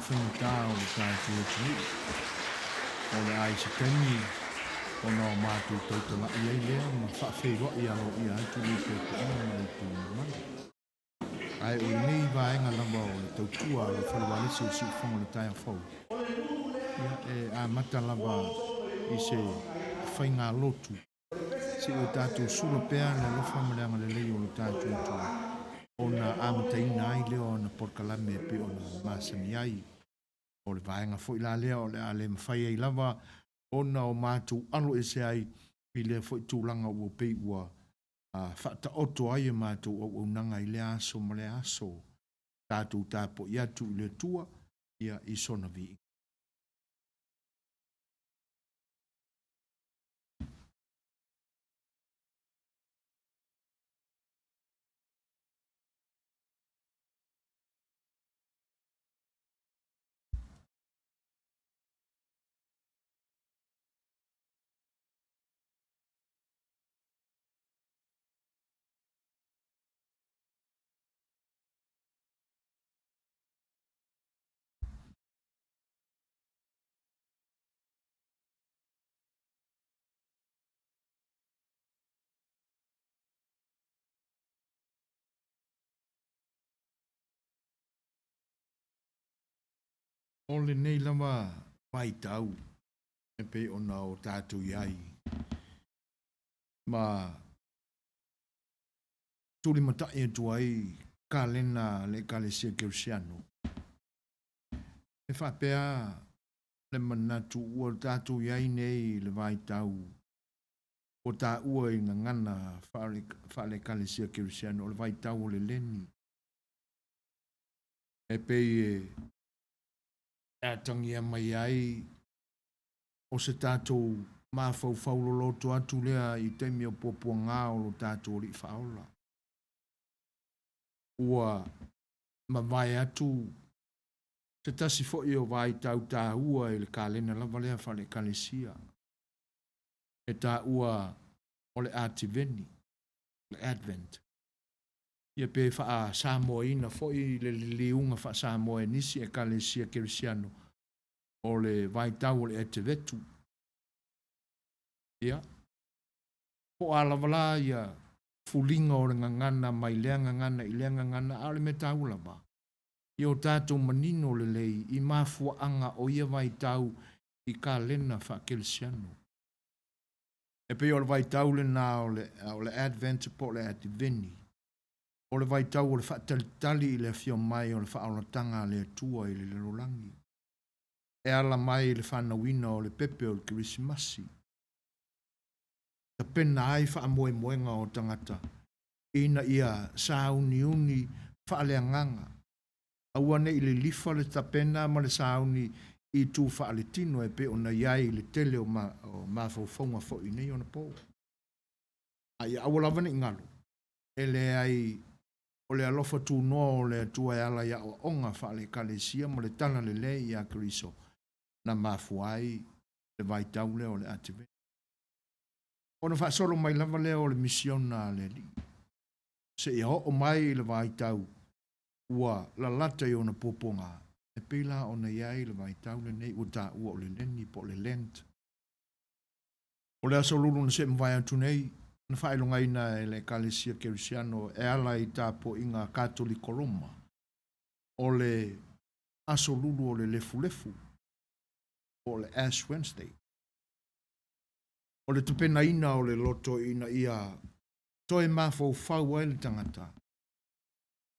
whainga o le tātua tui. O le ai se temi, o no mātou tautala i ei lea, ma whawhiroa i alo i atu i te taonga i tū mana. Ai o nei vaenga lama o le tautua o le whalawalese o si whango le tai a whau. Ia a mata lama i se whainga lotu. Si o tātou sura pēr le lofa mareanga le lei o le tātou tū. O na amataina ai leo na porkalame pe o na masani ai. O le vaenga fo ila lea o le ale mawhai ai lava o na o mātou alo e se ai pi le fo i tūlanga ua pei ua whata oto ai e mātou o unanga i le aso ma le aso. Tātou tāpo i atu i le tua ia i sona vi. O le nei lama vai tau e pe ona o tātou iai. Ma tuli mata e tuai ka lena le ka le sia kersiano. E whapea le manatu ua tātou iai nei le vai tau. O tā ua i ngana whale ka le sia kersiano o le vai tau o le leni. E pe e tangia mai ai o se tātou ma fau loto atu lea i teimi o popua ngā o lo tātou li whaola. Ua ma vai atu se tasi fo i o vai tau tā ua i le kālena lava lea whale kalesia. E tā ua o le ativeni, le advent. Ia pe wha Samoina fo i le liunga wha Samoa nisi e kalesia kerisiano o le vai tau o le ativetu. Ia. Po ala wala ia fulinga o le ngangana mai lea ngangana i lea ngangana ale me tau lava. Ia o tātou manino le lei i mafua anga o ia vai tau i ka lena wha kelsiano. E pe o le vai tau le nā o le advent po le ativeni. O le vai tau o le wha talitali i le fio mai o le wha aolatanga le tua i le lolangi. E ala mai le whanawina o le pepe o le kirisimasi. Ta pena ai wha moe moenga o tangata. Ina ia sauni uni wha le anganga. Awane i le lifa le ta pena ma le sauni i tu wha le tino e pe o na iai le tele o mawhauwhaunga fo i nei o na po. Ai awalawane i ngalo. E le ai o le alofa tu noa o le tua e ala ia o onga wha le kalesia ma le tala le le i a kriso. Na mafuai le vai tau le o le ative. Ona wha solo mai lava lea o le misiona le li. Se i ho o mai le vai tau. Ua la lata i ona poponga. E pila ona iai le vai tau le nei uta ua o le leni po le lent. O le aso lulu na se mwai atu nei. Na whaelonga ina e le kalesia kerisiano e ala i tapo inga katoliko Roma. O le aso lulu o le lefu lefu. O le Ash Wednesday. O le tupena ina o le loto ina ia toe mafau fau ai le tangata.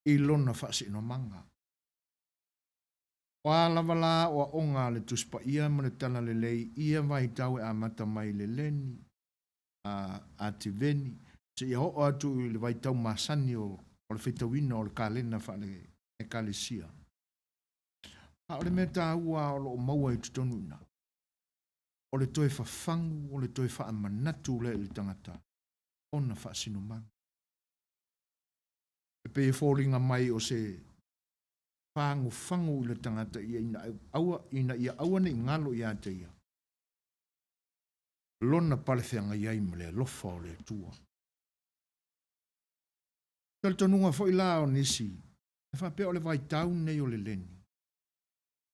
I lona whaasi no manga. O ala wala o onga le tuspa ia ma le tala le lei ia vai tau e amata mai le leni a tiveni. Se ia ho atu i le vai tau masani o le whetawina o le kalena wha le kalesia. A o le meta ua o lo maua i tutonu ina. O le toe whafangu, o le toe wha amanatu le ili tangata. Ona wha sino manga. E pe fōringa mai o se whangu whangu i le tangata ina ia aua ne ngalo i ate ia. Lona palewhianga iai ma le lofa o le tua. Tal tonunga fo i la o nisi. E wha pe o le vai tau nei o le leni.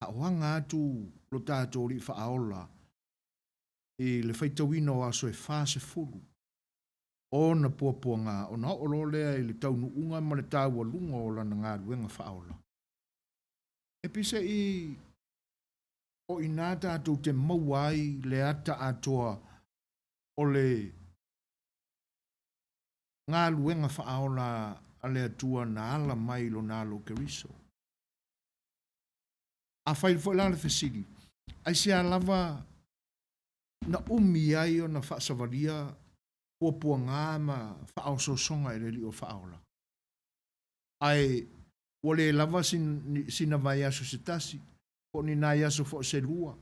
Aoanga atu lo tātou li whaaola e le whaitawina o aso e whase fulu. O na puapuanga o na olo lea i le taunu unga ma le tāua lunga o lana ngā ruenga whaola. E pisa i o ina tātou te mauai le ata atoa o le ngā ruenga whaola a le atua na ala mai lo nā lo keriso. A whail fo la le whesiri. Ai se a lava na umi ai o na whaasavaria puapua ngā ma whaao songa e le li o whaola. Ai wale lava sina vai aso se tasi, po ni nai aso fo se lua.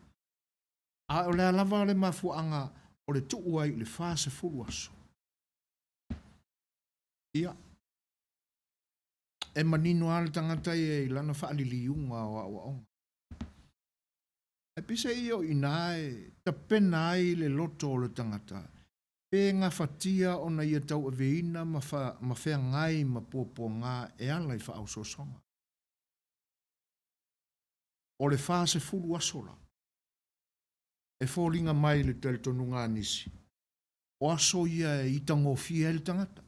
A o le lava le mafuanga o le tuu ai le whaase fulu aso. Ia. E manino ale tangata e lana whaaliliunga o aonga. E pisa i o inae, ta pena ai le loto o le tangata. Pe ngā whatia o na ia tau aveina ma whea ngai ma pōpō ngā e ala i whaau sosonga. O le whaase fulu asola. E fōringa mai le tele tonu ngā nisi. O aso ia e itango fia le tangata.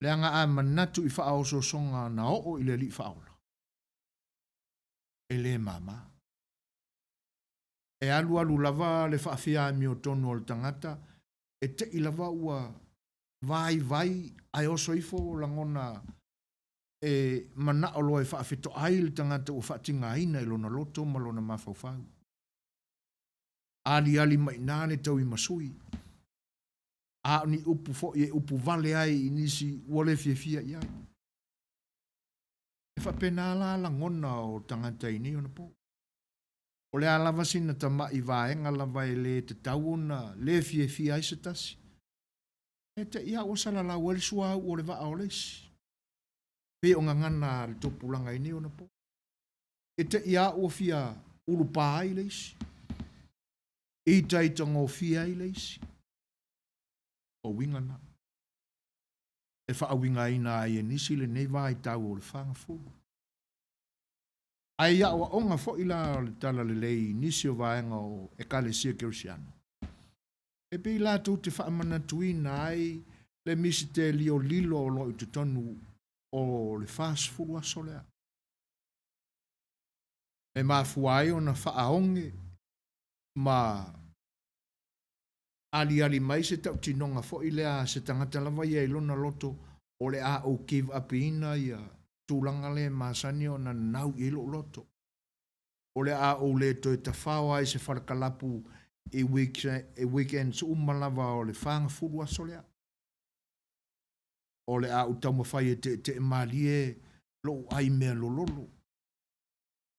Le anga a manatu i whaau sosonga na o i le li whaola. E le mama. E alu lava le whaafia mi o tonu o le tangata, e te i lava ua vai, ai oso ifo langona e mana o loa e whaafito ai le tangata ua whaatinga aina i lona loto ma lona mawhauwhau. Ali mai nane tau i masui. A ni upu fo e upu vale ai inisi wale fia iai. E whapena ala langona o tangata ini o na po. O le alava sina tama i vaenga lava e le te tauona le fia ai se tasi. E te ia o sala la wale sua o le vaa o lesi. Pe o ngangana le topulanga ini o na po. E te ia o fia urupa ai leisi. E taitango fia ai leisi. O wingana. E wha winga ina ai e nisi le nei vai tau o le whanga fulu. Ai awa onga fo ila le tala le lei nisi o vaenga o e kale sia kerisiano. E pe ila tu te wha mana tuina ai le misi te lio lilo o lo i te tonu o le fast fulu asolea. E ma fuai o na wha aonge ma ali mai se tau tinonga fo ilea se tangata lava ia ilona loto o le a o give up ina ia tūlanga le masani o na nau i lo loto. O le a o le to e tawhao ai se wharakalapu e weekend su umalava o le whanga furu asolea. O le a o taumawhai e te malie lo ai mea lololo.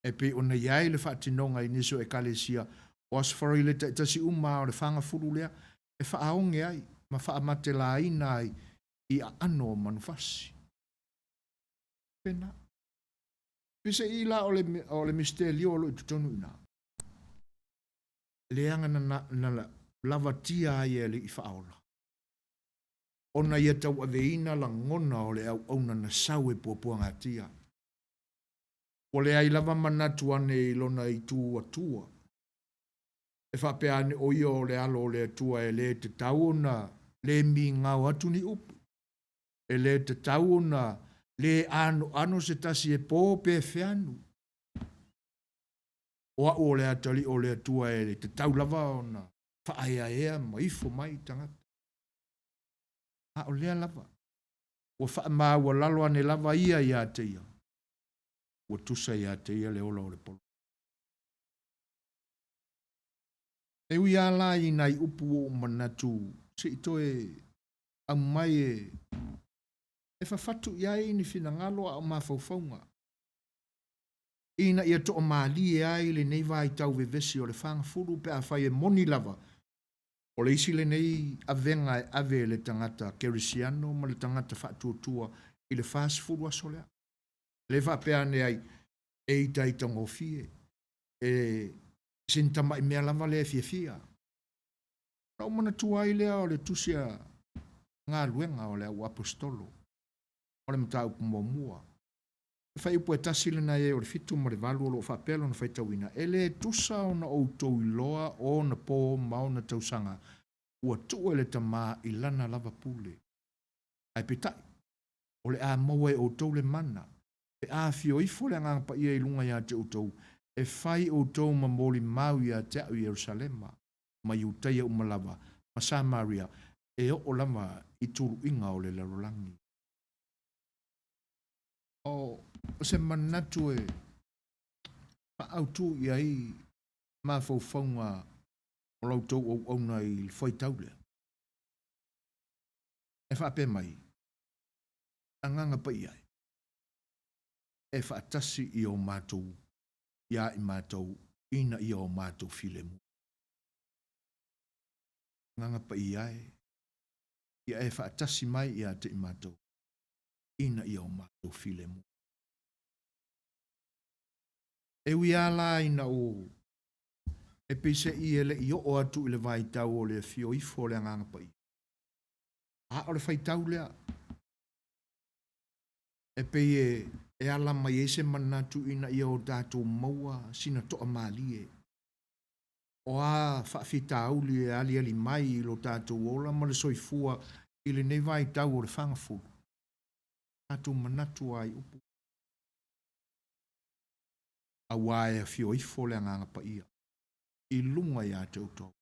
E pe o na iai le whaatinonga i niso e kalesia o asfaro i le tasi uma o le whanga furu lea e whaaonge ai ma whaamate la ina ai i a ano manufasi. Pena. Pisa i la o le misterio o lo i tutonu ina. Leanga na lavatia ai e le i whaola. Ona ia tau aveina la ngona o le au na sau e puapuanga tia. O le ai lava manatu ane i lona i tua. E whapeane o ia o le alo o le atua e le te tau na le mi ngau atu ni upu. E le te tau na le ano se tasi e pō pe whianu. O le atali o le atua e le te tau lava o na whaaya ea ma ifo mai tangata. A o lea lava. O wha maa ua lalo ane lava ia te ia. O tusa ia te ia le ola o le polo. E ui ala i nai upu o manatu se ito e am mai e whawhatu iai ni whina ngalo a mawhauwhaunga. Ina ia to o maali e ai le nei vai tau vevesi o le whanga furu pe a whai e moni lava. O le isi le nei a venga e ave le tangata kerisiano ma le tangata whatuatua i le fast furu asolea. Le whapea ne ai e itai tango fie. E sintama i mea lava le fia. Rau mana tua i lea o le tusia ngā luenga o le au apostolo. O le mtau kumomua. Fai upo e tasi le na e o le fitu ma le valu o lo whapelo na fai tauina. E le tusa o na outou iloa o na pō mao na tausanga. Ua tua le tamā i lana lava pule. Ai petai. O le a maua e outou le mana. E a fio ifo le angang pa ia ilunga ia te outou. E fai outou ma moli mau ia te au Yerusalema. Ma iutaia umalava. Ma Samaria. E o lama i turu inga o le larolangi. O se manatu e pa autu i ai ma faufaunga o lautou o auna i foi taule. E whape mai. Anganga pa i ai. E whaatasi i o mātou. Ia i mātou. Ina i o mātou filemu. Anganga pa i ai. Ia e whaatasi mai ia te i mātou. Ina i o mātou filemu. E wiala ina o. E pise i ele i o atu i le vai tau o le fio i fo le anganga pa i. A o le fai tau lea. E pe e ala mai e se manatu ina i o tātou maua sina toa mālie. O a whaafita auli e ali ali mai i lo tātou ola ma le soifua i le nei vai tau o le whangafuru. Tātou manatu ai upu. A wae a fio i fo le anganga pa ia. I lunga ia te utou.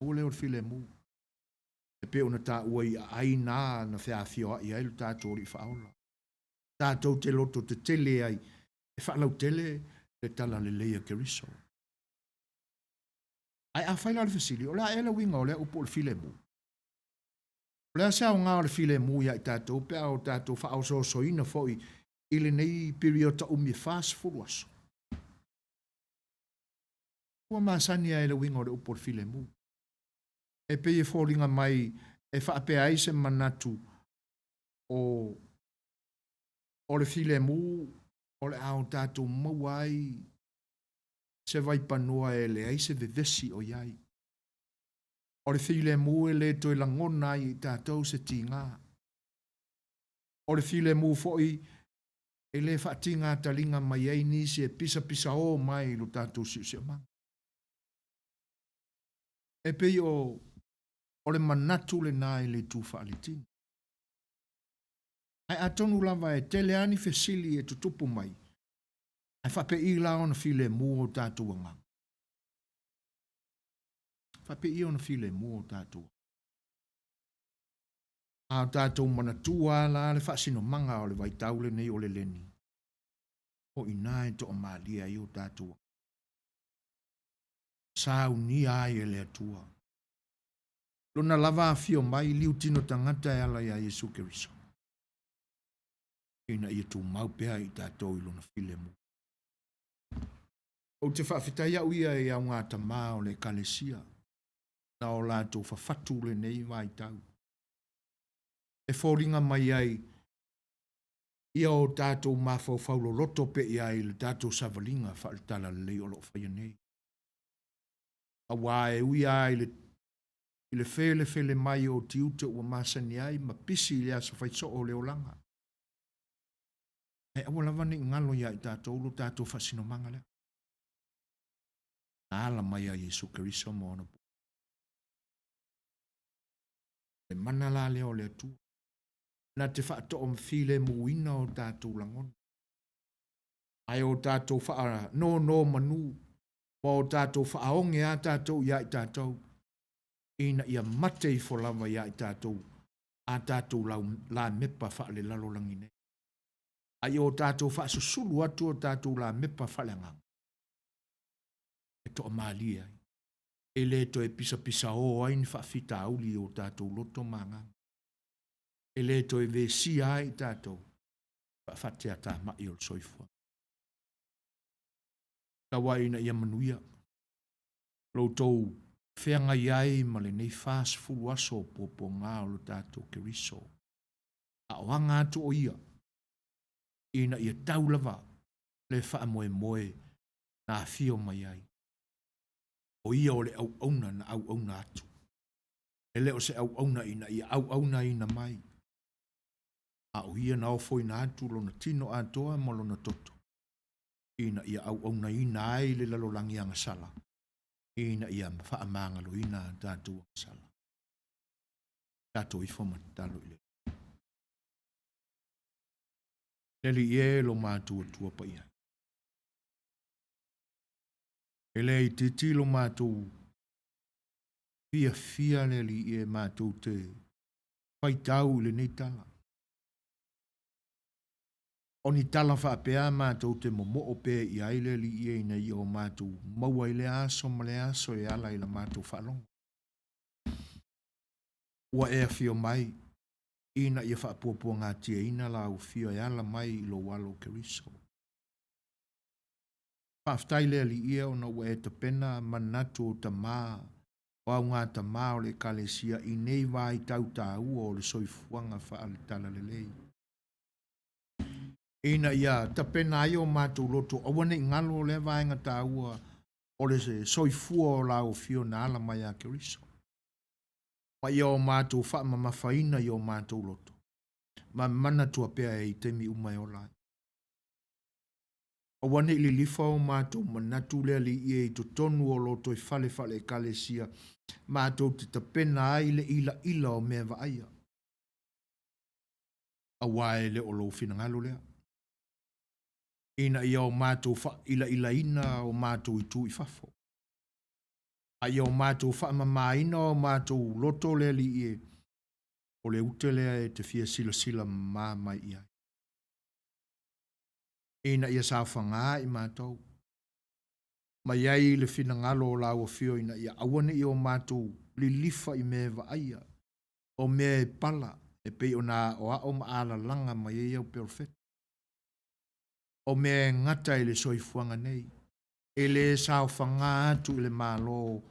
O leo file mu. E pe ona ta ua i aina na whea fio i ailu tātou ori whaola. Tātou te loto te tele ai. E whaalau tele le tala le leia keriso. Ai a whaila le fasili. O lea ela winga o lea upo le file mu. O lea sao ngā o le file mu ia i tātou. Pea o tātou whaau so ina foi. Ile nei periota umi fast furuaso. Ua masani ai le winga o le upo le file mu. E pe e fōringa mai e whaape ai se manatu o le file mu o le ao tātou mauai se vai panua e le ai se vevesi o iai. O le file mu e le toi langona i tātou se tinga. O le file mu foi e le whaatinga talinga mai ai nisi e pisa o mai lo tātou si manga. E pe o le manatu le nā i le tūwha alitina. Ai atonu lava e tele ani fesili e tutupu mai. Ai whape i la ona file mu o tātou anga. Whape i ona file mu o tātou. A tātou manatua la le whaasino manga o le vaitaule nei o le leni. O inae to o maalia i o tātou. Sa uni ai e le atua. Lona lava fio mai liu tino tangata e ala ia Yesu Keriso. Ina ia tu mau pea i tātou i lona file mu. O te whaafitai au ia e au ngā tamā o le kalesia. Na o lātou whawhatu le nei vai tau. E fōringa mai ai ia o tātou mawhau whaulo roto pe ia i le tātou savalinga whaalitala le lei o lo whaia nei. A wā e ui ai le fele mai o tiute ua masani ai ma pisi le asa whaitso o leo langa. E awa lava ni ngalo ia i tātou lo tātou whasino manga lea. Ala mai a Yesu Keriso mo ana. E mana la leo le atu. Na te whaato o mwhile muina o tātou langon. Ai o tātou wha no manu. Ma o tātou whaaonge a tātou ia i tātou. Ina ia mate i wholama ia i tātou. A tātou la mepa wha le lalo langine. Ai o tātou wha susulu atu o tātou la mepa wha langang. E to amalia. E le to e pisa o aini wha fita auli o tātou loto mangang. E le to e vesi ai tātou. Wha whatea tā mai o soifua. Tawa ina ia manuia. Loutou whenga iai ma le nei fast fulu aso popo ngā o lo tātou Keriso. A oanga atu o ia. Ina ia taulava le wha moe na fio mai ai. O ia o le au auna na au auna atu. E le o se au auna ina ia au auna ina mai. a o ia na o foi na atu lona tino atoa mo lona toto. Ina ia au na ina ai le lalolangi anga sala. Ina ia whaamanga lo ina tātou anga sala. Tātou i whama talo ile. Leli ie lo mātua tua pa ia. Ele i te tilo mātou fia leli ie mātou te whaitau le nei tala. O ni tala whaapea mātou te momo o pē i aile li ie ina i o mātou maua i le aso ma le aso e ala i la mātou whaalonga. Ua ea fio mai, ina ia whaapua ngā tia ina la u fio e ala mai i lo walo keriso. Whaaftai lea li ie o na ua e ta pena manatu o ta maa, o au ngā ta maa o le kalesia i nei vai tau tā ua o le soifuanga whaale tala le lei. Ina ia ta pena ai o mātou loto, awane ngalo le vaenga tā ua o le soifua o la o fio na ala mai a keriso. Ma ia o mātou wha mawhaina i o mātou loto. Ma mana tua pea e i temi umai o lai. O wane ili lifa o mātou manatu lea li ie i to tonu o loto i fale e kalesia. Mātou te tapena ai le ila o mea vaaya. A wae le o lo fina ngalo lea. Ina ia o mātou wha ila ina o mātou i tu i fafo. A ia o mātou wha mamaina o mātou loto lea li ie. O le ute lea e te fia sila mai ia. Ina ia sa whanga i mātou. Ma iai le fina ngalo o la o fio ina ia awane i o mātou li lifa i mea vaaya. O mea e pala e pei o nā o a o maala langa ma iei au perfect. O mea ngata i le soifuanga nei. E le sa whanga atu i le mālo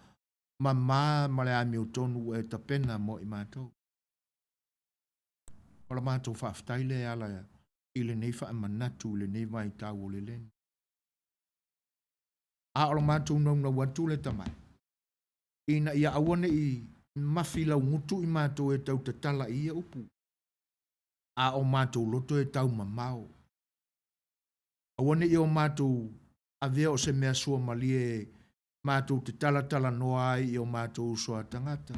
ma le ami o tonu e tapena mo i mātou. O la mātou whaaftai le ala ia. I le nei wha manatu le nei vai tau o le len. A o la mātou nauna watu le tamai. Ina ia awane i mawhila ngutu i mātou e tau tatala i ia upu. A o mātou loto e tau mamao. Awane i o mātou a vea o se mea sua malie mātou te tala noa ai i o mātou soa tangata.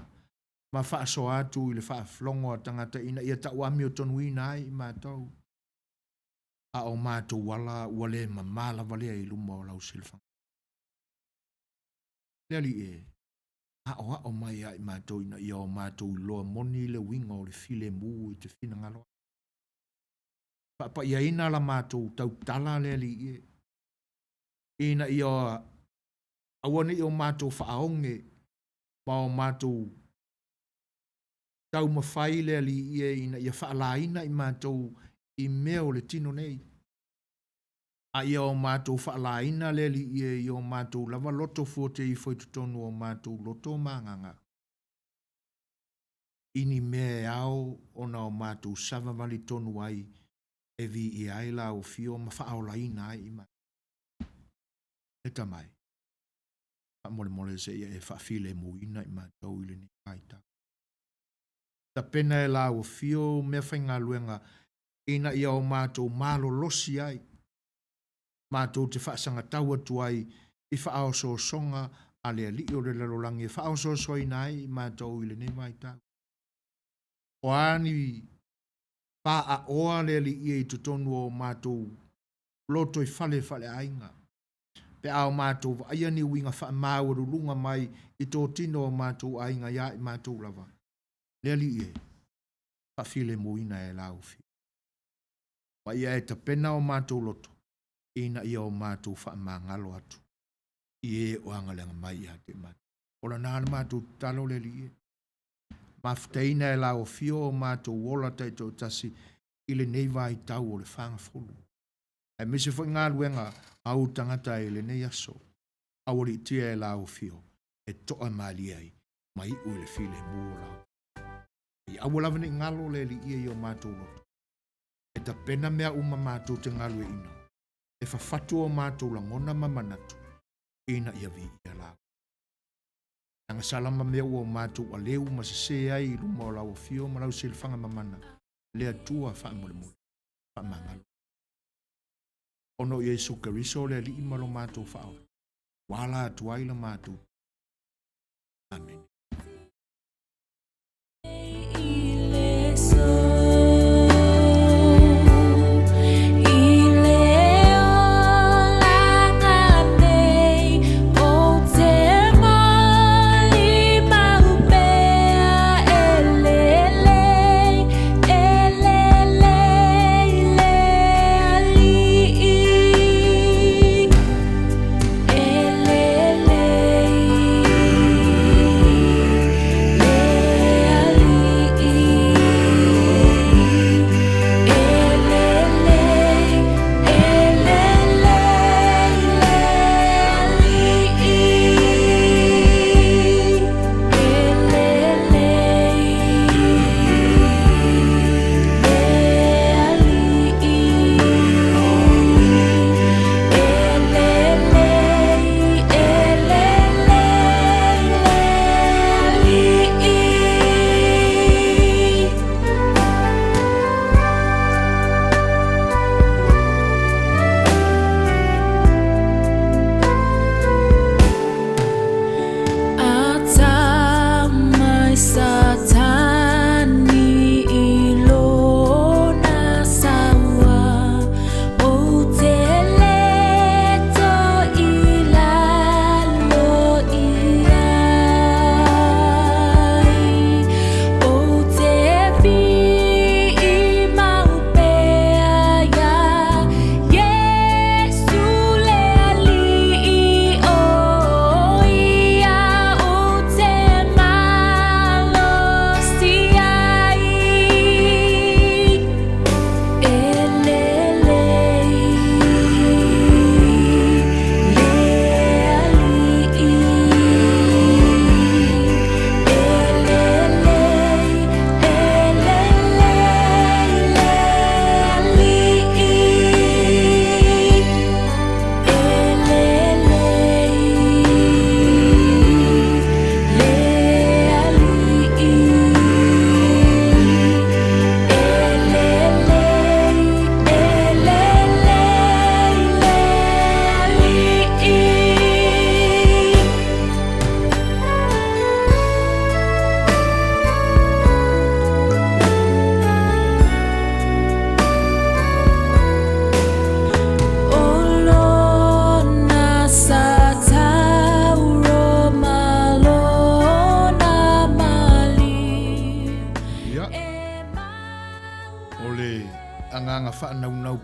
Ma wha so atu i le wha flongo a tangata ina ia ta wami o tonu ina ai i mātou. A o mātou wala wale mamala wale i luma o lau silfang. Leli e, a o mai ai mātou ina ia o mātou loa moni le winga o le file mu i te fina ngalo. Pa ia ina la mātou tau tala leli e. Ina ia awane i o mātou whaonge ma o mātou tau mawhai leli e ina ia whaalaina i mātou i mea o le tino nei. A ia o mātou whaalaina leli i o mātou lava loto fuote i whaitutonu o mātou loto manganga. Ini mea au o na o mātou sava vali tonu ai e vi i aila o fio ma whaolaina ai i mātou. E tamai. Mole se ia e whaafile muina i mātou ili ni kaita. Ta pena e la o fio mea whainga luenga ina ia o mātou malo losi ai. Mātou te whaasanga tau atu ai i whaao so songa a lea li o le lalolangi e whaao so soi nai mātou ili ne mai tau. O ani pā a oa lea li i tutonu o mātou loto i fale ainga. Pe ao mātou wa aia ni winga wha māua rulunga mai i tō tino o mātou ainga ia i mātou lava. Lea li i wha file muina e lau fi. Wa ia e ta pena o mātou loto. Ina ia o mātou wha ngalo atu. I e o angalenga mai a te matu. Ola nāna mātou talo le li e. Mafteina e lau fio o mātou wola taito tasi ile nei vai tau o le whanga fulu. E mese fo ngā luenga au tangata e le nei aso. Awari tia e lau fio. E toa mali ai. Mai u le file mua lau. I awalavane ngalo le li i o mātou loto. E ta pena mea uma mātou te ngalo e ina. E whawhatu o mātou la ngona mamanatu. Ina ia vi ia lau. Anga salama mea o mātou a leu ma se ai luma o lau fio ma lau silfanga mamana. le atua whaamule whaamangalo. Ono Yesu Keriso le li imalo mātou whao. Wala atuai la mātou. Amen.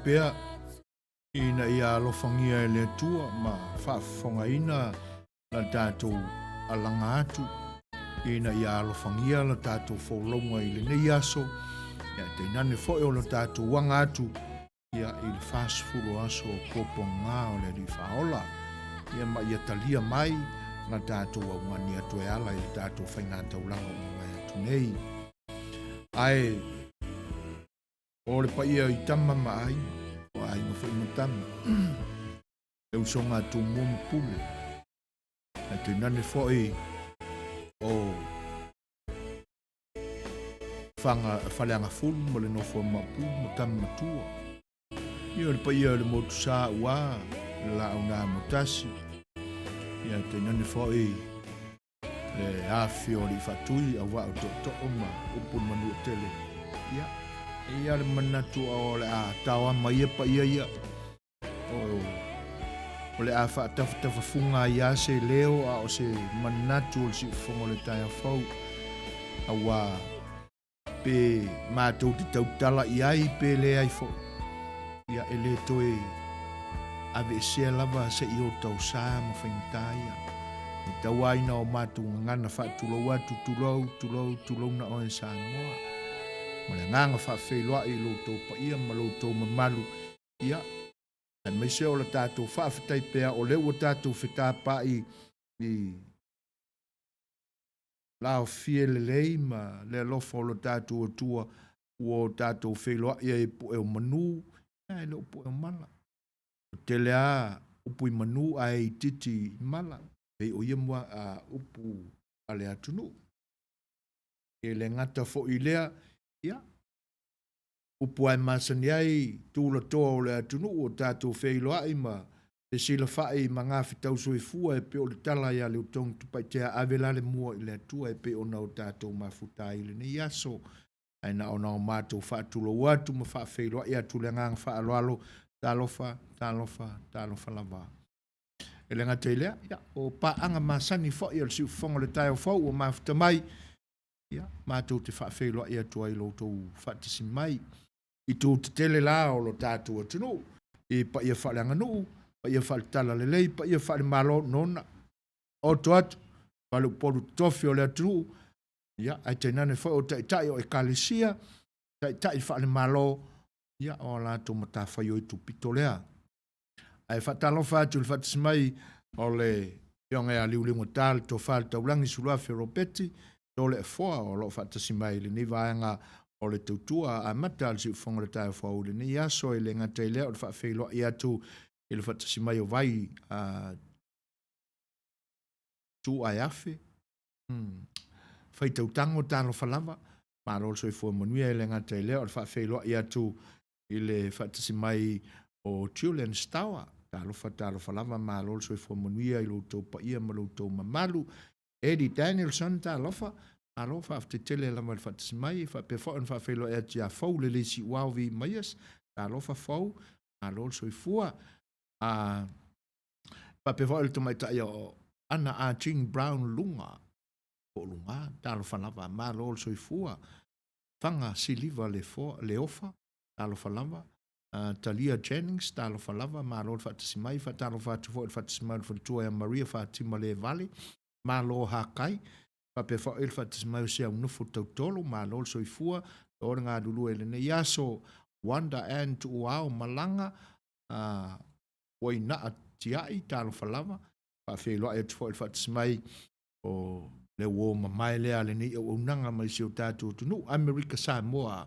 Pea ina ia alofangia e le tua ma whaafongaina la tātou alanga atu ina ia alofangia la tātou whaulonga i le nei aso ia te nane fo o la tātou wanga atu ia i le whaasfuru aso koponga o le li whaola ia ma ia talia mai la tātou au mani atu e ala i le tātou whaingata ulanga o mai atu nei ai o le paia i tama mai, o ai ma fai ma tama. E usonga tu moma pule. E te nane foi o whaleanga fulu mo le nofo mapu mo tama matua. Ia le paia le motu sa ua, le la una motasi. Ia te nane foi le afi o li fatui a wao to ma upun manu tele. Ia. Ia le manatu o le a tawa mai pa ia o le a fa tafa funga ia se leo a o se manatu o si fongo le taia fau a wa pe matou te tautala iai pe le ai fo ia ele toe ave se lava se i o tau sa ma whaintaia i tawaina o matou ngana fa tulo na o sa moa ma le nganga whawheloa i loutou pa ia ma loutou mamalu ia e me se o le tātou whawhetai pea o leo o tātou whetā pa i lao fie le lei ma le alofa o le tātou atua o tātou wheloa ia e po e o manu ia e leo po e o mala o te lea upu i manu a e titi mala e o ia mua a upu a le atunu e le ngata fo i lea ia Upuai masani ai tūla toa o le atunu o tātou wheiloa ma te sila whae ma ngā whitau soifua e pe o le tala ia le utong tupai te avelale mua i le atua e pe o na o tātou mafuta i le ni aso ai na o na o mātou whaatulo watu ma wha wheiloa i atu le ngang whaaloalo tālofa lava. E le ngā teilea, o paanga masani fo i al siu whonga le tai o fau o mafuta mai, mātou te wha wheiloa i atua i lo tau whaatisi mai, i tū te tele la o lo tātou atunu, i pa ia whale anganu, pa ia whale tala le lei, pa ia whale malo nona, o to atu, whale uporu tofi o le atunu, ai te nane whai o tai o e kalisia, tai whale malo, o la tō mata whai o i tu pito lea. Ai whatalo whātu le whatismai o le pionga a liulingo tāle tō whale taulangi suluafi ropeti, tō le fua o lo whatisimai le ni vaenga o le tautua a mata al si whonga le tai whau le ni aso e le ngatai lea o le whawheiloa i atu i le whatisimai o vai tū ai afe. Whai tautango tālo whalama, ma rol so i fua manuia e le ngatai lea o le whawheiloa i atu i le whatisimai o Julian Stawa, tālo whalama, ma rol so i fua manuia i lo tau pa ia ma lo tau mamalu, Eddie Danielson tālo alo fa te tele la mal fat mai fa pe fo fa felo e tia fo le lisi wow vi maias alo fa fo alo so fua fa pe fo el to mai ta yo ana a ching brown lunga o lunga talo fa lava ma lo so fua fanga siliva le fo le ofa talo fa lava Talia Jennings talo fa lava ma lo fa mai fa talo fa fo fa mai fo to Maria Fatima le vale ma lo ha kai pa pe fa el fatis mai se un fo tolo ma lol so ifua o nga dulu ele ne yaso wanda and wow malanga o ina atia i talo falava pa fe lo e fo el fatis mai o le wo mai le ale ni o nanga mai se o tatu tu America Samoa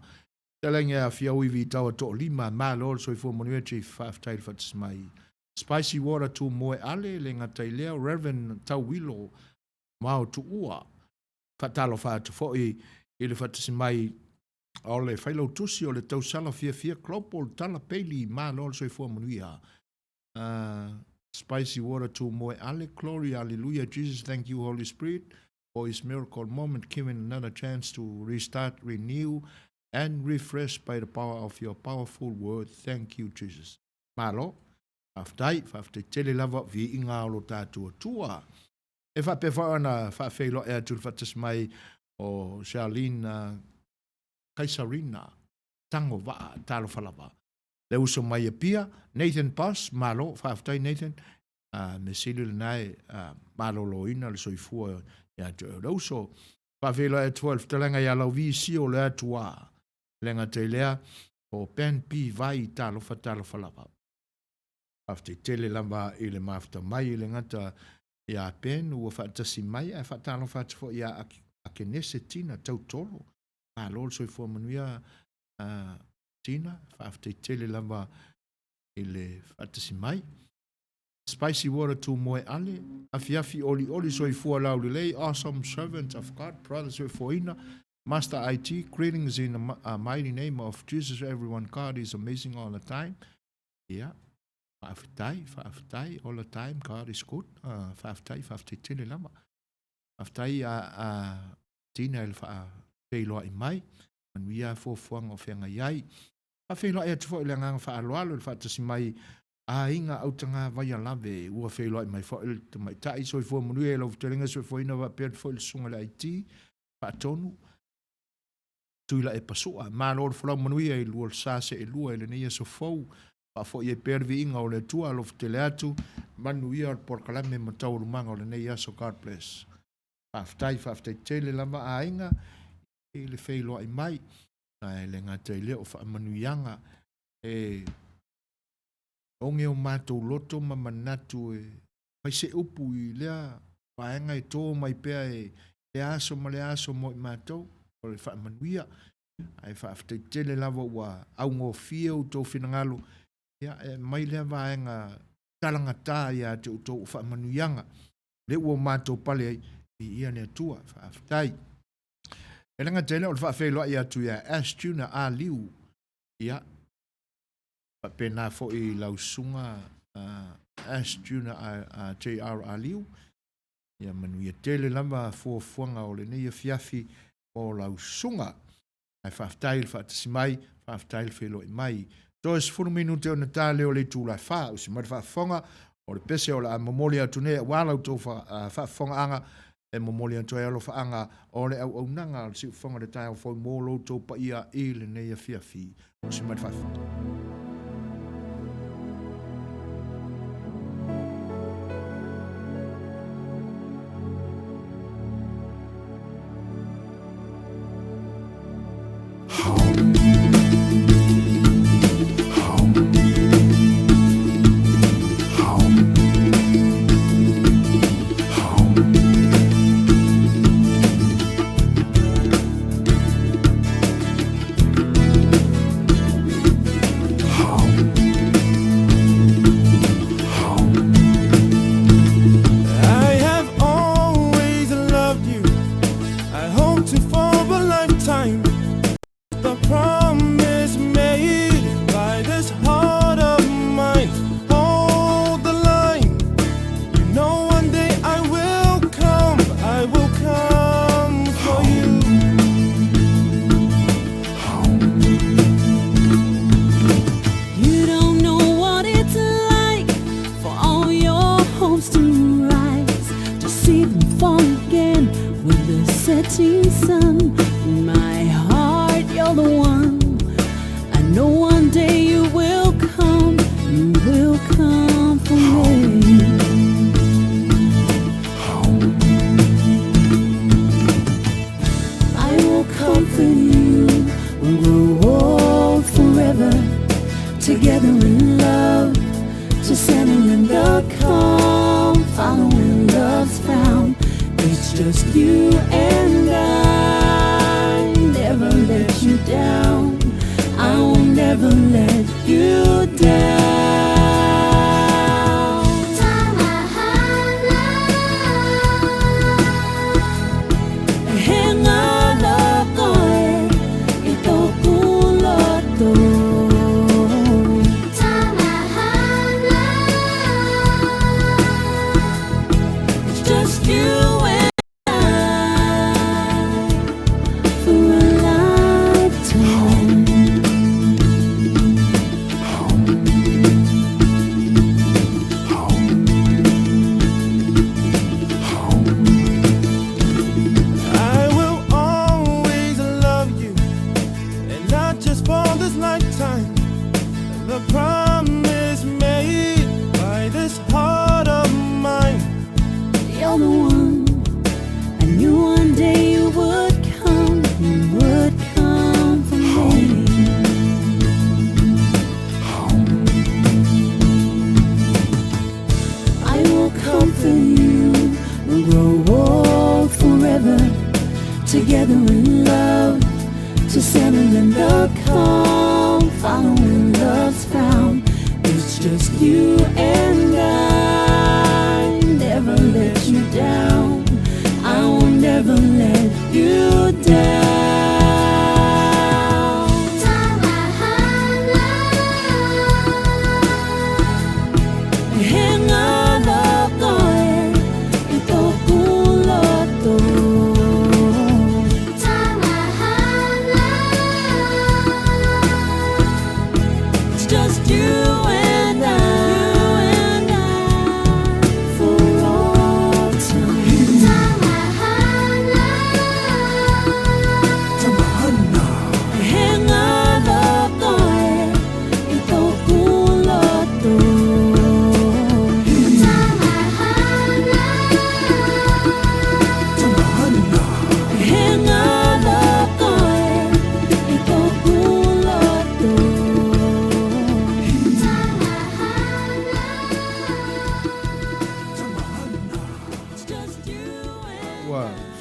telenga a fia wi tawa to lima ma lol so ifua monue chief five tail fatis mai spicy water to moe ale le nga tailea Reverend Tawilo mau tu ua fatalo fatu fo i le fatisi mai o le failo tusi o le tau sala fia klopol tala peli ma lol so i fua manuia spicy water to moe ale glory hallelujah Jesus thank you Holy Spirit for his miracle moment giving another chance to restart renew and refresh by the power of your powerful word thank you Jesus malo aftai tele lava vi inga o lo tatu tua e fa pe fa na fa felo e tu fatis mai o Charlene Kaisarina tango va talo falava le uso mai e pia Nathan Pass malo fa aftai Nathan me silu nai malo loina le soifua ya te uso fa felo e 12 telanga ya la vi si o le atua lenga te lea o pen pi vai talo falava after tele lamba ile mafta mai le ngata ia pen ua whaatasi mai e whaatalo whaatafo ia a kenese tina tau tolo a lol so i fua manuia tina whaafte tele lama i le whaatasi mai spicy water to moe ale afi oli so i fua lau lei awesome servant of God brother so i fua ina Master IT greetings in the mighty name of Jesus everyone God is amazing all the time yeah Whaafitai, all the time, God is good. Whaafitai tele lama. Whaafitai tina il whaafiloa i mai. Manuia fuafuanga o whenga iai. Whaafiloa e tufo i le nganga whaaloalo il whaatasi mai inga autanga vai alave. Ua whailoa i mai whail te mai tai. So i fua manuia e lau telenga so i fua ina wa pēr fo il sunga le IT. Whaatonu. Tuila e pasua. Maa lor fulau manuia i lua sase e lua i le neia so fau. Pa fo ye pervi inga o le tua lo tele atu manuia por kalame matau lumanga o le nei aso God bless faftai tele lama a inga e le feilo ai mai na le ngata ile o fa manuianga e onge o matou loto ma manatu e pai se upu i lea paenga e tō mai pea e le aso ma le aso mo i matou o le fa manuia ai faftai tele lava ua au ngō fia u tō finangalo ia mai le vaenga talanga tā ia te utou whaamanuianga. Le ua mātou pale i ia ne atua, whaaftai. E langa tēne o le whaafeiloa i atu ia Ash Tuna a liu Ia, pena fo I lausunga Astuna a J.R. Aliu. Ia manuia tele lama fuafuanga o le nei fiafi o lausunga. Ai whaftail whaatasimai, whaftail whelo I mai. Toes 4 minute o na tale o le tūlai wha, usi mara whaafonga, o le pese o la momoli atu nea, walau tō whaafonga anga, e momoli atu e alo whaanga, o le au nanga, o le siu whanga le tai au whoi mōlo tō pa ia I le nei fiafi, usi mara whaafonga.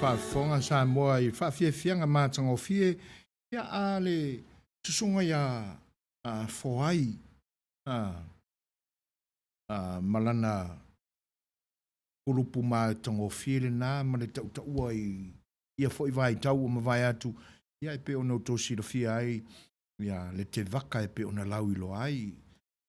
whaafonga sa moa I whaafiafianga mātangofie ia a le tusunga ia whoai malana urupu mātangofie le nā ma le tau taua ia fo I vai tau o mawai atu ia I pe ono tosi la fia ai ia le te vaka e pe ona lau ilo ai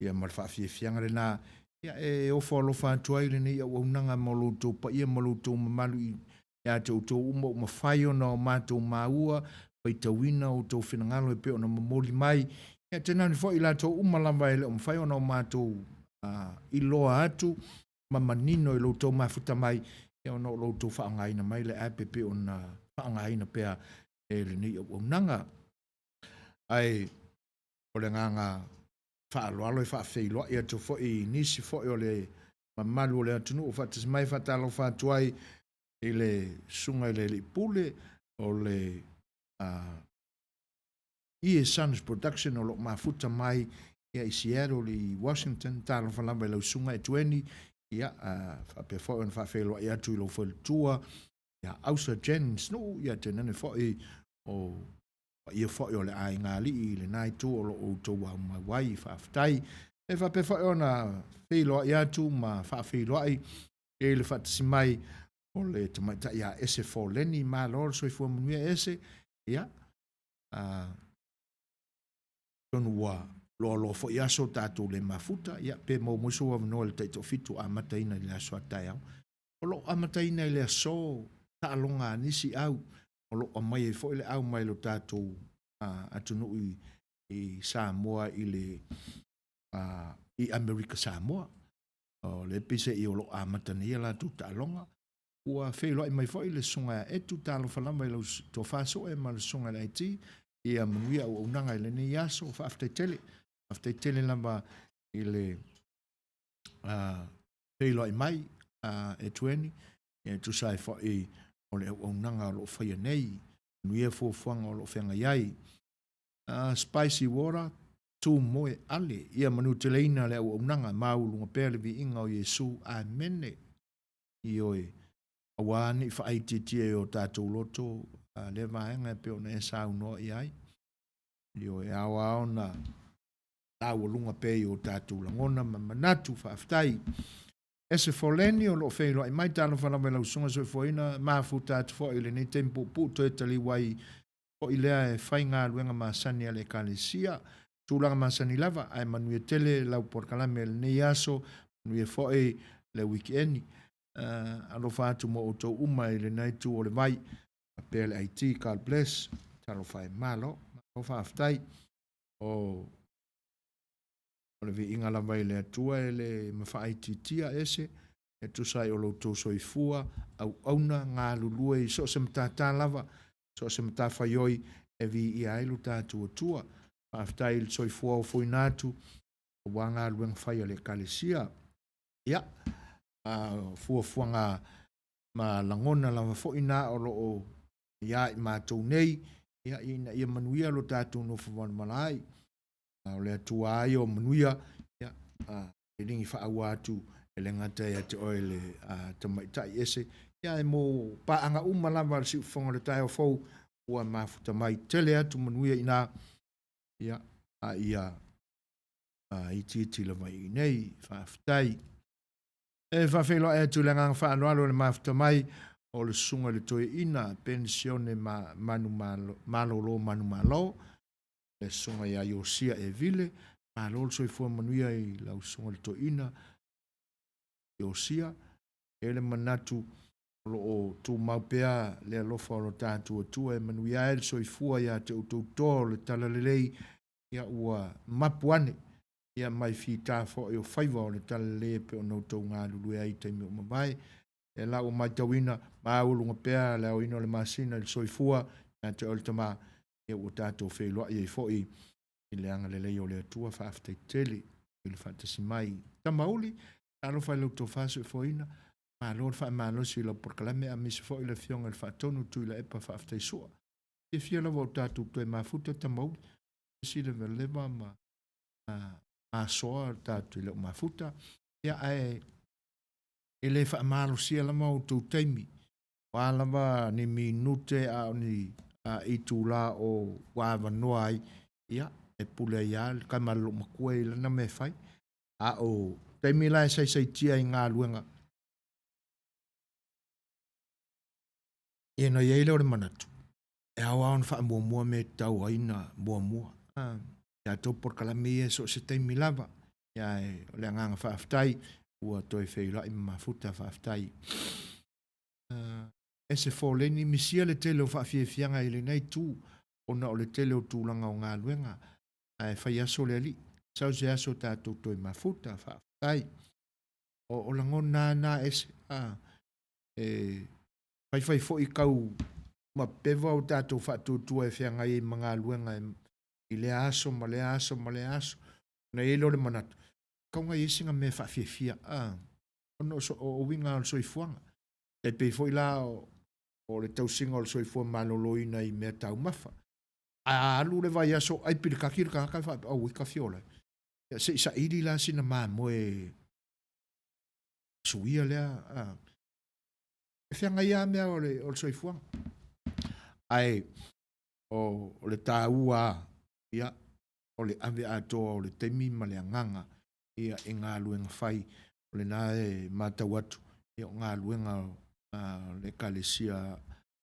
ia ma le fa'afiefiaga lenā ia e ofo alofa atu ai lenei auaunaga ma loutou paia ma loutou mamalu ia te outou uma uma fai ona o matou maua paitauina outou finagalo e pe ona momoli mai ia tenani fo'i latou uma lava e le o mafai ona o matou iloa atu ma manino i loutou mafuta mai ia ona o loutou fa'againa mai le ape pe ona fa'againa pea e lenei auaunaga ai o le nganga whaaloalo i whaafeiloa ia tu fo'i nisi fo'i o le mamalu o le atunu o whatis mai whatalo whatuai i le sunga i le pule o le Ie Sons Production o lo mafuta mai ia i Seattle i Washington talo whalamba i lau sunga e 20 ia whapea fo'i on whaafeiloa ia tu i lau whalitua ia Ausa Jennings no ia te nane fo'i o ia fo'i o le ai ngā li i le nai tu o lo o tau au mai wai whaaftai e whape fo'i o na whiloa i atu ma whaafeiloa i e le whatasi mai o le tamaita ia ese fo leni ma lor so i fua munuia ese ia tonu wa lo fo'i aso tātou le mafuta ia pe mo muso wa no le taito fitu a mataina le aso atai au o lo a mataina le aso ta alonga nisi au o lo o mai e fo'i le au mai lo tātou atunu i Samoa i le i Amerika Samoa o le pise i o lo a matania la tu talonga ua whelo i mai fo'i le sunga e tu talo whalama i lo to faso e ma le sunga le iti i a manuia o unanga i le ni aso o whaaftai tele lamba i le whelo i mai e tueni e tu sai fo'i o le unanga o lo whaia nei nuia fuafuanga o lo whenga iai spicy water tu moe ale ia manu te leina le au unanga maulunga pēle vi inga o Yesu amene i oe awani whaaititia o tātou loto le vaenga pe ona e saunoa i ai i oe awa ona tau lunga pe o tātou langona ma manatu whaaftai ese foleni o lo whelo i mai tāna whanama lau sunga so foina mafu tātou fo i le nei tempo puto e tali wai o i lea e whai ngā ruenga masani ale kalesia tūlanga masani lava ai manuia tele lau porkalame le nei aso manuia fo'i le weekendi alo whātu mo o tau uma i le naitu o le vai a pēle IT God bless talo whai malo o whaaftai o le vi inga lava i le atua e le mawha tia ese e tu sai o lo tau soifua au auna ngā lulua i so se mtata lava so se mta faioi e vi i ailu tātua tua whaaftai il soifua o fuinatu o wanga lueng whai ale kalesia ia fuafuanga ma langona lava foina o lo o ia i mātou nei ia ia manuia lo tātou no fuwan malai o le atua ai o manuia ia e ringi whaaua atu e le ngata ia te oe le tamaitai ese ia e mo paanga lava si ufonga le tai o fau ua mafuta mai tele atu manuia ina ia ia i titi lava i nei whaaftai e whawhelo e tu lengang whaanoalo le mafuta mai o le sunga le toe ina pensione manu malo manu malo le sunga ia Iosia e vile malo le soifua manuia i lau sunga le toe ina Iosia e le manatu o tu maupea le alofa o lo tātua tua e manuia e le soifua ia te utoutoa le talalelei ia ua mapuane ia mai fita fo e o faiva o le talalele pe o noutou ngā lulu ai taimi o mawai e la o mai tawina ma ulunga pea le o ino le masina le soifua ia te oltama e o tātou wheloa i foi i le anga le lei o le atua whaaftai tele i le whaatasi mai tamauli alo fai lau tō whaasu e foina ma lor fa malo si la por kalame a mis fo ile fiong el fatonu tu ile epa fa afte so e fia la volta tu to ma futa tamau si le leva ma a so ta tu ile ma futa ya e ele fa malo si la mau tu taimi wala ba ni minute a ni a itula o wa va noai ya e pule ya kamalo makue la na me fai a o taimi la sai tia nga luenga e no ye le manatu e awa on fa mo me tau aina mo ia tau por kalami e so se teimi lava. Ia e le anganga whaaftai, ua toi wheila i mafuta whaaftai. E se fōleni misia le tele o whaafianga i le nei tū, ona o le tele o tūlanga o ngā luenga, ai whai aso le ali, sau se aso tātou toi mafuta whaaftai. O langona nā ese, whai fo i kau ma pewa o tātou whaatūtua e whianga i mga luenga i le aso, ma le aso, ma le aso. Na e lo le manatu. Kaunga i singa me whaafia. Ono o winga o soi fuanga. E pei fo i la o le tau singa o soi fuanga maloloina i mea tau mafa. Alu le vai aso, ai pili kakira kaka wha, au i ka fiola. Se isa iri la sina maa moe suia lea. E whianga ia mea o le soi fuanga. Ai, o le tāua, ia, o le ave atoa, o le temi ma le anganga, ia e ngā luenga whai, o le nā e mātau atu, ia o ngā luenga le kalesia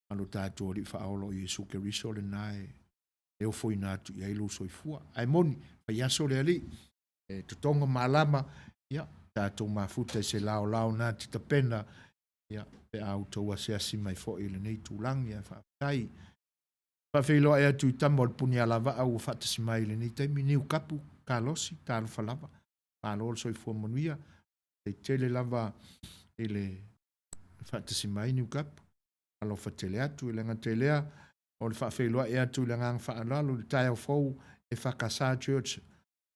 alo tātua li whaolo i Jesu Keriso, le nā e o fwoi nātu, ia ilu soifua. Ai moni, pai aso le ali, e tutonga malama, ia, tātou mafuta se lao nā tita pena, ia, pe au taua se asima i fo i le nei tūlangi, ia whaatai. Whawhilo e atu i tamo al puni alawa au whatasi mai le nei taimi, niu kapu, ka losi, tālu whalawa, ka lolo soi fua manuia, te tele lava i le whatasi mai niu kapu, alo whatele atu i le ngantelea, o le whawhilo e atu i le ngang whaalalo, le tai au fau e whakasa church,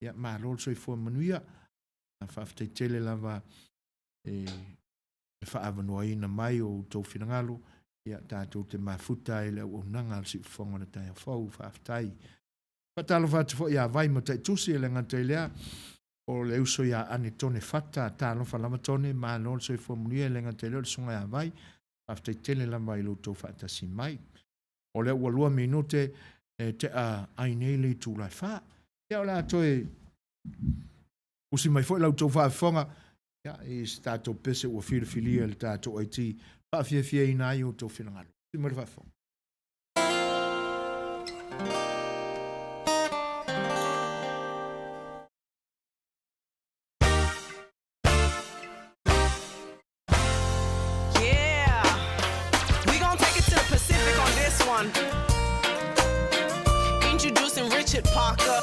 ia ma lolo soi fua manuia, whawhate tele lava e whaawanuaina mai o tau whinangalo, ia tātou te mafuta e le unanga al si whonga na tai whau whaafitai. Whatalo whatu fo ia vai mo tai tusi e le ngante lea o le uso ia ane tone whata tālo whalama tone ma nol so i whamunia e le ngante lea le sunga ia vai whaafitai tele lama i loto whaatasi mai. O le ua 2 minute te a ainei le tūlai wha. Ia o la toe usi mai fo i lau tau whaafonga ia i tātou pese ua whiriwhilia le tātou aiti Fia ina yo to finangalo. Si mo fa fo. Yeah. We gonna take it to the Pacific on this one. Introducing Richard Parker.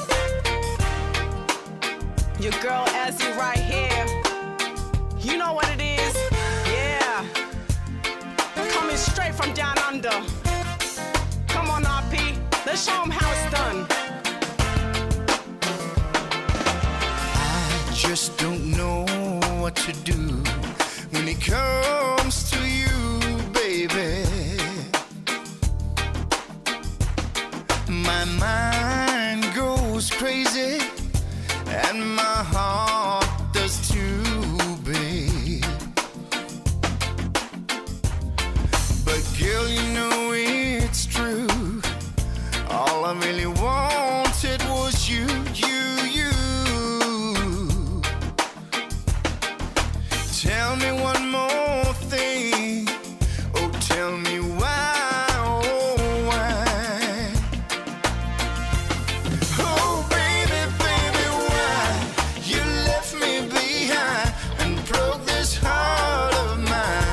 Your girl Ezzy right here. You know what it is. Straight from down under. Come on, RP. Let's show them how it's done. I just don't know what to do when it comes to you, baby. My mind goes crazy and my heart does too, babe. Girl, you know it's true. All I really wanted was you. Tell me one more thing. Oh, tell me why, oh, why? Oh, baby, why you left me behind and broke this heart of mine?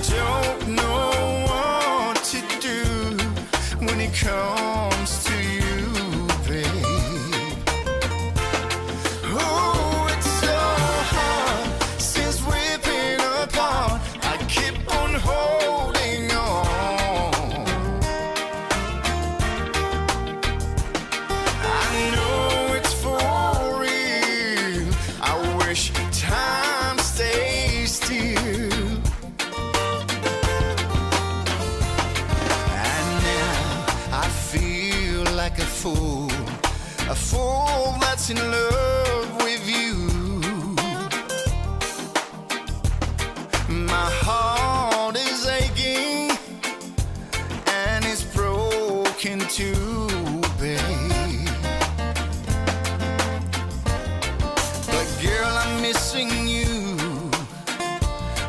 Don't know what to do when it comes to you, babe. Oh, it's so hard since we've been apart. I keep on holding on. I know it's for real. I wish time stays still. Like a fool that's in love with you. My heart is aching and it's broken too, babe. But girl, I'm missing you.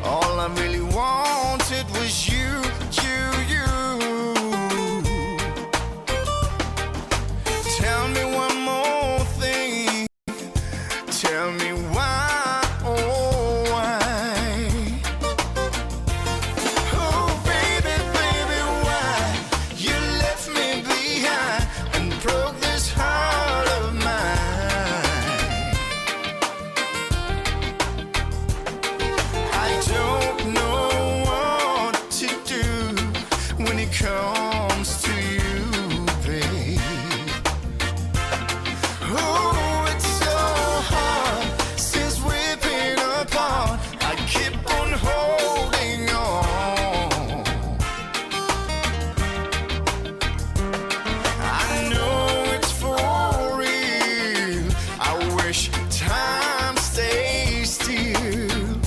All I really wanted was you. time stays still.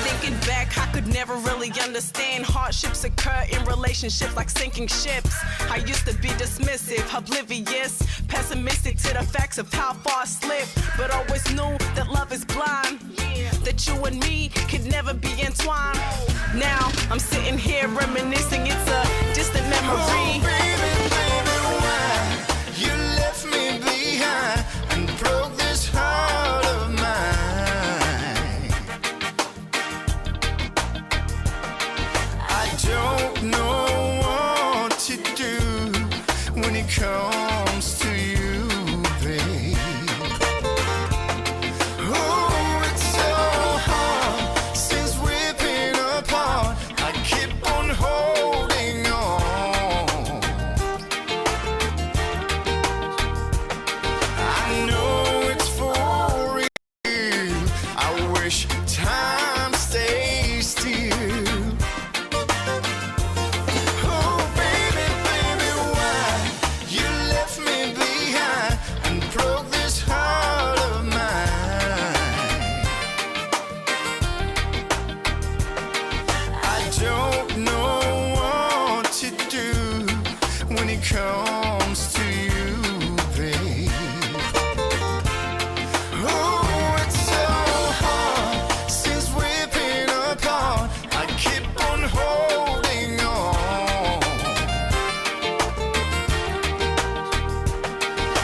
Thinking back, I could never really understand hardships occur in relationships like sinking ships. I used to be dismissive, oblivious, pessimistic to the facts of how far I slipped, but always knew that love is blind, that you and me could never be entwined. Now I'm sitting here reminiscing, it's a distant memory. Oh, baby, baby, why you left me behind and broke this heart of mine? I don't know what to do when it comes to you, babe. Oh, it's so hard since we've been apart. I keep on holding on. I know it's for real. I wish time stays still. Oh, baby, baby, why you left me behind and broke this heart of mine? I don't know what to do when it comes to you, babe. Oh, it's so hard since we've been apart. I keep on holding on.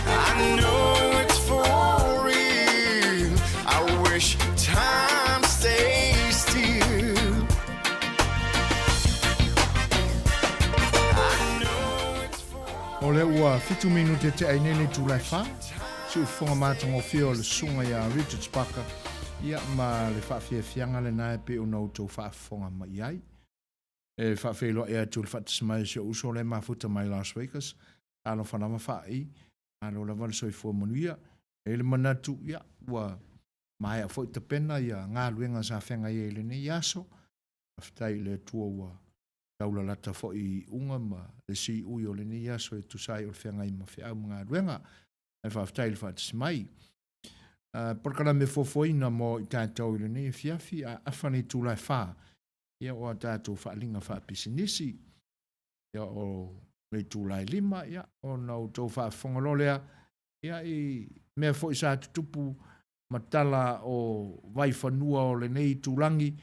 I know it's for real. I wish time stays still. I know it's for O le ua fitu minute te ainene tūlai wha. Si u whonga mātango whio le sunga ia Richard Spaka. Ia ma le whawhiawhianga le nae pe o nau tau whawhonga mai ai. E whawhiloa ea tū le whatismai se uso le mafuta mai Las Vegas. Alo whanama whai. Alo la wale soi fua manuia. E le manatu ia ua mai a fwoi te pena ia ngā luenga sa whenga i ele ne iaso. Aftai le tua ua taula lata fwoi unga ma le si ui o le ne iaso e tusai o le whenga i ma whiau mga luenga. E whaftai le whatismai. Porkara me fofoina mo i tātou i le ne fiafi a awhani tūlai wha. Ia o a tātou whaalinga wha pisinisi. Ia o le tūlai lima. Ia o nau tau wha whongololea. Ia i mea fo i sa tutupu matala o vai whanua o le nei tūlangi.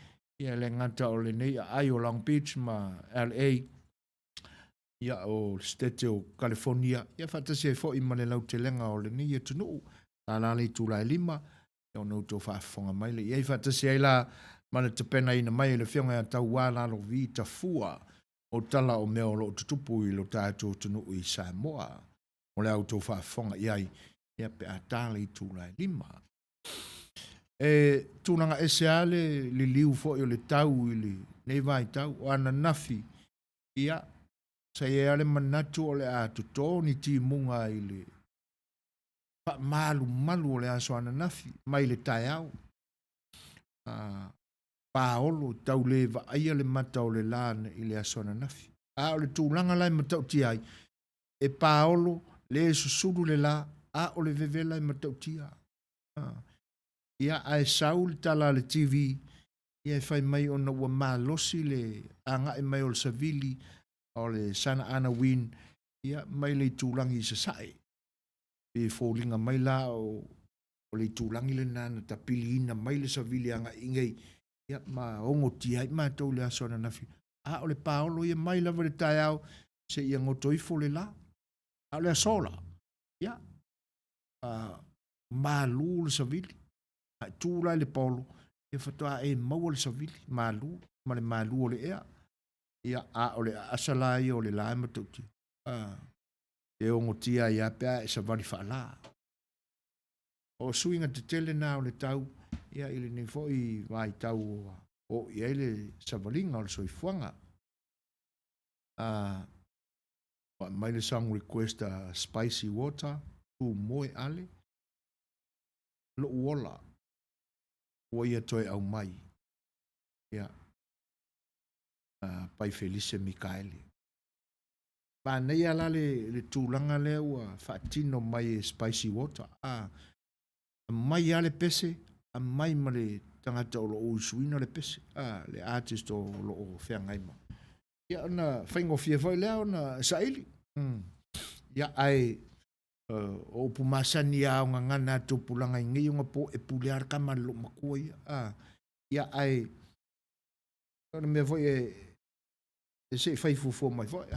Ia le ngata o le nei ai o Long Beach ma LA. Ia o Setu, California. Ia whatasi e fo i ma le lau te lenga o le nei e tunu. Tā la le tūlai lima. Ia o nau tau whaafonga mai le. Ia i whatasi e la mana te pena ina mai le whionga a tau wāna lo vi ta fua. O tala o mea o lo tutupu i lo tātou tunu i Samoa. O le au tau whaafonga iai. Ia pe a tāle i tūlai lima. E tūnanga eseale li liu fo i o le tau i li nei vai tau o ana nafi. Ia sa e ale manatu o le a tutoni ti munga i le pa malu malu o le aso ana nafi. Mai le tai au. Paolo tau le va aia le mata o le lana i le aso ana nafi. A o le tūlanga lai matau ti ai. E Paolo le susuru le la a o le vevela i matau ti ai. Ia ai Saul tala le TV. Ia fai mai ona ua malosi le anga e mai o le savili o le sana ana win. Ia mai le tūlangi i sasai. E fōlinga mai la o le tūlangi le nana ta pili ina mai le savili anga ingei. Ia ma ongo ti ai ma tau le aso na nafi. A o le Paolo ia mai lava le tai au se ia ngotoifo le la. A le asola. Ia. Malu le savili. Tūla le Paolo. Ia whatoa e maua le savili. Malu. Ma le malu o le ea. Ia a o le asalai o le lai matauti. E ongo tia ia pia e savali whaala. O suinga te tele na o le tau. Ia ili ni fo i vai tau o ia ile savalinga o le soifuanga. Mai le song request spicy water. Tu moe ale. Lo uola. Ua ia toe au mai. Ia. Pai Felice Mikaeli. ba nei ala le tūlanga le ua whaatino mai spicy water. Mai ale pese, a mai ma le tangata o lo o suina le pese. Le artist o lo o whiangaima. Ia ona whaingo fia whai lea ona saili. Ia ai o pumasani a o ngana tupulanga i ngi unga po e pulear kama lo makua ia. Ia ai ona me voi e se fai fufu mai voi.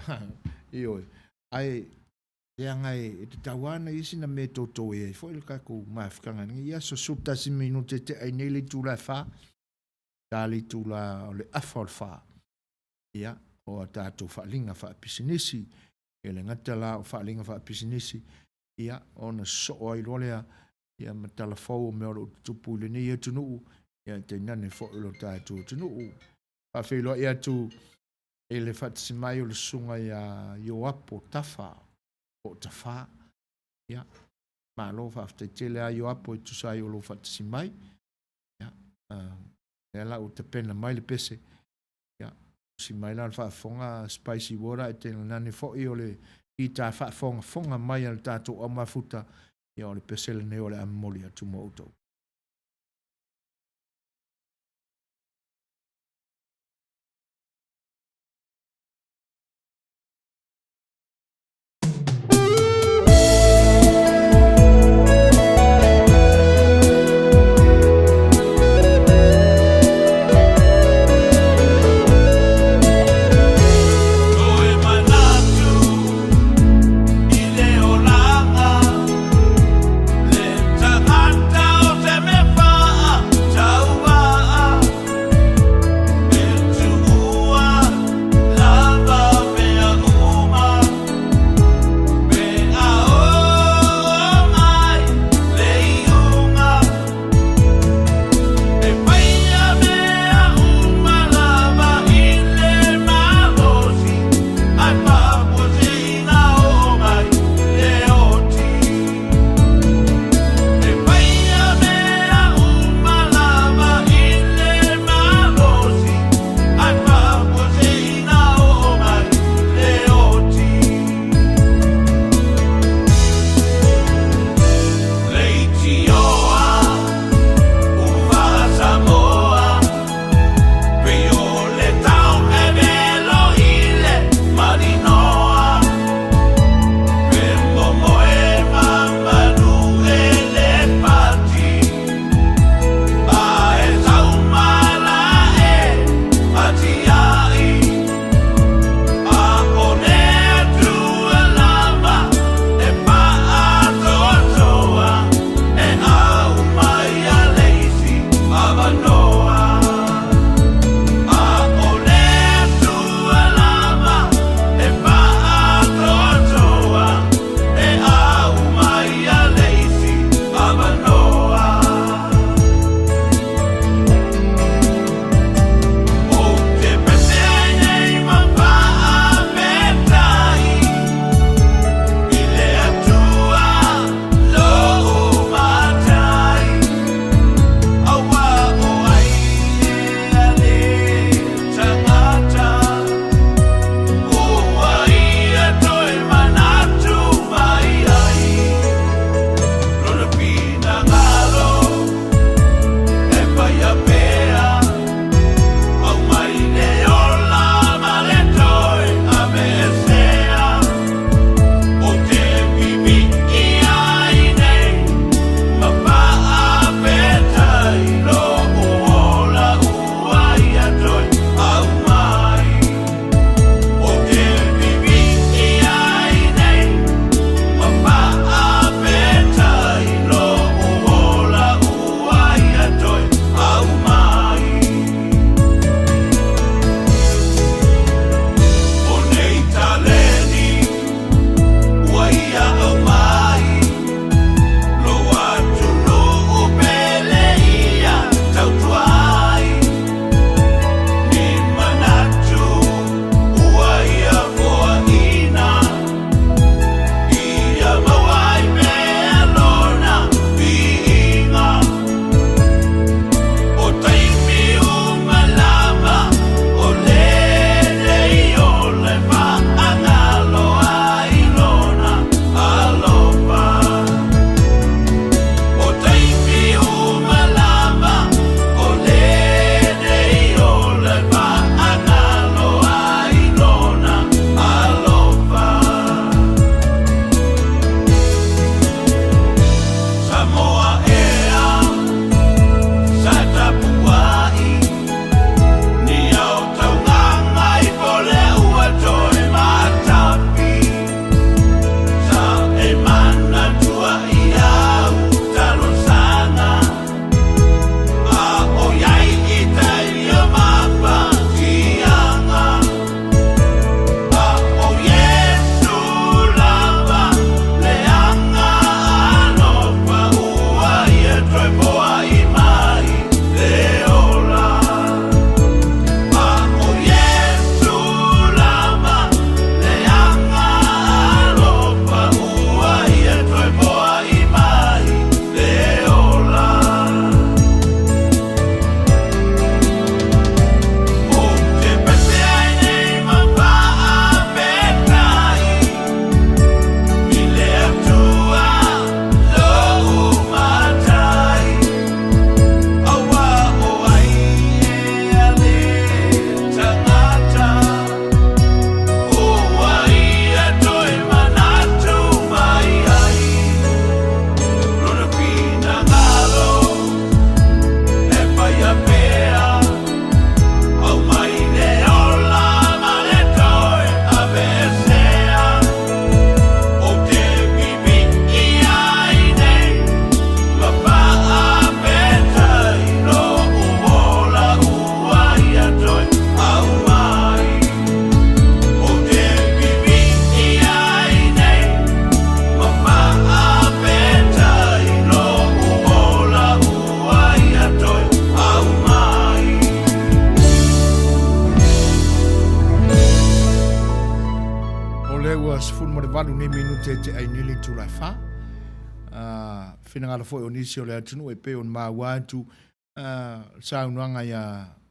Ioi. Ai ia ngai te tawana isi na me toto e foi le kako mafkanga ngi ia so suta si minute te ai nei le tula fa. Tali tula le afalfa. Ia o tato whaalinga wha pisinisi, e le ngata la o whaalinga wha pisinisi, ia ona so ai rolea, ia matala fau me oro tupu le nei atunuu, ia te nane fo ilo tato atunuu. Whawhelo ia tu e le whaatisimai o le sunga ia Ioapo tafa, o tafa, ia, malo whaftaitele a Ioapo i tusai o lo whaatisimai, ia, e la o te pena mai le pese, si mai la whaafonga spicy water e te nane fo'i o le i tā whaafonga mai al tātou o mafuta i o le pesele ne o le amoli atu mo utou. Out te ai nili tu la fa. Whina ngara fo o nisi o le atunu e pe on maa wātu sa unuanga ia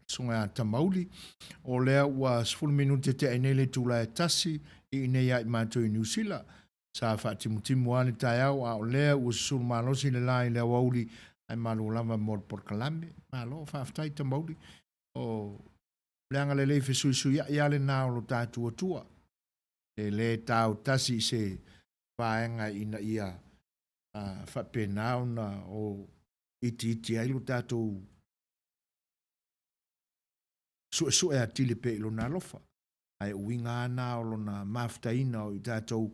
sunga tamauli. O lea ua 10 minute te ai nili tu la tasi i nei ai mātou i New Zealand. Sa wha timu ane tai au a o lea ua suru malosi le lai lea wauli ai malu lama mor por kalame. Malo whaftai tamauli. O leanga le lei fesui ia le nao lo tātua tua. Le tau tasi se vaenga ina ia whapenao na o iti ai lo tātou sue a tili pe ilo na lofa. Ai uinga ana o lo na maftaina o i tātou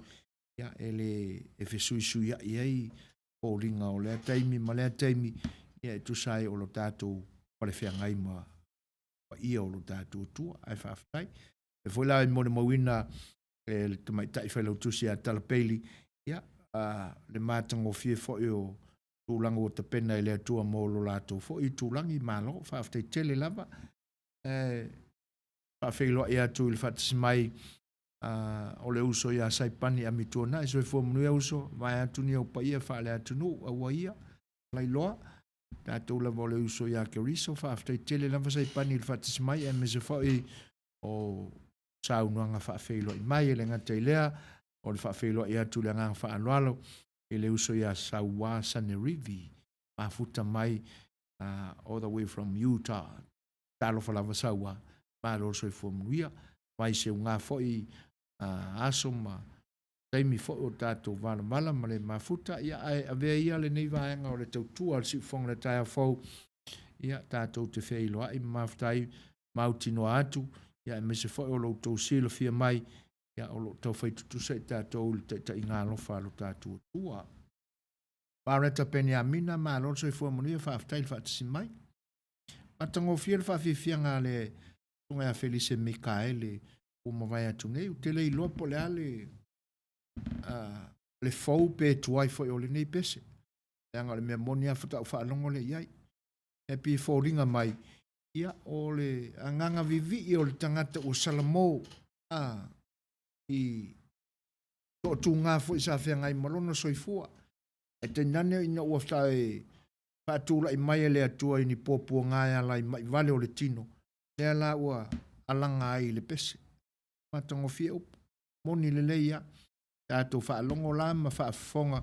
ia ele e fesui iai o ringa o lea taimi ma lea taimi ia e tusai o lo tātou pare whea ngai ma ia o lo tātou tua ai whaftai. E foi la i mone mawina le tamai tai whailau tusi a talapeili ia le mātango fie fo i o tūlanga o ta pena i lea tua mo lo lātou fo i tūlangi mālo whaftai tele lava whawhailoa ia tu il whatasi mai o le uso ia saipani a mitua na iso e fua munu ia uso vai atuni au pa ia whaale atunu a ua ia lai loa tātou lava o le uso ia ke riso whaftai tele lava saipani il whatasi mai e mese fo i o saunuanga whawhailoa i mai e le ngata i lea o le whawhailoa ia tu le ngang whaaloalo e le uso ia Suasua Sanerivi mafuta mai all the way from Utah talo falava saua ma lo so fo muia vai se unga foi aso ma taimi fo o tato vala mala male mafuta ia ave ia le nei vaenga o le tautua al si fong le taia fo ia tato te feilo ai maftai mautino atu ia me se fo o lo to silo fia mai ia o lo to fai tu se tato te inga lo fa lo tato tua pareta peniamina ma lo so fo muia fa aftai fa tsi mai matango fiel fa fianga le tunga ya Felice Mikaele o mawai atu nei o tele i lopo le ale le fau pe tuai foi o le nei pese leanga le mea moni a whata o whaalongo le iai e pi fōringa mai ia o le anganga vivi o le tangata o Salamo i to tu ngā foi sa whea ngai malono soifua e te nane ina ua whata e whaatula i mai le atua i ni pōpua ngāia lai mai vale o le tino lea la ua alanga ai le pese matango fie upu moni le leia tātou whaalongo la ma whaafonga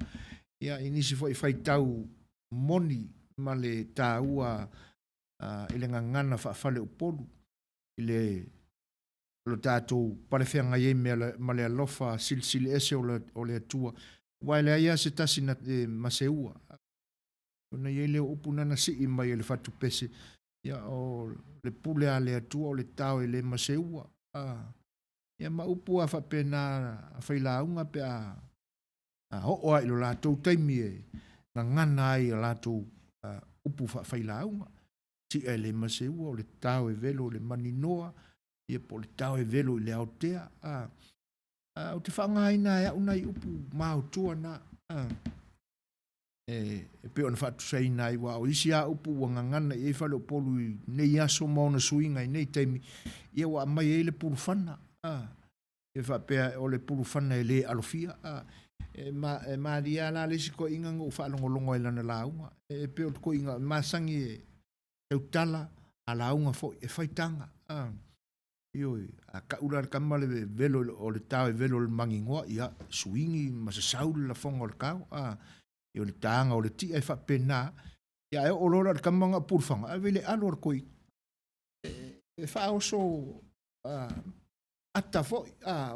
ia inisi fo i whaitau moni ma le tāua i le ngangana whaafale upolu i le lo tātou parewhenga iei ma le alofa silsili ese o le atua wai le aia se tasi na maseua ona iei leo upu nana si i mai le whatu pese ia o le pule a le atua o le tau i le maseua ia ma upu a whapena a whailaunga pe a ho ai lo lātou taimi e ngana ai a lātou upu whailaunga ti e le maseua o le tau e velo le maninoa ia po le tau e velo i le aotea o te whangaina e unai upu māutua na e pe ona fatu sei nai wa o isi a upu wa ngangana e fa lo polu nei aso mo na suinga nei taimi ia wa mai ele pulu fana e fa pe o le pulu fana ele alofia e ma dia la le siko inga ngo fa longo longo ela na launga e pe o ko inga masangi e utala a launga fo e faitanga io a ka ula ka male velo o le tau e velo le mangingoa ia suingi ma se saul la fonga o kau o le tanga o le ti e whapena ia e o lora le kamanga purwhanga a vele alor koi e whaoso ata foi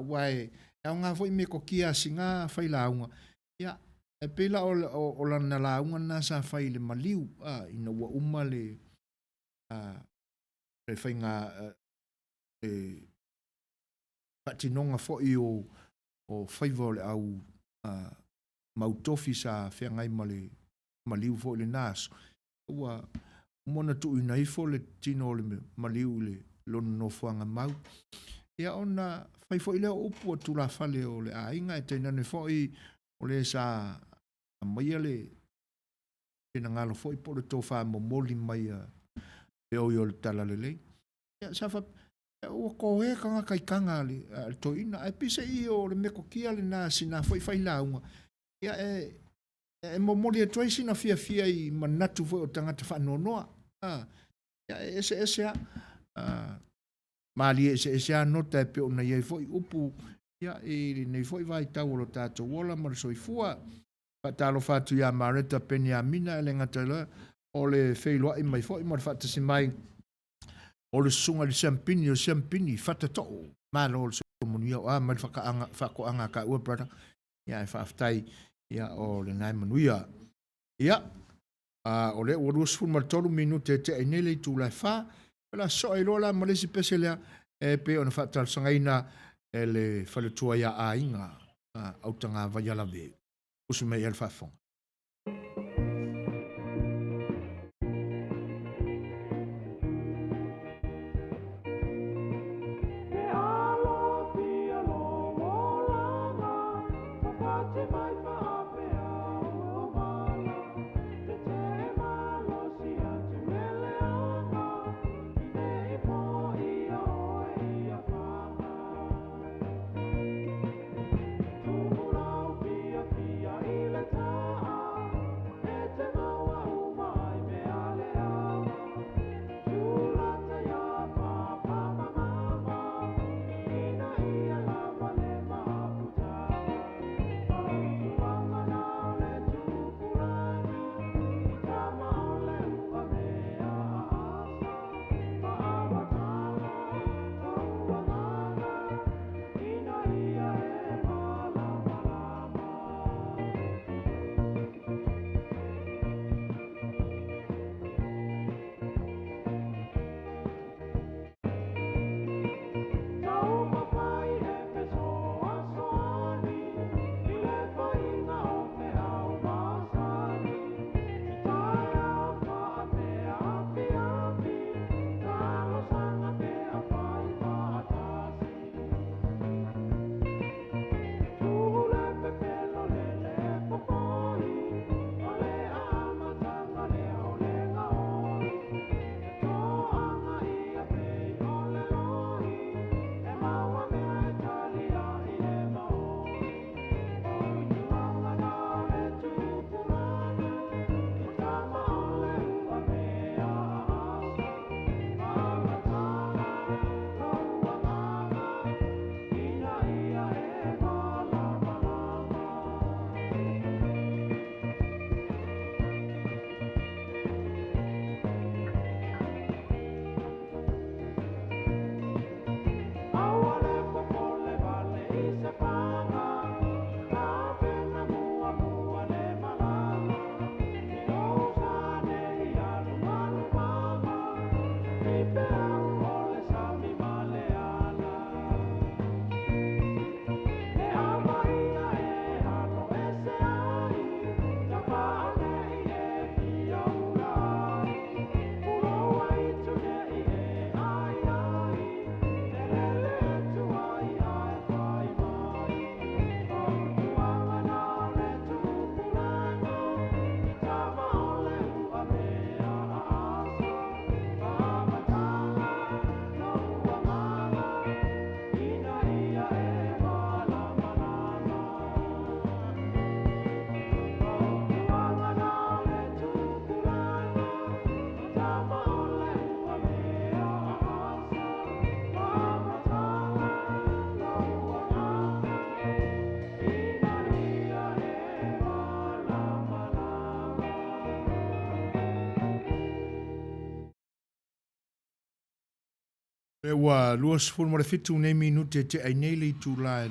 wai au ngā foi me ko kia singa whailaunga ia e pela o lana launga na sa whai le maliu ina ua uma le whainga patinonga foi o whaiva le au mautofi sa whengai maliu fo le naso. Ua mona tu inai fo le tino le maliu le lono no fuanga mau. Ia ona whai fo i leo upu tu la fale o le ainga e teinane fo i o le sa maia le tena ngalo fo i po le tofa mo moli mai e o le tala le lei. Ia sa O ko e kanga kai kanga le to ina ai pise I o le meko kia le na sina foi launga. Ia e momoli e toi sina fia I manatu foi o tangata whanonoa. Ia ese a mali ese a nota e pe o na iei foi upu. Ia nei foi vai tau o lo tato wola ma le soifua. Patalo fatu ia mareta peni a mina e le ngata o le wheiloa I mai foi ma le fatasi mai. O le sunga le siampini fata to'o. Malo o le somunia o ma le whakaanga ka ua brother. Ia e whaaftai ia o le nai manuia. Ia, o le ua ruas fun tolu minute te ai nele I tu lai wha. Pela so e lola ma lesi pese lea e pe ona whaatal sangaina e le whaletua ia a inga au tanga vaiala ve. Usu mei el whaafonga. E ua luas fulu mo le fitu nei minute te ai nei le tu la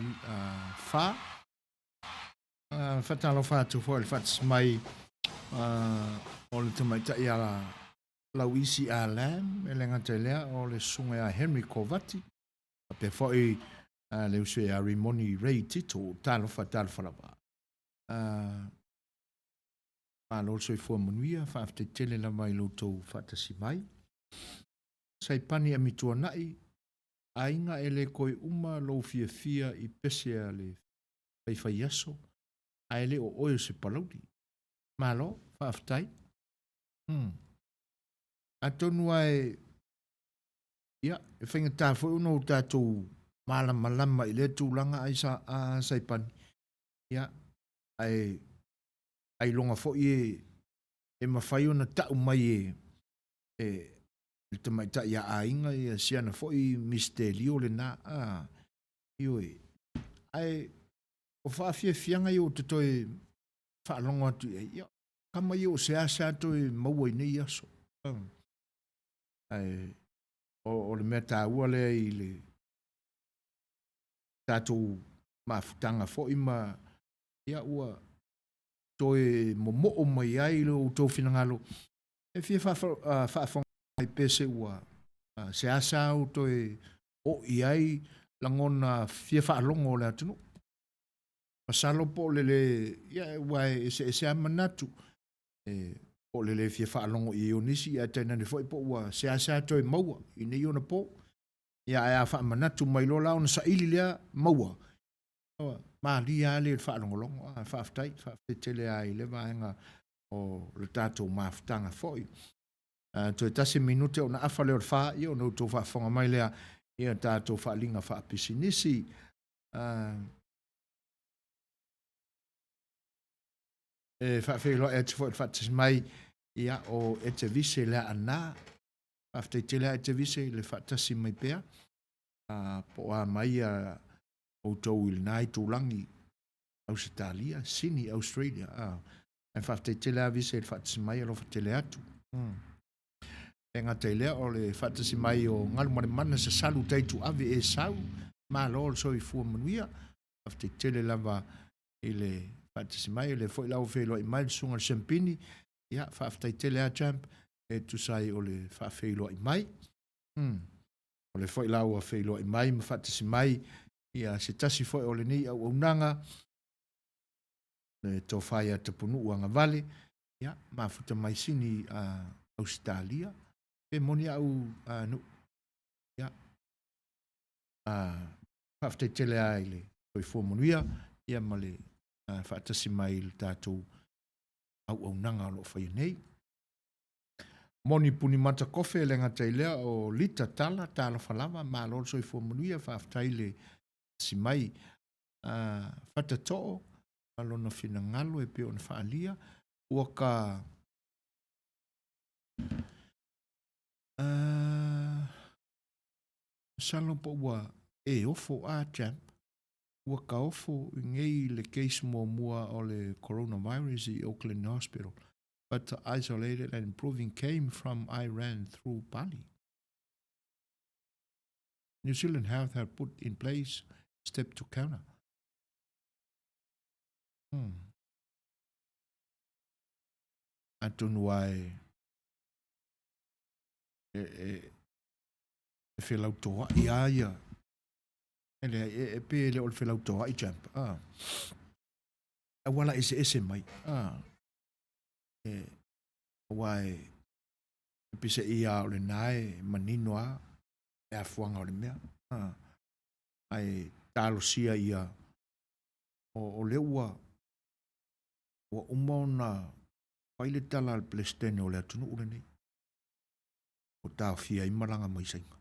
fa. Fatalo fatu fo le fats mai o le tamaita ia la wisi a lam e le ngata lea o le sunga a Henry Kovati. Pe fo le usue a Rimoni Ray Tito talo fa la ba. Lo soi fo manuia fa afte tele la mai lo to fatasi mai. Sai pani a mitua nai, a inga ele koi uma lo fia I pese a le whaiwhai aso, a ele o oio se palauri. Malo, whaaftai. A tonu ai ia e whainga tā fo uno tātou malama i le tūlanga ai sa a saipani ia ai longa fo e mawhai ona tau mai e le tamaita ia ainga e siana fo i misterio le na ioi ai o whaafia fianga i o te toi whaalonga atu ia kama i o se asa toi maua i nei aso ai o le mea tāua le i le tātou mafutanga fo i ma ia ua toi momo mai ai lo tau finangalo e fia whaafonga ai pese ua se asa au toi o i ai langona fia whaalongo le atunu masalo po le ia wai se amanatu po le fia whaalongo i onisi a taina ne foi po ua se asa toi maua i nei ona po ia a whaamanatu mai lo lao na sa ili lea maua ma lia le whaalongo longo whaaftai tele ai le vaenga o le tātou mafutanga foi to tasi minute ona afa le fa io no to fa fonga mai lea ia tātou whaalinga whaapisinisi whaafelo e te foi whaatis mai ia o e te vise lea ana whaaftai te lea e te vise le whaatasi mai pea po a mai o tau il nai tūlangi Ausitalia, Sydney, Australia. En whaaftai te lea vise le whaatasi mai alo te lea atu. E ngā te lea o le whaatasi mai o ngalu mana sa salu teitu ave e sau ma lo so i fua manuia whaaftai te le lava i le whaatasi mai le foi lau whelo i mai sunga le sempini ia whaaftai te lea champ e tu sai o le whaafelo i mai o le foi lau a whelo i mai ma whaatasi mai ia se tasi foi o le nei au aunanga le tō whaia te punu uanga vale ia mafuta mai sini Australia e moni au no ia whaaftai tele ai le toi fua monuia ia ma le whaatasi mai le tātou au nanga lo whai nei moni puni mata kofe le ngatai lea o lita tala whalama ma lo soi fua monuia whaaftai le si mai whatatoo alona fina ngalo e pe ona whaalia ua ka salo po ua e ofo a champ ua ka ofo ngei le case mua o le coronavirus i Auckland Hospital but isolated and improving came from Iran through Bali. New Zealand Health have put in place step to counter. I don't know why e whelau toa i aia. E pe le o le whelau toa i champ. A wala ese mai. Wai e pise i a o le nae manino a e a fuanga o le mea. Ai talo sia ia o le ua umona paile tala al plestene o le atunu ule nei. O tau fia i maranga mai sainga.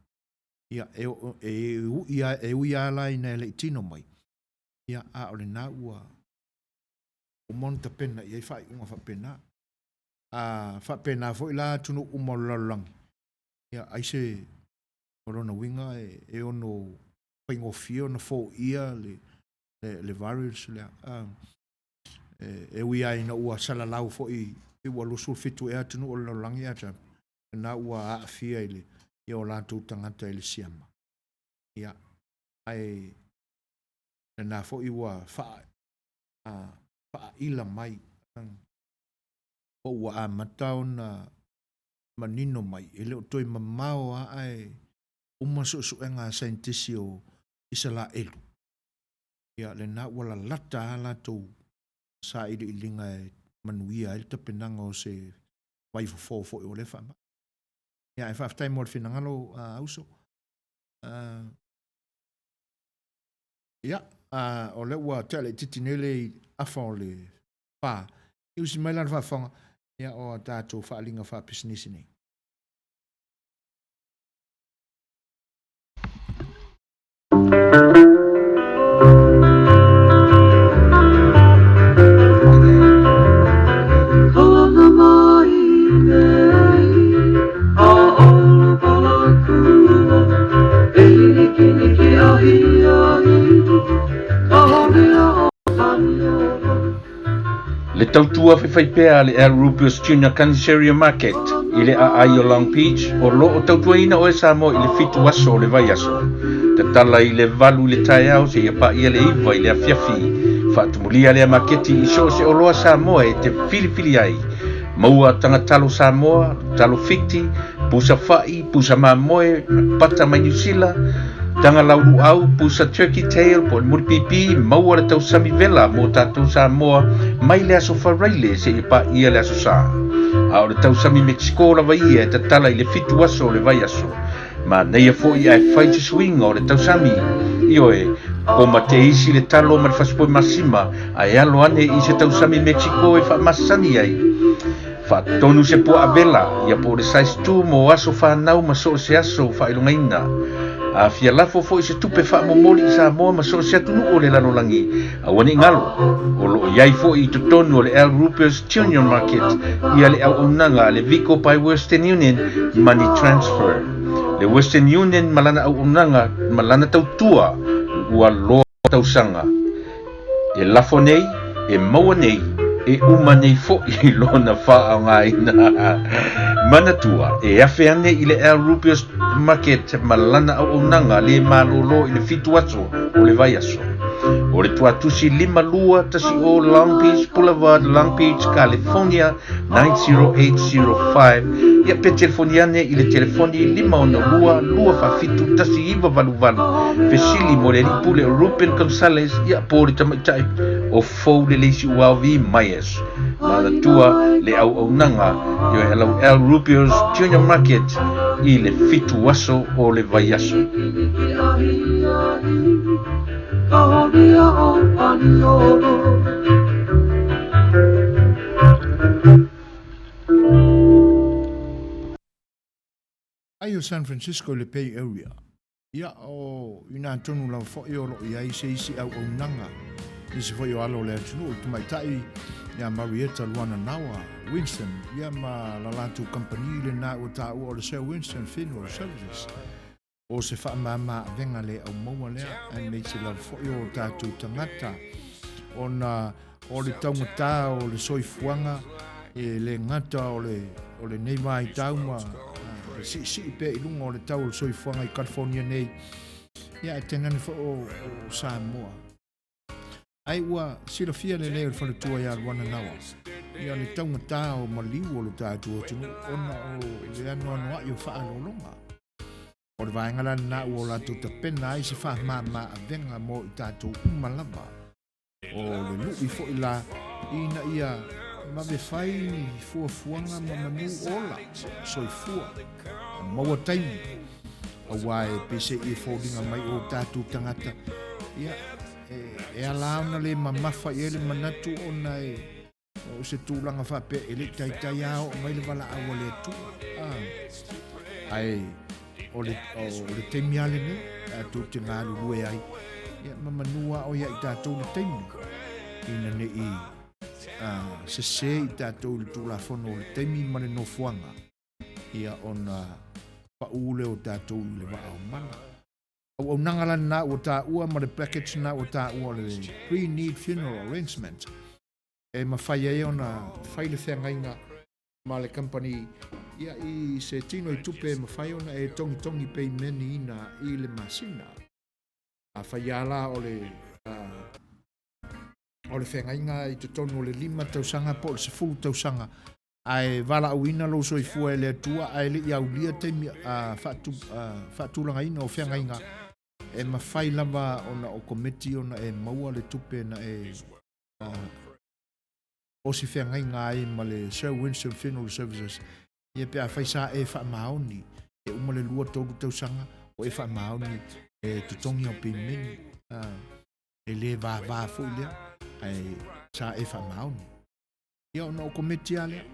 Ia e ui ala ina ele tino mai. Ia a o le na ua o monta pena ia i fai unga fa pena. Fa pena fo ila tunu uma lalang. Ia aise corona winga e ono paingo fio na fo ia le virus le e ui ai na ua sala lau fo i ua lusul fitu e atunu o lalang ia champ. Na ua a fia ile ia o lātou tangata ile siama. Ia ai na fo i ua faa ila mai o ua a matau na manino mai ele o toi mamao a ai umaso e ngā saintisi o isala elu. Ia le na ua la lata a lātou sa ili ilinga e manuia ele tapenanga o se waifo fo o le fama. Ia e whaaftai mo le whinangalo auso. Ia o le ua tele titinele afa o le pā. Iusi mai lana whaafonga. Ia o tātou whaalinga whaapisnisi nei. tautua whaiwhaipea le Al Rupios Junior Canceria Market i le ai o Long Beach o lo o tautua ina o e Samoa i le fitu aso o le vai aso. Te tala i le valu le tai au se ia pa ia le iwa i le afiafi. Whaatumulia le maketi i so se o loa Samoa e te filifili ai. Maua tangatalo Samoa, talo fiti, pusa fai, pusa mamoe, pata mai New Zealand, tanga lauru au, pusa turkey tail, po muri pipi, maua le tau sami vela, mo tātou Samoa, mai le aso wharaile se i pa ia le aso sa. A o le tau sami Mexico la vai e te tala i le fitu aso le vai aso. Ma nei a fo i ai whai te swing o le tau sami, i oe, ko ma te isi le talo ma le whaspoi masima, ai alo ane i se tau sami Mexico e wha masani ai. Fa tonu se po avela ia po le size 2 mo aso fa nau ma so se aso fa ilungaina a fia lafo fo se tupe fa momoli sa mo ma so se atu no le lano langi a wani ngalo o lo iai fo i tonu le Al Rupios Junior Market ia le au unanga le Vico by Western Union money transfer le Western Union malana au unanga malana tautua ua lo tausanga e lafo nei e maua nei e uma nei fo i lona wha ngai na manatua e afe ane i le Al Rupios Market malana au unanga le malolo i le fitu aso o le vai aso o le tuatusi 5 tasi o Long Beach Boulevard, Long Beach, California 90805 ia pe telefoniane i le telefoni 5 fa fitu tasi iwa valu fesili mo le ripule o Ruben Gonzalez ia po le tamaitai o fou le leisi uawi maies manatua le au nanga yo hello Al Rupios Junior Market i le fitu aso o le vai aso. Ai o San Francisco le Bay Area. Ia o ina tonu la fo i o lo ia i se isi au nanga. Isi fo i o alo le atunu tu mai tai ia Marietta Luana Nawa Winston ia ma la latu company le na o ta o le Sir Winston Funeral Services. O se wha mama venga le au maua lea ai mei se la fo i o tātou tangata ona o le taumata o le soifuanga e le ngata o le nei mai tauma si pe i lunga o le tau o le soifuanga i California nei ia e tengani fo o Samoa ai ua sila fia le leo le whanatua ia Luana Nawa ia le taumata o maliu o le tātou tunu ona o le anoa i o wha alolonga o le vaengala na ua o latu ta pena ai se wha mama a venga mo i tātou umalava o le nui fo i la ina ia ma ve fai ni fuafuanga ma manu ola soifua maua taimi a wae pese i fōringa mai o tātou tangata ia e alauna le mamafa i ele manatu ona o se tūlanga whape e le taitai ao ngai le wala awa le tu ai o le teimi ale ne tu te ngā lue ai ia mamanua o ia i tātou le teimi ina ne i se i tātou le tūlafono o le teimi ma le nofuanga ia ona paule o tātou le waa o mana au nangala na o tā ua ma le package na o tā ua le pre-need funeral arrangement e mawhai e ona whai le whengainga ma le company ia i se tino i tupe mawhai ona e tongi pei meni ina i le masina a whai ala o le whengainga i te tonu o le 5 tausanga po le se 10 tausanga ai wala au ina lo so i fua e le atua ai le iau lia teimi whaatulanga ina o whengainga e mawhai lava ona o kometi ona e maua le tupe na e o si whengainga ai ma le Sir Winston Funeral Services ia pe a whaisa e whaamaoni e uma le lua tolu tausanga o e whaamaoni e tutongi o pimeni e le vā fo i lea ai sa e whaamaoni ia ona o kometi a lea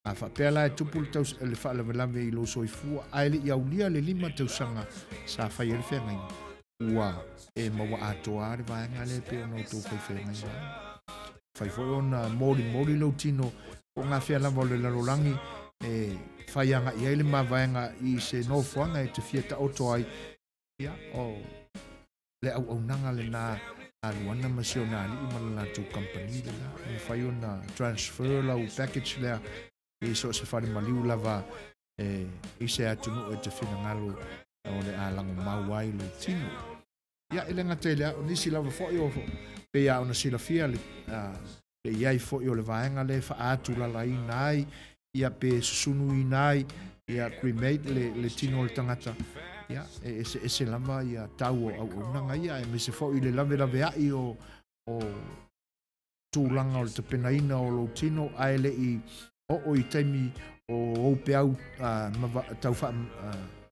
a whapea la e tupu le whaalawelame i lo soifua ai le iau lia le 5 tausanga sa whai ele whengainga ua e maua atoa le vaenga le pe ona o tō whai whengainga whai fo ona mori lau tino o ngā whea lava o le larolangi e whaianga i aile ma vaenga i se nofuanga e te fieta oto ai ia o le au nanga le nā aluana masionali i malalatou company le la e fai ona transfer lau package lea e so se fale maliu lava i se atunu e te finangalo o le alango mau ai le tino ia ele ngata lea o nisi lava foi o pe ia ona silafia le pe iai foi o le vaenga le fa atu lalaina ai ia pe susunu inai ia cremate le tino le tangata ia e se lava ia tau au nanga ia e me se foi le lave ai o tūlanga o le tapenaina o lo tino ai le i o i taimi o peau tau wha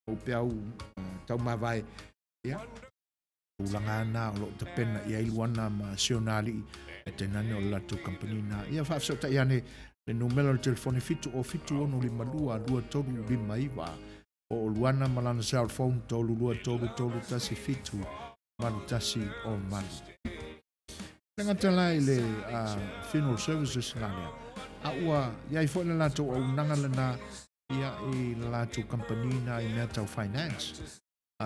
o peau tau mawai ia tūlanga ana o lo tapena ia iluana ma sionali e tenane o latu company na ia whaafsota iane le numero le telefone fitu o fitu ono lima lua tolu lima iwa o luana malana cell phone tolu lua tolu tasi fitu malu tasi o malu Nanga tala i le funeral services nga lea. A ua, ia i fo le lato o unanga lana ia i le lato company na i mea tau finance.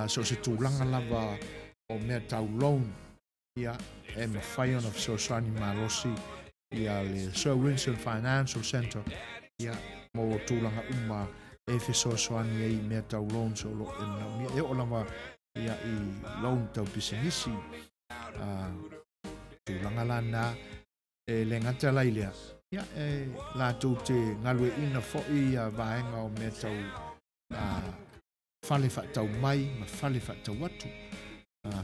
So se tūlanga lava o mea tau loan ia e mawhai ona Fisoswani Malosi ia le Sir Winston Financial Center ia mo tūlanga uma e Fisoswani e mea tau loan so lo e na mea e o lava ia i loan tau pisinisi tūlanga lana e le ngata lailea. Ia e lātou te ngalue ina fo'i a vaenga o mea tau whale whaatau mai, ma whale whaatau watu.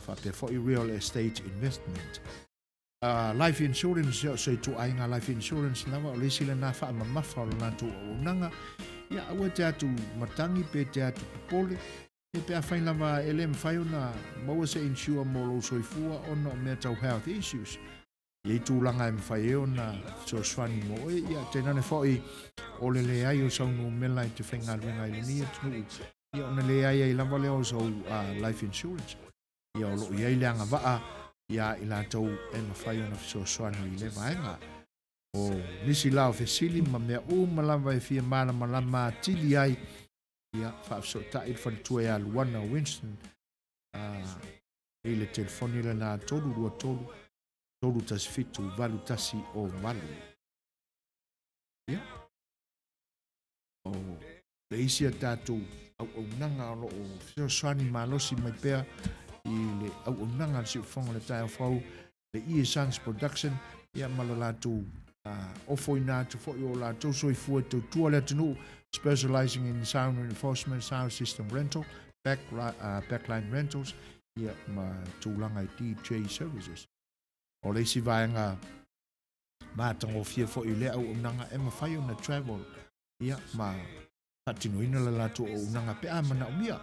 Whapea fo'i real estate investment. Life insurance, so tu ainga life insurance lava o lesi le nā wha mamafa o lātou o unanga. Ia aua te atu matangi pe te atu pole. E pe a whain lava ele mwhai ona maua se insure mo lo soifua ona o mea tau health issues. Ia tūlanga e mwhai e ona Fisoswani mo e ia tenane fo'i o le le ai o saunu mela i te whainga ruenga i le nia tunu. Ia ona le ai lava leo so life insurance. Ia o lo iai leanga vaa ia i lātou e mwhai ona Fisoswani i le vaenga. O nisi lao fesili ma mea malama e fia malama tili ai. Ia whaafsota i whanitua e aluana Winston i le telefoni le nā tolu rua tolu tasi fitu valu tasi o malu. Ia o le isi a tātou au nanga o Fisoswani Malosi mai pea i le au nanga si ufonga le tai au le Ie Sons Production ia malalatu ofo ina tu fo yo la to so fu to tu le tunu specializing in sound reinforcement sound system rental backline rentals ia ma tūlanga i DJ services o le si vaenga ma tango fia fo i le au unanga e ma whai ona travel ia ma patinuina la latu o unanga pe a mana umia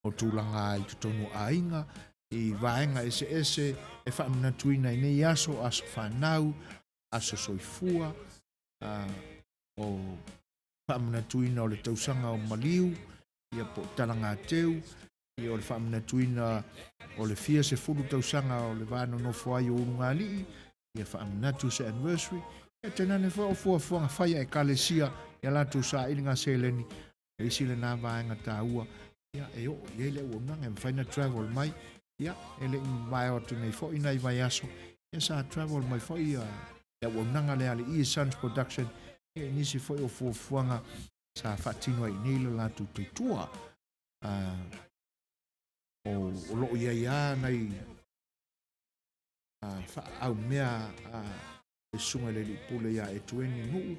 o tūlanga i tutonu ainga i vaenga ese e whaamana tuina i nei aso whanau aso soifua o whaamana tuina o le tausanga o maliu ia po talanga teu i o le whaamana tuina o le fia se fulu tausanga o le vano no fuai o urungali ia whaamana tu se anniversary ia tenane o fuanga whaia e kalesia ia latu sa ilinga se leni e isi le nā vaenga tā ua ia e o ia le uonanga e whaina travel mai ia ele mai o tu nei fo ina i vai aso ia sa travel mai fo ia e uonanga le ale Ie Sons Production e nisi fo o fuanga sa fatino i nei la tu tutua o lo ia nei fa au mea e sunga le li pule ia e tueni nuu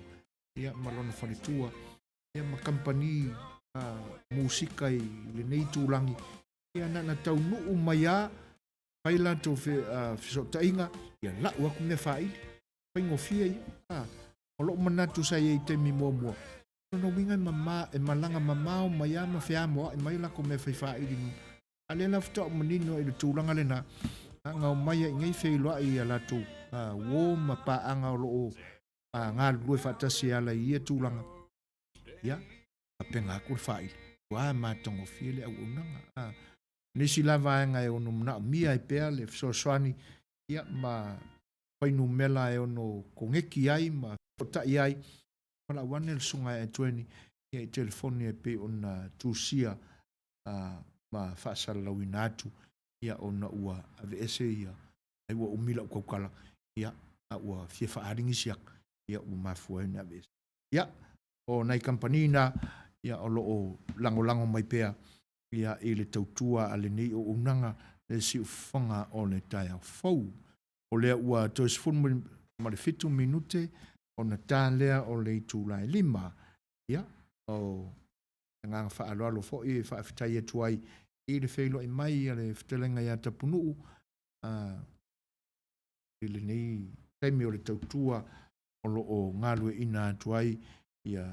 ia malona fanitua ia ma company musika i le nei tūlangi ia nana tau nuu mai a pai lanto fisotainga ia lau aku mea whaili paingofia ia o lo manatu sa i te mi mua no winga e malanga mamao mai a ma fea moa e mai lako mea whaili ale la fta manino i le tūlanga le na ngau mai i ngai whei loa i ala tū wō ma pa anga o loo ngā lue whatasi ala i e tūlanga ia a penga kur whaili wā mātongo whiele au unanga nisi lava e ngai ono mna mia i pea le Fisoswani ia ma painu mela e ono kongeki ai ma potai ai wala wane le sunga e tueni ia i telefoni e pe ona tūsia ma whaasala lau inatu ia ona ua ave ese ia ai ua umila o kaukala ia a ua fia whaaringi siak ia ua mafua na ves ia o nei kampanina ia o loo lango mai pea ia i le tautua a le nei o unanga le si ufonga o le tai au fau o lea ua toes funu ma le 5 minute o na tā lea o le itu lai 5 ia o nganga whaaloalo fo i whaafitai atu ai i le whailo i mai a le whtelenga ia tapunu i le nei taimi o le tautua o loo ngalue ina atu ai ia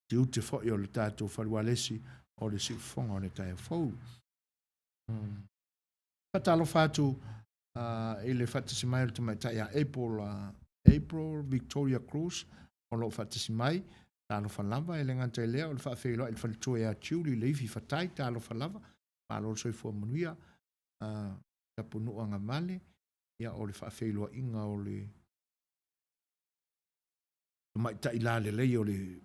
te ute fo i o le tātou whalualesi o le si ufonga o le tai au fau Patalo fatu i le whatasimai o le tamaitai a April Victoria Cruise o lo whatasimai talo whalava e le ngata lea o le whaafeilo i le whalitua e a tiuli le iwi whatai talo whalava malo soifua manuia tapunu anga male ia o le whaafeilo inga o le tamaitai la le lei o le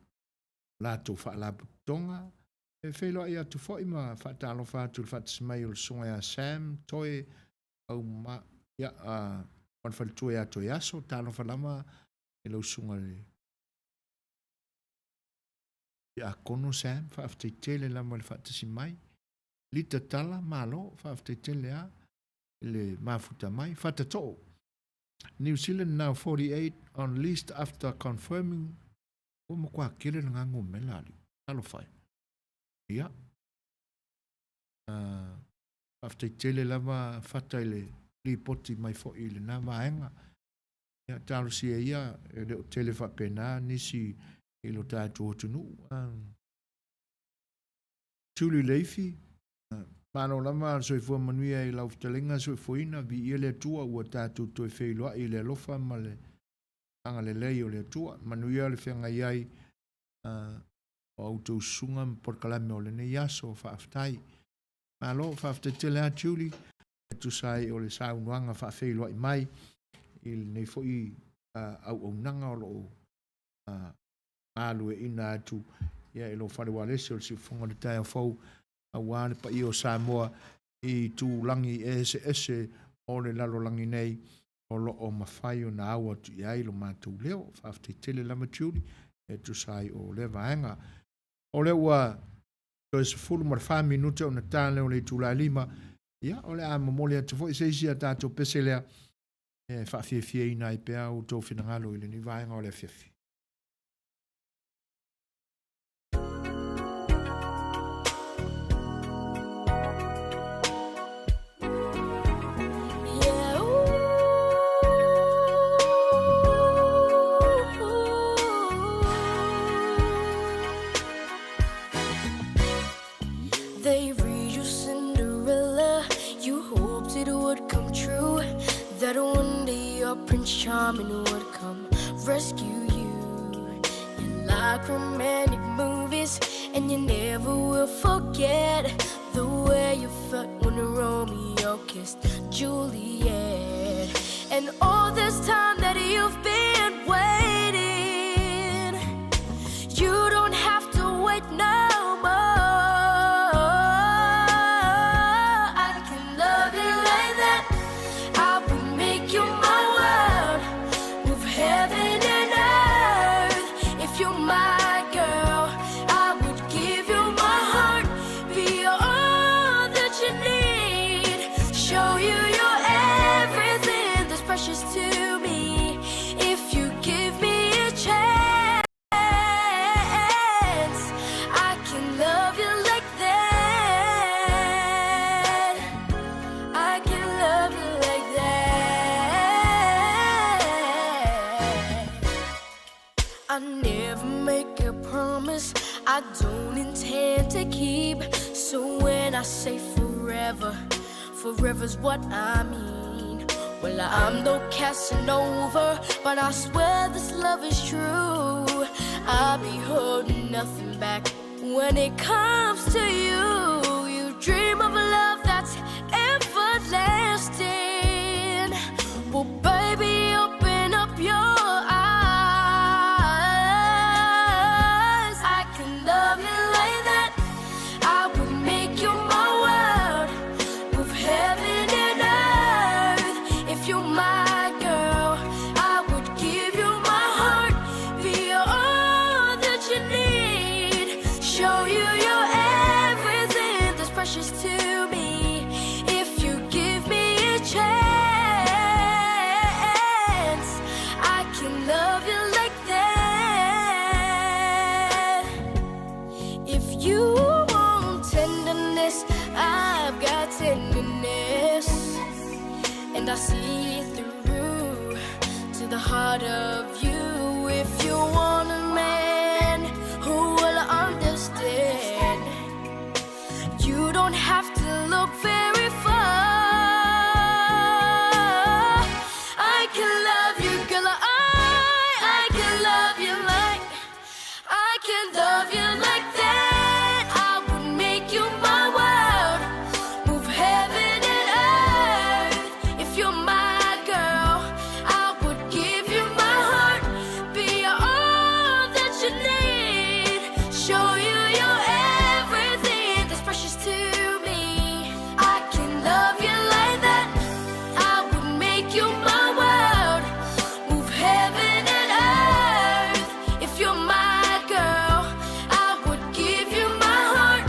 lato whaalaputonga e whelo ia tu fo ima whaatalo whatu le whatasimai o le songa ia Sam toe au ma ia wan whalitua ia toi aso talo whalama e lau sunga le ia kono Sam whaafteitele lama le whatasimai lita tala malo whaafteitele a le mafuta mai whatato New Zealand now 48 on list after confirming o mo kwa kele nga ngome lali talo whai ia whaafteitele lama whataile li poti mai fo i le nā maenga ia talo sia ia e leo tele whapena nisi i lo tātou tunu tuli leifi mano lama soifua manuia i lau ftalinga soifuina vi i le tua ua tātou toi wheiloa i le alofa ma le anga le lei o le tua manuia le whenga iai o autou sunga porkalame o le nei aso whaaftai malo whaaftai tele a tuli tu sai o le saunuanga whaafeiloa i mai i nei fo i au nanga o lo alu e ina atu ia ilo whare walese o le siufonga le tai au fau a wane pa i o Samoa i tu langi ese o le lalo langi nei o lo o mawhai o na awa tu ia ilo mātou leo whaaftai tele lama tiuri e tu sai o le vaenga o le ua to is fulu mar 5 minute o na tāle o le tūlai 5 ia o le a mamole atu fo i seisi a tātou pese lea e whaafie ina i pea o tō whinangalo i le ni vaenga o le fiafi They read you Cinderella, you hoped it would come true, that one day your Prince Charming would come rescue you. You like romantic movies, and you never will forget the way you felt when Romeo kissed Juliet. And all this time that you've been waiting, you don't have to wait no more. To me, if you give me a chance, I can love you like that. I can love you like that. I never make a promise I don't intend to keep. So when I say forever, forever's what I mean. Well, I'm no Casanova, but I swear this love is true. I'll be holding nothing back when it comes to you. You dream of a love that's everlasting. Well, baby, open up your eyes. I can love you like that. I would make you my world, move heaven and earth. If you and I see through to the heart of you. If you want a man who will understand, you don't have to look very far. I can love you, girl. I can love you like I can love you like that. I would make you my world, move heaven and earth. If you're my girl, I would give you my heart, be all that you need, show you you're everything that's precious to me. I can love you like that. I would make you my world, move heaven and earth. If you're my girl, I would give you my heart,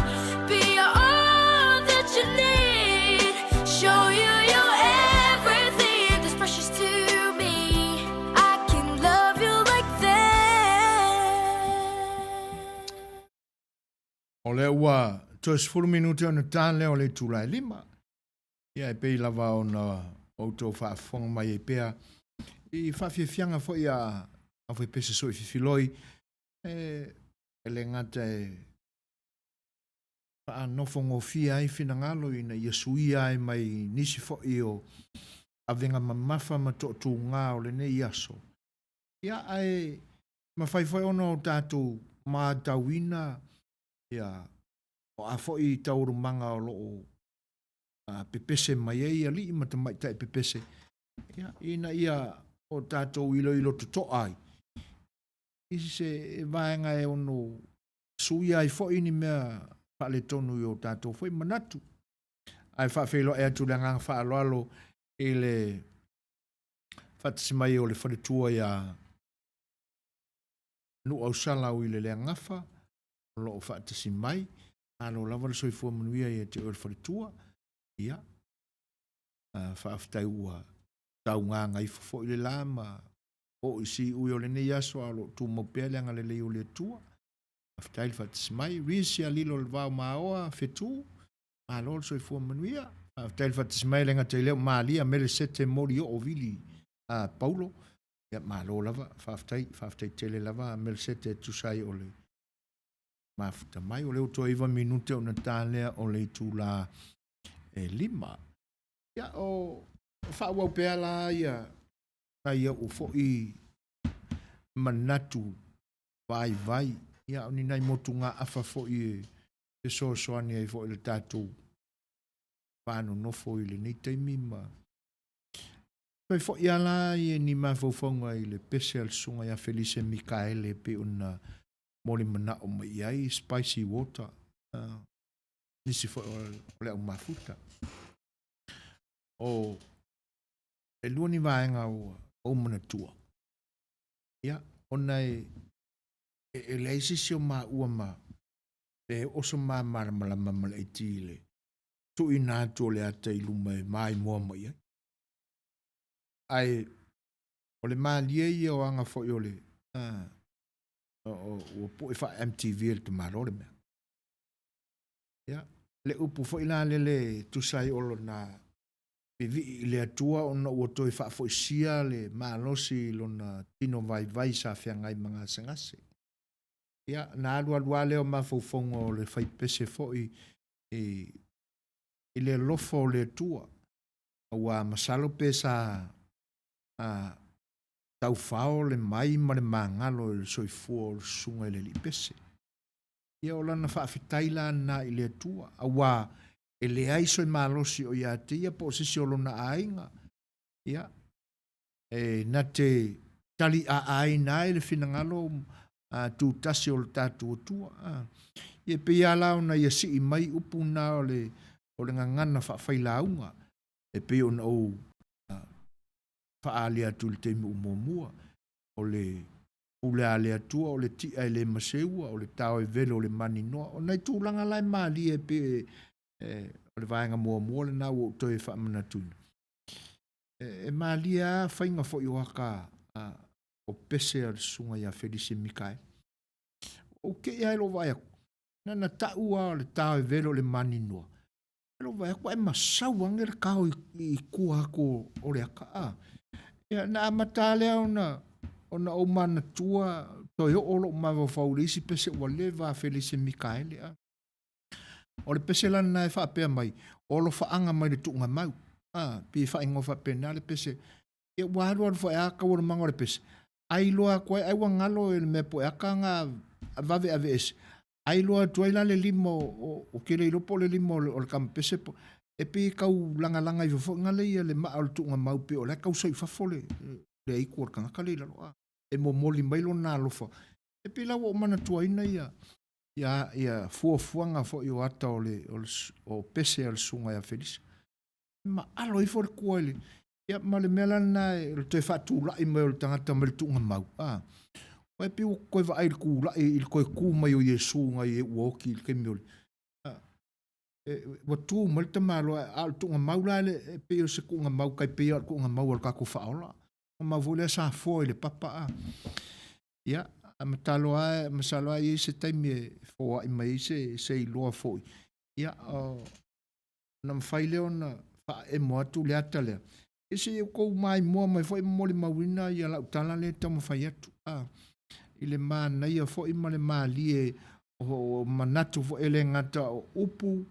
be all that you need, show you you're everything that's precious to me. I can love you like that. O le ua, toes furu minute o na tāne o le tūlai lima. Ia e pei lava o na auto whaafonga mai e pea. I whawhiawhianga fo ia a fwe pese so i whiwhiloi. E le ngata e wha nofongo fia ai whina ngalo i na iasui ai mai nisi fo i o avenga mamafa ma to tu ngā o le ne iaso. Ia ai mawhaiwhai ono o tātou mā tauina. Ia, o a fo i tauru manga o loo pepese mai e ia li mata mai tai pepese. Ia, ina ia o tātou ilo ilo to ai. Isi se e vaenga e ono sui ai fo ini mea whale tonu i o tātou fo i manatu. Ai whawhelo e atu langang whaaloalo e le whatasimai o le wharetua ia nu au salau i le lea ngafa. Lo o whaatasi mai, alo lava le soifua manuia i te ore wharetua, ia, whaaftai ua tau ngā ngai fo i le lama, o isi ui o le nei aso alo tu maupea leanga le leo le tua, whaaftai le whaatasi mai, risi a lilo le vau maoa, whetu, alo le soifua manuia, whaaftai le whaatasi mai lenga te leo maalia mele sete mori o vili, Paulo, ia malo lava, whaaftai tele lava, mele sete tusai o le mafuta mai o leo toa iwa minute o na tālea o le tūla lima. Ia o whaawau pēa la ia na ia o fo i manatu vai. Ia o ni nai motu ngā awha fo i e soani ai fo i le tātou whāno nofo i le nei teimi ma. Pai fo i ala i e ni mawhauwhaunga i le pese al sunga ia Felice Mikaele pe una moli mana o mai ai spicy water nisi fo o le au mafuta o e lua ni vaenga o manatua ia ona e leisi si o maa ua ma e oso maa malama mala i tile tu i nātu o le ata i luma e mai mua mai ai o le maa lia i o anga fo i o le o po fa MTV el tomaro le mea. Ya, le upu fo ila le tu sai olo na pivi le atua ona o to fa fo sia le malosi lo na tino vai sa fia ngai manga sengase. Ya, na alua le o ma fo fongo le fai pese fo i le lofo le tua. Wa masalo pesa tau fao le mai ma le mangalo le soifua o le sunga le li pese. Ia o lana whaafitai la na i le tua. Awa e le aiso i malosi o ia te ia po sisi o lona ainga. Ia. E na te tali a aina e le finangalo tu tasi o le tatu o tua. Ia pe ia lao na ia si i mai upu na o le ngangana whaafai launga. E pe o na o whaalia tu le teimu umomua o le ule ale atua o le ti ai le maseua o le tau e velo o le mani noa o nei tūlanga lai mali e pe o le vaenga mua le nau o toi whaamana tūna e mali a whainga fo i waka o pese al sunga ia Felice Mikae o ke ia ilo vai aku nana taua o le tau e velo o le mani noa Elo vai ko e masau angere kao I kua ko o le aka. Ia na amata lea ona o mana tua toi o lo ma faulisi pese o le va Felise Mikaele a. O le pese lana na e whaapea mai, o lo whaanga mai le tunga mau. Pi whaingo whapena le pese. E waru al whae aka o le manga le pese. Ai loa koe, ai wangalo e le me po e aka ngā vave ave ese. Ai loa tuaila le limo o kele I lopo le limo o le kampese po. E pi kau langa I fofo ngale ia le maa o le tunga mau pe o le kau sai fafole. Le aiku o le kangaka le laloa. E mo moli mailo nā lofa. E pi lau o mana tuaina ia. Ia fuafuanga fo I o ata o pese al sunga ia Felise. Ma alo I fo le kua ele. Ia ma le mela na le te whatu lai mai o le tangata mai le tunga mau. O e pi o koe wa ai le ku lai I le koe ku mai o Yesu ngai e uoki le kemi ole. Wa tu mai le tamalo a le tunga mau la le e pi o se kunga mau kai pi o kunga mau o le kako whaola. O ma vole sa fo le papa Ia. Matalo ai masalo ai se taimi fo I mai se I loa foi ia na mfaile ona fa e mo atu le atale ese ko mai mo mai foi mo le mawina ia la tala le tamo fai atu I le mana ia foi ma le mali o manatu fo ele ngata o upu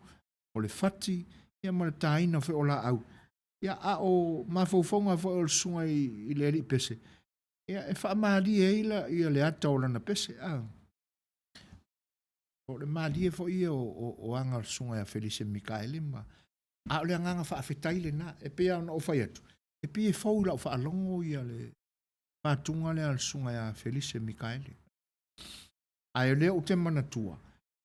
o le fati ia ma le taina fo ola au ia o mafofonga fo o sunga I le ri pese ia e wha maali ia le ata o lana pese o le maali fo ia o anga sunga ia Felise Mikaele ma o le anga wha awhetai le na e pia ona o whai atu e pia fau lau wha alongo ia le patunga le al sunga ia Felise Mikaele ai le o te manatua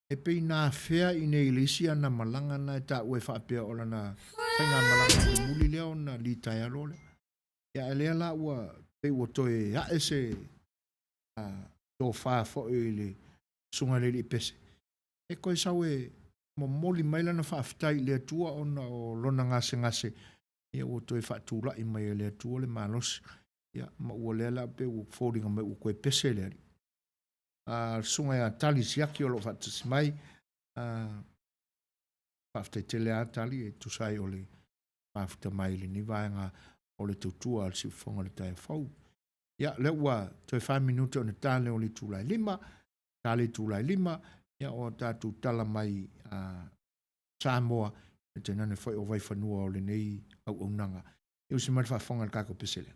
e pia na fea I nei leisia na malanga na e ta ue wha apea o lana whainga malanga I muli leo na li tai alole ia e lea la ua pe ua toe haese do wha fo le sunga le li pese e koe sau e mo moli mai lana wha aftai le atua ona o lona ngase ia ua toe wha tūla I mai le atua le malos ia ma ua lea la pe ua fōringa mai ua koe pese le ari sunga ia tali siaki o lo wha tasi mai wha aftai te lea tali e tusai o le wha aftai mai le ni vaenga o le tutua al si fonga le tae fau. Ia le ua toi 5 minuta o ne tale o le tūlai 5, tale tūlai 5, ia o tātou tala mai Samoa, e te nane whai o vai whanua o le nei au nanga. Iu si mai whafonga le kako pesele.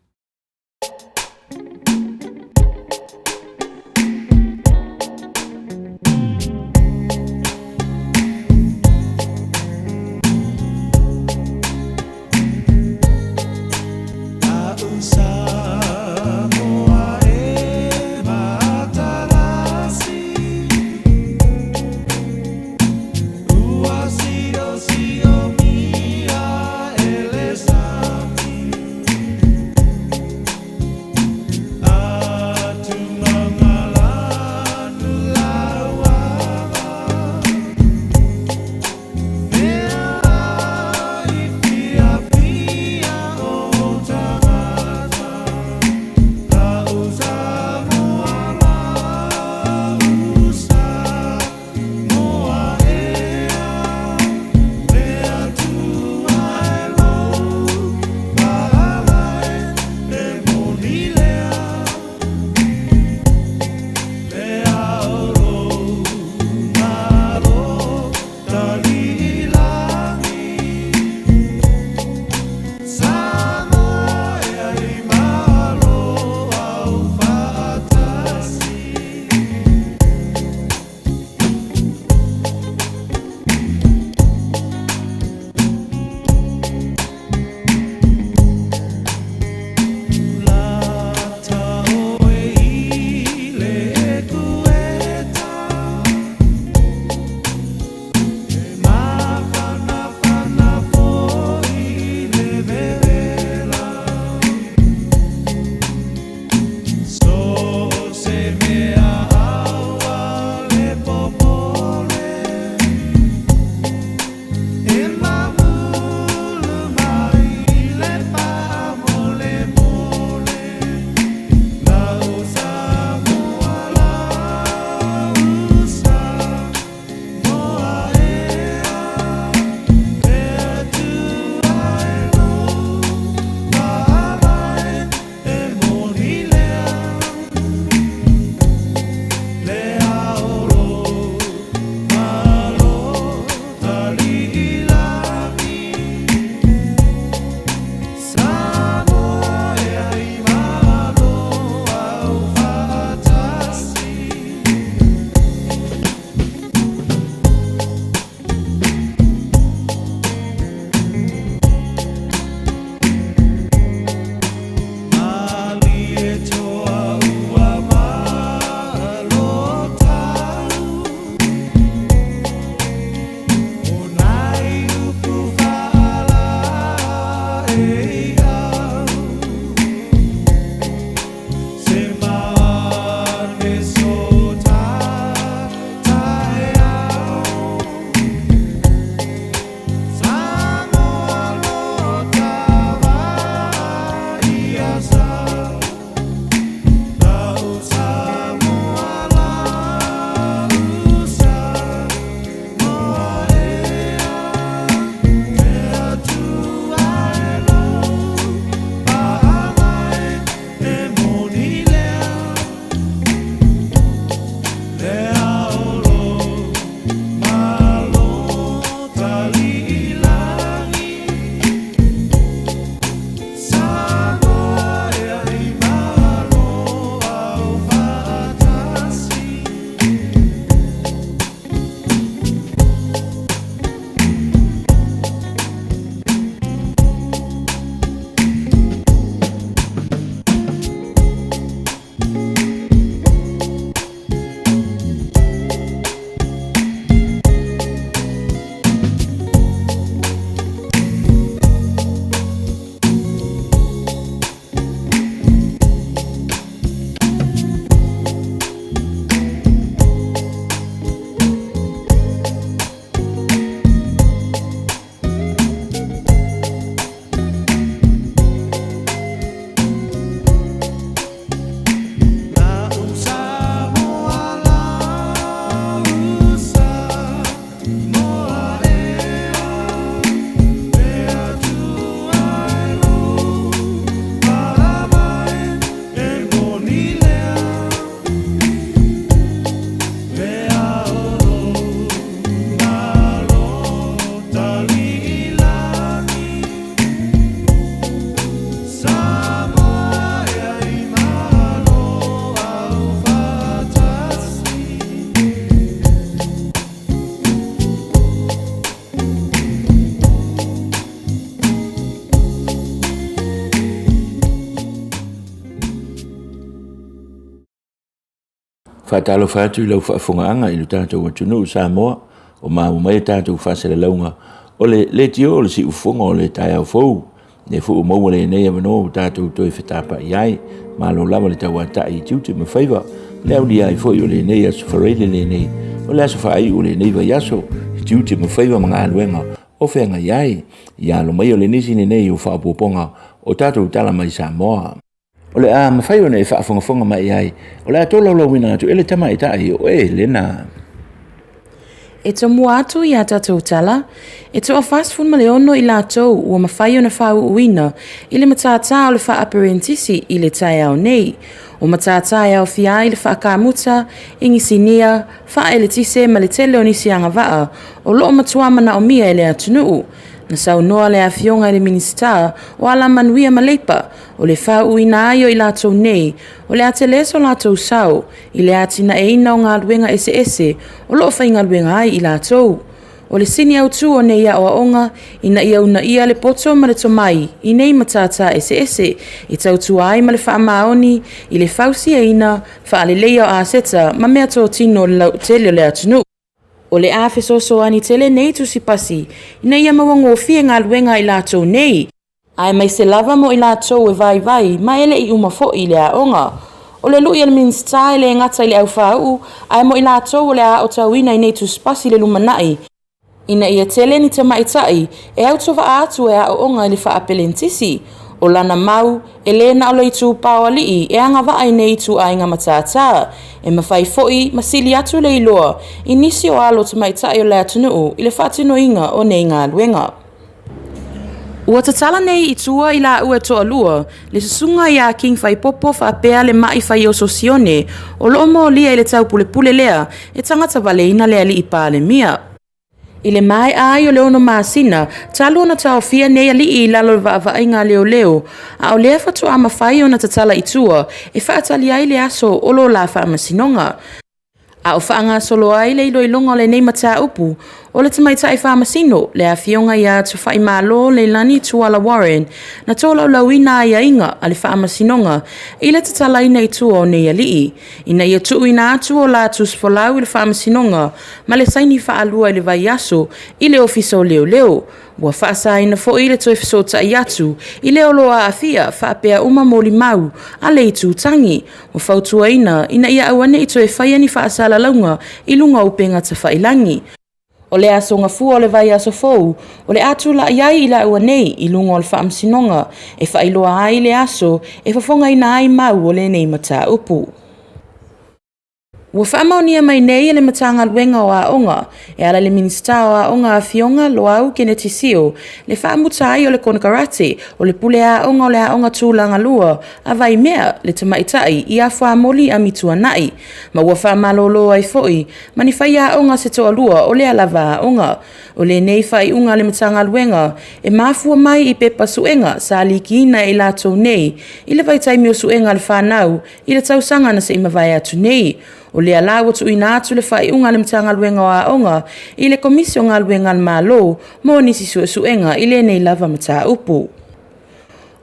Whaatalo whaatu I lau whaafongaanga I lo tātou atunu Samoa o mai tātou whaasere launga o le tio o le si ufonga o le tai au fou ne fu mo le nei avano tātou toi whetapa I ai ma lo lava le tau atai tiute me whaiva le au ni ai foi o le nei asu whareile le nei o le asu whaai o le nei vai aso tiute me whaiva mga aluenga o whenga iai ia lo mai o le nisi nei o whaapoponga o tātou tala mai Samoa. O le a mawhai o nei whaafongafonga mai ai o le atola ula wina atu ele tama I tai o lena. E to mua atu I a tātou tala, e to a fast food ma le ono I lātou ua mawhai o na whau uina I le matata o le wha aparentisi I le tai au nei. O matata e au fia I le wha kāmuta, ingi sinia, wha ele tise ma le tele o nisi anga waa, o loo matua mana o mia ele atunuu. Na sau noa le afionga le minister o ala manuia maleipa o le whau uina ai o I lātou nei o le ate leso lātou sau I le atina e ina o ngā luenga ese o loo whai ngā luenga ai I lātou. O le sini au tu o nei a o aonga ina ia una ia le poto ma le tomai I nei matata ese I tau tu ai ma le wha maoni I le whausi e ina wha ale leia o aseta ma mea tō tino le tele o le atunu. O le afe soso ani tele nei tu si pasi, ina ia mawango fie ngā luenga I lātou nei. Ai mai se lava mo I lātou e vai, ma ele I umafo I le aonga. O le lui al minsta le ngata I le au whau, ai mo I lātou o le a o tauina I nei tu si pasi le lumanai. Ina ia tele ni te maitai, e au tova atu e a o onga I le wha apelentisi. O lana mau, e lena o le itu pāwalii, e anga waa I nei tu a inga matata. E mawhai foi, masili atu le iloa, I nisi o alo te maitai o le atunuu, I le whatino inga o nei ngā luenga. Ua tatala nei I tua I la ue toa lua, le susunga I a king whai popo wha pea le mai whai o sosione, o loo mo lia I le tau pule lea, e tangata wale ina lea li I pāle mia. I le mai ai o leono masina, talo na tau fia nei ali I lalo va inga leo, a o lea fatu ama whai o na tatala I tua, e whaatali ai le aso o lo la wha amasinonga. A o whaanga solo ai le ilo ilonga le nei mata upu, o le tamaitai whamasino, le a fionga ia tu whai malo le lani tuala Warren, na tola lauina ia inga a le whaamasinonga, I le tatala I nei tua o nei alii. Ina ia tuu ina atu o la tu sfolau I le whaamasinonga, ma le saini whaalua I le vai aso, I le ofisa o leo. Ua whaasa ina fo I le toi fisota I atu, I leo loa a fia, whaapea uma moli mau, a le itu tangi. Ua whautua ina ia awane I toi whaia ni whaasala launga, I lunga upenga ta whailangi. O le aso ngā fua o le vai aso fou, o le atu la iai I la ua nei I lunga o le whaamsinonga, e whailoa ai le aso, e whafonga ina ai mau o le nei mata upu. Ua whaamaunia mai nei le matanga luenga o a onga, e ala le minista o a onga a fionga lo au kene tisio, le whaamuta ai o le konakarate, o le pule a onga tūlanga lua, a vai mea le tamaitai I a whaamoli a mitua nai, ma ua whaamalolo ai foi, mani whai a onga se toa lua o le alava a onga, o le nei whai unga le matanga luenga, e mafua mai I pepa suenga sa alikina I lātou nei, I le vai taimi o suenga le whanau, I le tausanga na se ima vai atu nei, o le ala watu ina atu le whai unga le mtanga luenga o a onga, I le komisio ngā luenga le malo, mo nisi suenga I le nei lava mata upu.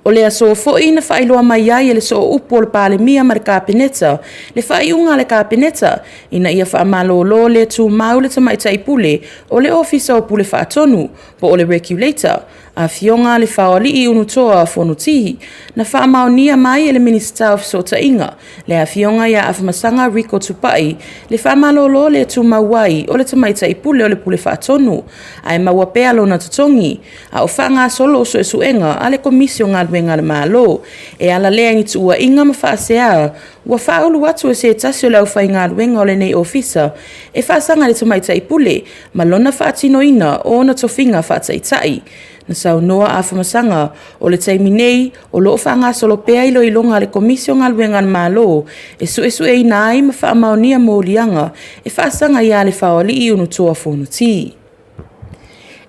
O le aso fo ina whailoa mai ai le so upu o le pāle mia ma le kāpeneta, le whai unga le kāpeneta, ina ia whaamalo lo le tu mau le tamaitai pule, o le ofisa o pule whaatonu, po o le regulator, a fionga le whaoli I unutoa whanutihi, na whaamaunia mai le minister of sota inga, le a fionga ia awhamasanga Rico Tupai, le whaamalo lo le tu mauai, o le tamaitai pule o le pule whaatonu, ai maua pea lo na tutongi, a o whanga solo o suenga, a le komisio ngā luenga le malo, e ala lea ngi tua inga ma whaasea, ua whaulu atu e se tasio lau whai ngā luenga o le nei ofisa, e whaasanga le tamaitai pule, ma lona whaatino ina o na tofinga whaataitai. Na sau noa a whamasanga, o le taimi nei, o loo whanga solo pea ilo ilonga le komisio ngā luenga le malo, e su e ina ai ma whaamaunia mō lianga, e whaasanga ia le whaoli I unutoa whanuti.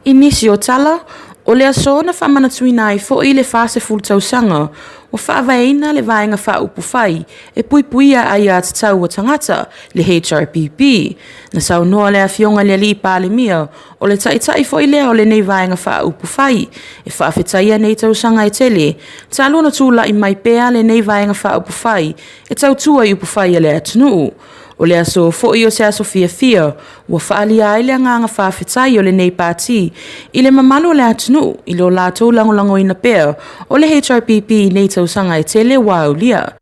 Inisi o tala, o le aso na whamanatuina ai fo I le whase fultausanga, o whaavaina le vaenga whaupu whai, e puipuia ai a tatau o tangata, le HRPP. Na sau noa le afionga le li pāle mia, o le taitai fo I lea o le nei vaenga whaupu whai, e whaafetaia nei tausanga e tele, tāluna tūla I mai pea le nei vaenga whaupu whai, e tautua I upu whai le atunuu. O le aso fo'i o se aso fia ua whaalia ai le anganga whawhetai o le nei pāti i le mamalu o le atunu i le o lātou langolango ina pēr o le HRPP nei tausanga e tele waulia.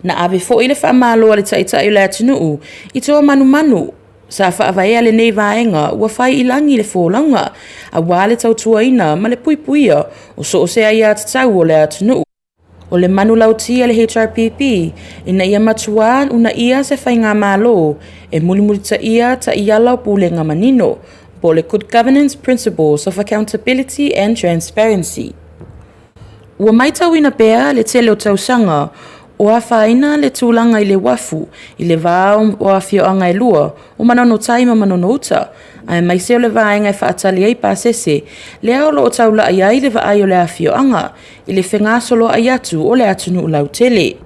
Na ave fo'i le whaamalo le taitai o le atunu i toa manu sa whaawai le nei vaenga ua whai ilangi le fōlaunga a wale tautua ina ma le puipuia o so o se ai atatau o le atunu. O le manu lautia le HRPP ina ia matua una ia se whainga malo e mulimulita ia ta iala o pulenga manino po le Good Governance Principles of Accountability and Transparency. Ua maitau ina pea le tele o tausanga o a whaina le tūlanga i le wafu i le vāo o a whioanga e lua o manono taima manono uta ai mai se o le vaenga e whaatali ai pāsese le aolo o taula ai ai le vaai o le a whioanga i le whengasolo ai atu o le atunu lau tele.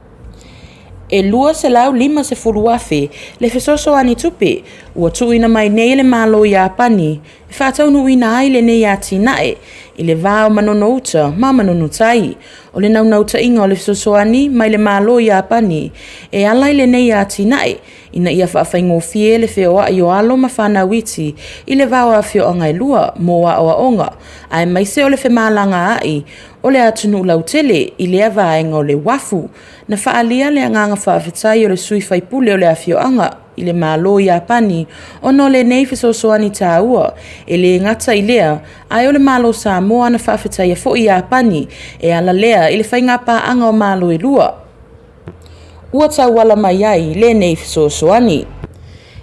E lua se lau 5 se furu afe le fesoso ani tupe ua tuina mai nei le malo i a pani e whaataunu ina ai le nei a tinae i le vāo manono uta ma manono tai o le naunauta inga o le fesoso ani mai le malo i a pani e alai le nei a tinae ina ia whaafai fie le whioa i o alo ma whanawiti i le vāo a whioanga e lua mo a oa onga ai mai se o le whemalanga ai o le atunu lau tele i lea vaenga o le wafu na whaalia le anganga whaafetai o le sui whaipule o le awhioanga i le malo i a pani o no le nei fesosoani tā ua e le ngata i lea ai o le malo Samoa na whaafetai a fo i a pani e ala lea i le whainga pā anga o malo e lua. Ua tau wala mai ai le nei fesosoani.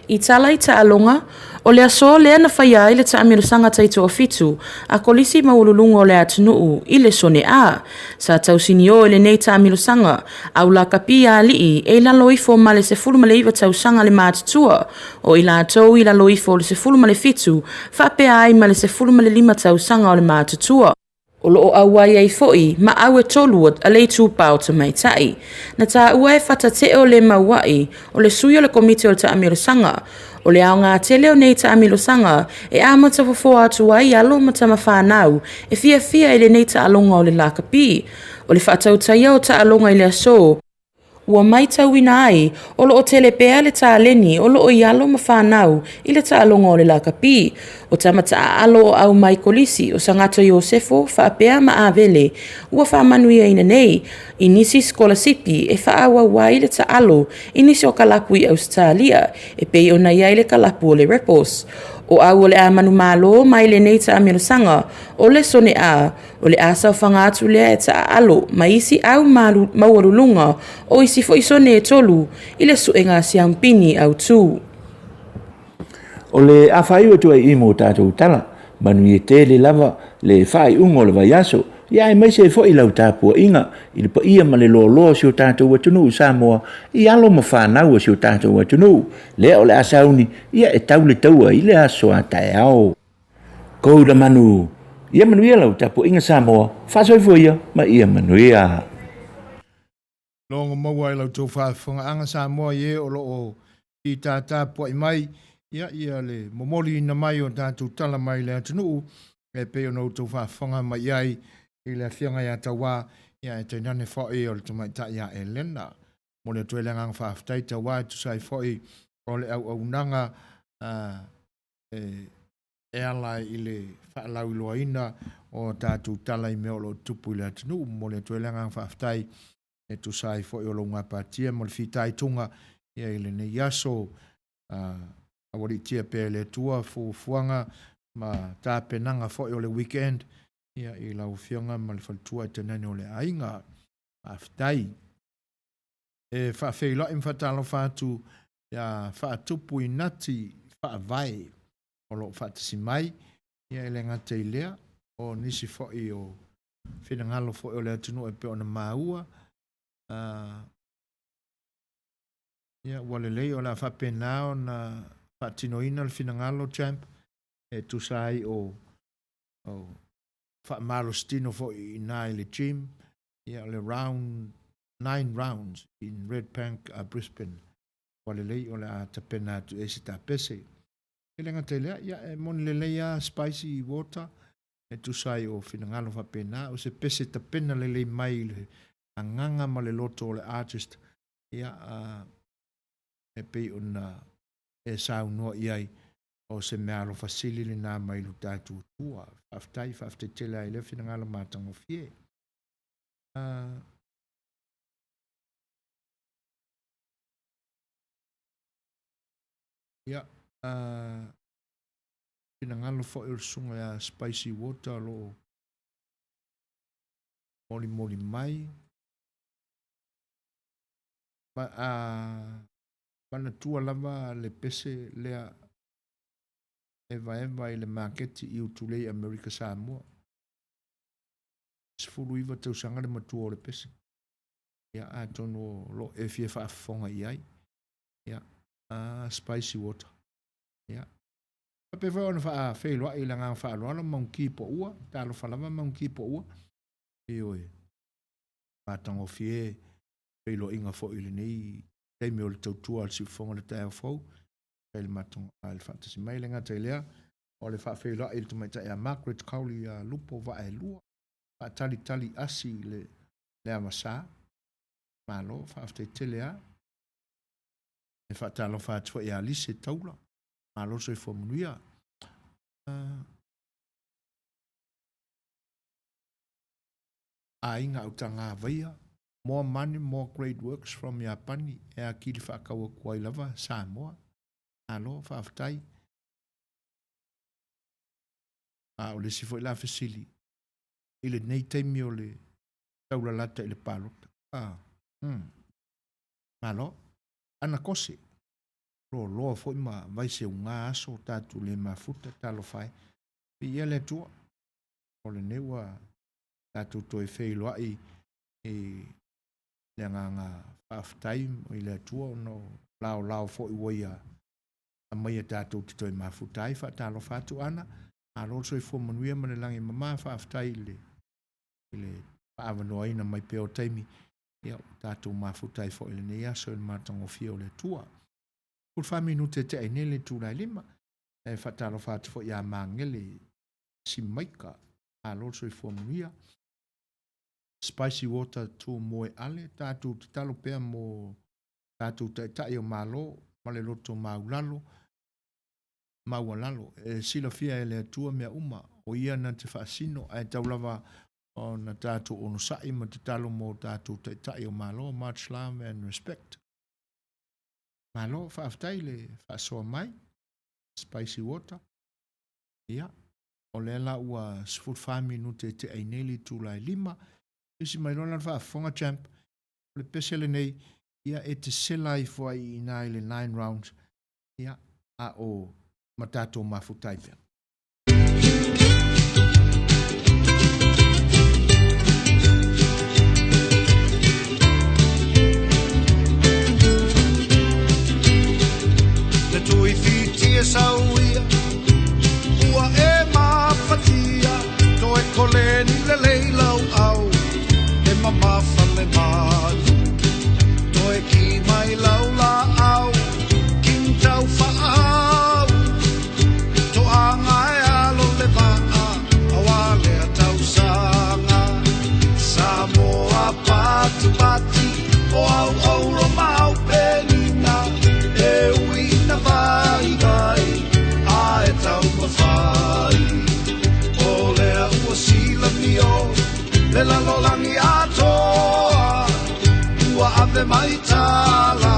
I tala i ta alonga, o le aso lea na whai ai le ta amiru sanga taito o fitu, a kolisi maululunga o le atunuu i le sone a. Sa tau sinio le nei ta amiru sanga, au la kapi a lii e la loifo ma le se fulu ma le iwa tau sanga le mātutua, o i la tau i la loifo le se fulu ma le fitu, whape ai ma le se fulu ma le 5 tau sanga o le mātutua. O loo awai ai foi, ma au e toluat a le tūpau ta mai tai. Na tā ua e whata te o le mauai, o le sui o le komite o le ta amiru sanga, o le ao ngā tele o nei ta amiru sanga, e amata fofo atu ai alo mata mawhanau, e fia e le nei ta alonga o le lakapi, o le whatau taia o ta alonga i le aso. Ua mai tau ina ai, o loo tele pea le tā leni, o loo i alo mawhanau, i le ta alonga o le lakapi, o tamata a alo au mai kolisi, o sangata Iosefo, whaapea ma avele, ua whaamanuia ina nei, i nisi skola sipi, e whaawa wai le ta alo, i nisi o kalapu i Australia, e pei o na iai le kalapu o le repos. O au o le amanu malo mai le nei ta amiru sanga, o le sone a, o le asa o whangatu lea e ta alo, mai isi au mauarulunga, o isi fo isone e tolu, i le suenga siampini au tū. O le awhai o tua i mo tātou tala, manu i te le lava le whai ungo le vai aso, ia e mai se fo i lau tāpua inga, i le pa ia ma le loa si o tātou atunu Samoa, i alo ma whanau si o tātou atunu, lea o le asauni, ia e tau le taua i le aso a tae ao. Kou da manu, ia manu ia lau tāpua inga Samoa, whasoi fo ia, ma ia manu ia. Longa maua i lau tō whaafunga anga Samoa ie o loo i tātā pua i mai, ia le momoli ina mai o tātou tala mai le atunu, e peo no tō whaafunga mai ai, i le whianga ia tawa, ia e te nane whoi o le tamai ta ia e lena. Mo le tuele ngang whaaftai tawa, tu sai whoi o le au nanga e ala i le whaalau loa ina o tātou tala i meo lo tupu i le atunu, mo le tuele ngang whaaftai e tu sai whoi o lo ngā pātia, mo le whitai tunga, ia i le ne yaso, a wari tia pe le tua fuanga, ma tā penanga whoi o le weekend, ia i lau whionga ma le whaltua i te nene o le ainga aftai. E whaafei lo im whatalo whātu ia whaatupu i nati whaavai o lo whaatasi mai ia i le ngata i lea o nisi whoi o whinangalo whoi o le atunu e pe o na maua ia wale lei o la whapenao na whaatinoina le whinangalo champ e tusai o malo stino fo i nai le gym ia le round 9 rounds in Red Bank Brisbane wale lei o le a tapena tu esi tapese e lenga te lea ia e mon le leia spicy water e tu sai o finangalo fa pena o se pese tapena le lei mai le anganga ma le loto o le artist ia e pei ona e saunoa iai o se mea alo fasili le nā mai lu tātou tua. Whaftai tele ai le whina ngala mātango fie. Ia, whina ngala fo il sunga ya spicy water lo moli mai. Mana tua lava le pese lea eva i le marketi i utulei Amerika Samoa. Sifuru iwa tau sanga le matua o le pese. Ia a tono lo e fie whaafonga iai. Ia spicy water. Ia. Pape whai ona wha whailua i la ngā whaaloala maunki po ua. Tālo whalama maunki po ua. Ioe. Mātango fie whailo inga fo ili nei. Teime o le tautua al si whonga le tae fau. Whaile mātango al whantasi mai le ngā tailea. O le wha whailua i le tumaita ea Margaret Cowley a lupo wa e lua. Wha tali asi le amasa. Malo wha afte telea. E wha talo wha atua i a lise taula. Malo so i whamunuia. A inga au tanga vaia. More money, more great works from Japani. E a kili wha kaua kua i lava Samoa. Alo, wha aftai. A o le sifo i la fesili. Ile nei teimi o le taula lata i le palota. Malo, ana kose. Loa foi ma vai se unga aso tatu le mafuta talo fai. Ia le tua. O le neua tatu toi fei loa i le nganga whaftai i le tua no lao foi waia a maia tatu te toi mafutai fa talo fatu ana. A lo so i fo manuia ma le langi mama whaftai le paavanoa ina mai peo taimi. Ia tatu mafutai fo ile nei aso il matango fio le tua. Kul fa minute te ainele tu la lima. E fatalo fatu fo ia mangele si maika. A lo so i fo manuia. Spicy water tu moe ale. Tatu te talo pea mo tatu te tai o malo. Male loto maulalo. Maualalo. E sila fia ele tua mea uma. O ia na te fasino. E taulava o na tatu ono sai ma te talo mo tatu te tai o malo. Much love and respect. Malo whaaftai le whaasoa mai. Spicy water. Ia. O le la ua sifut minute te aineli tu lai lima. Isi mai lona whaafonga champ. Le pesele nei. Ia e te sela i fua i nai le 9 rounds. Ia. A o matato mafutai pia. Le tui fitia sauia. Ua e mafatia. Toe koleni le leilau au. E mamafa le manu. Toe ki mai lau la au. King tau whaau. To anga e alo le vaa. Awale a tau sanga. Samoa patu pati. O au au ro mau penina. E uina vai vai. A e tau mawhai. O lea ua sila mio. Le lalolangi atoa. Ua ave mai tala.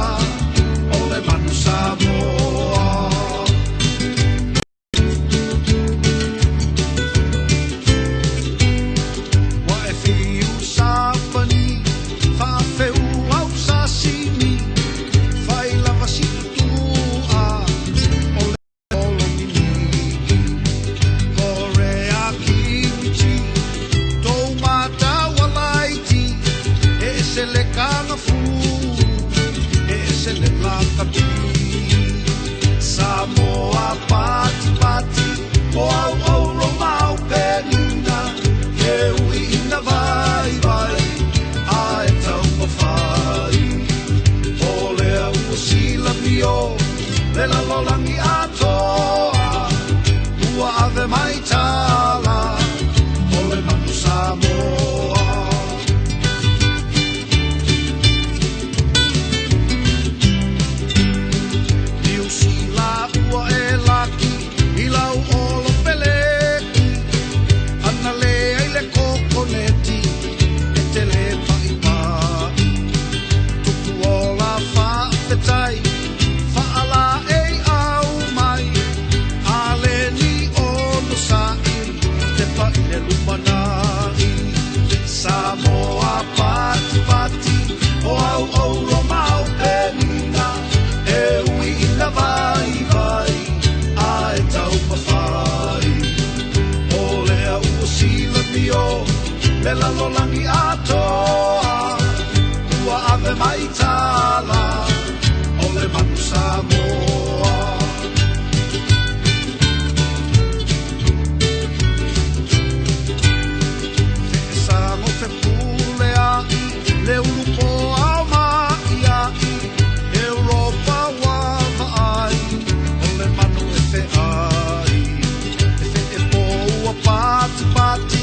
O le manu Samoa. Wa e fiu sapani. Whawheu au sashimi. Whai lava situa. O le olongi niki. Kore a kimchi. Tou mata walaiti. E se le kanga fu. E se le lakapi. Samoa pati pati. O au au ro mau penina. E uina vai vai. A e tau mawhai. O lea ua sila mio. Le lalolangi atoa. Ua ave mai tala. O le manu Samoa. sila ua e laki I lau olo peleki Ana le ai le kokoneti E te le pai pai Tuku o la whaapetai Whaala e au mai A le ni ono sa'i Te pai le lumanai Samoa pati pati O au au lo mau penina E ui ina vai vai A e tau mawhai O lea ua sila mio Le lalolangi atoa Ua ave mai tala O le manu Samoa Te samo te pule ai Le ulupo au mai ai Europa wava ai O le manu e fe ai E fe e po ua pati pati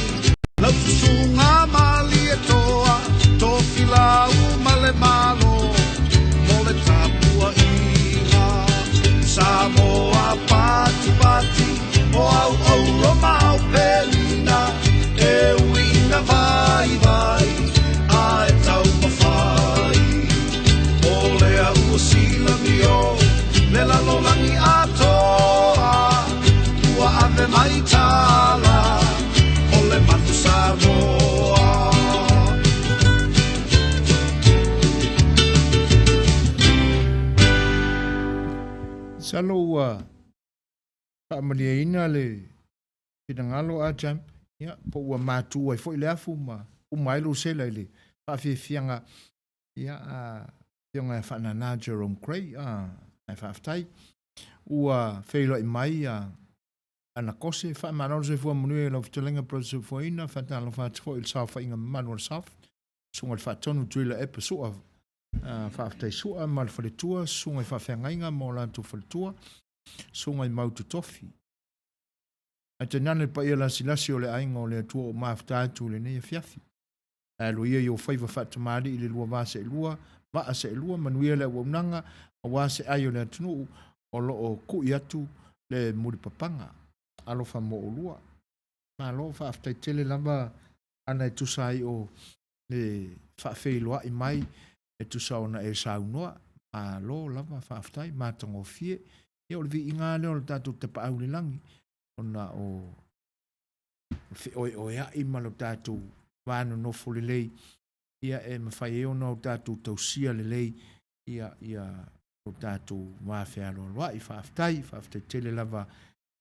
Lau susunga mali e toa Tō filau ma le malo Mo le tapua inga Samoa pati pati O au au roma au pelina E uina vai vai A e tau mawhai O lea ua sila mio Le lalolangi atoa Ua ave mai tala O le manu Samoa Salo ua whaamalia ina le pinangalo a jump. Ia, po ua mātua i fo i le afu ma umailu sela i le whawhiwhianga. Ia, pionga e whanana Jerome Cray, ai whawhtai. Ua whailo i mai ana kose, whaamano se fua munui e lau fitalenga prose fua ina, whatalo whatifo i le sao whainga Manuel South. Sunga le whatonu driller epa sua, whawhtai sua, ma le whaletua, sunga i whawhiangainga mo lantu whaletua, sunga i mautu tofi. A te nane pa ia la silasi o le ainga o le atua o mawhta atu le nei a fiafi. A lo ia i o whaiva whatamari i le lua vase e lua, vaase e lua, manuia le waunanga, a wase ai o le atunu o lo o kui atu le muripapanga. Alo wha mo o lua. Ma lo whaaftai tele lava ana e tusai o le whaafeiloa i mai e tusa ona e saunoa. Ma lo lava whaaftai, mātango fie. Ia o le vi inga leo le tatu te pa au le langi. Ona o o ea i malo tatu vānu no fo le lei. Ia e mawhai e ona o tatu tausia le lei. Ia o tatu mawhea lo loa i whaaftai tele lava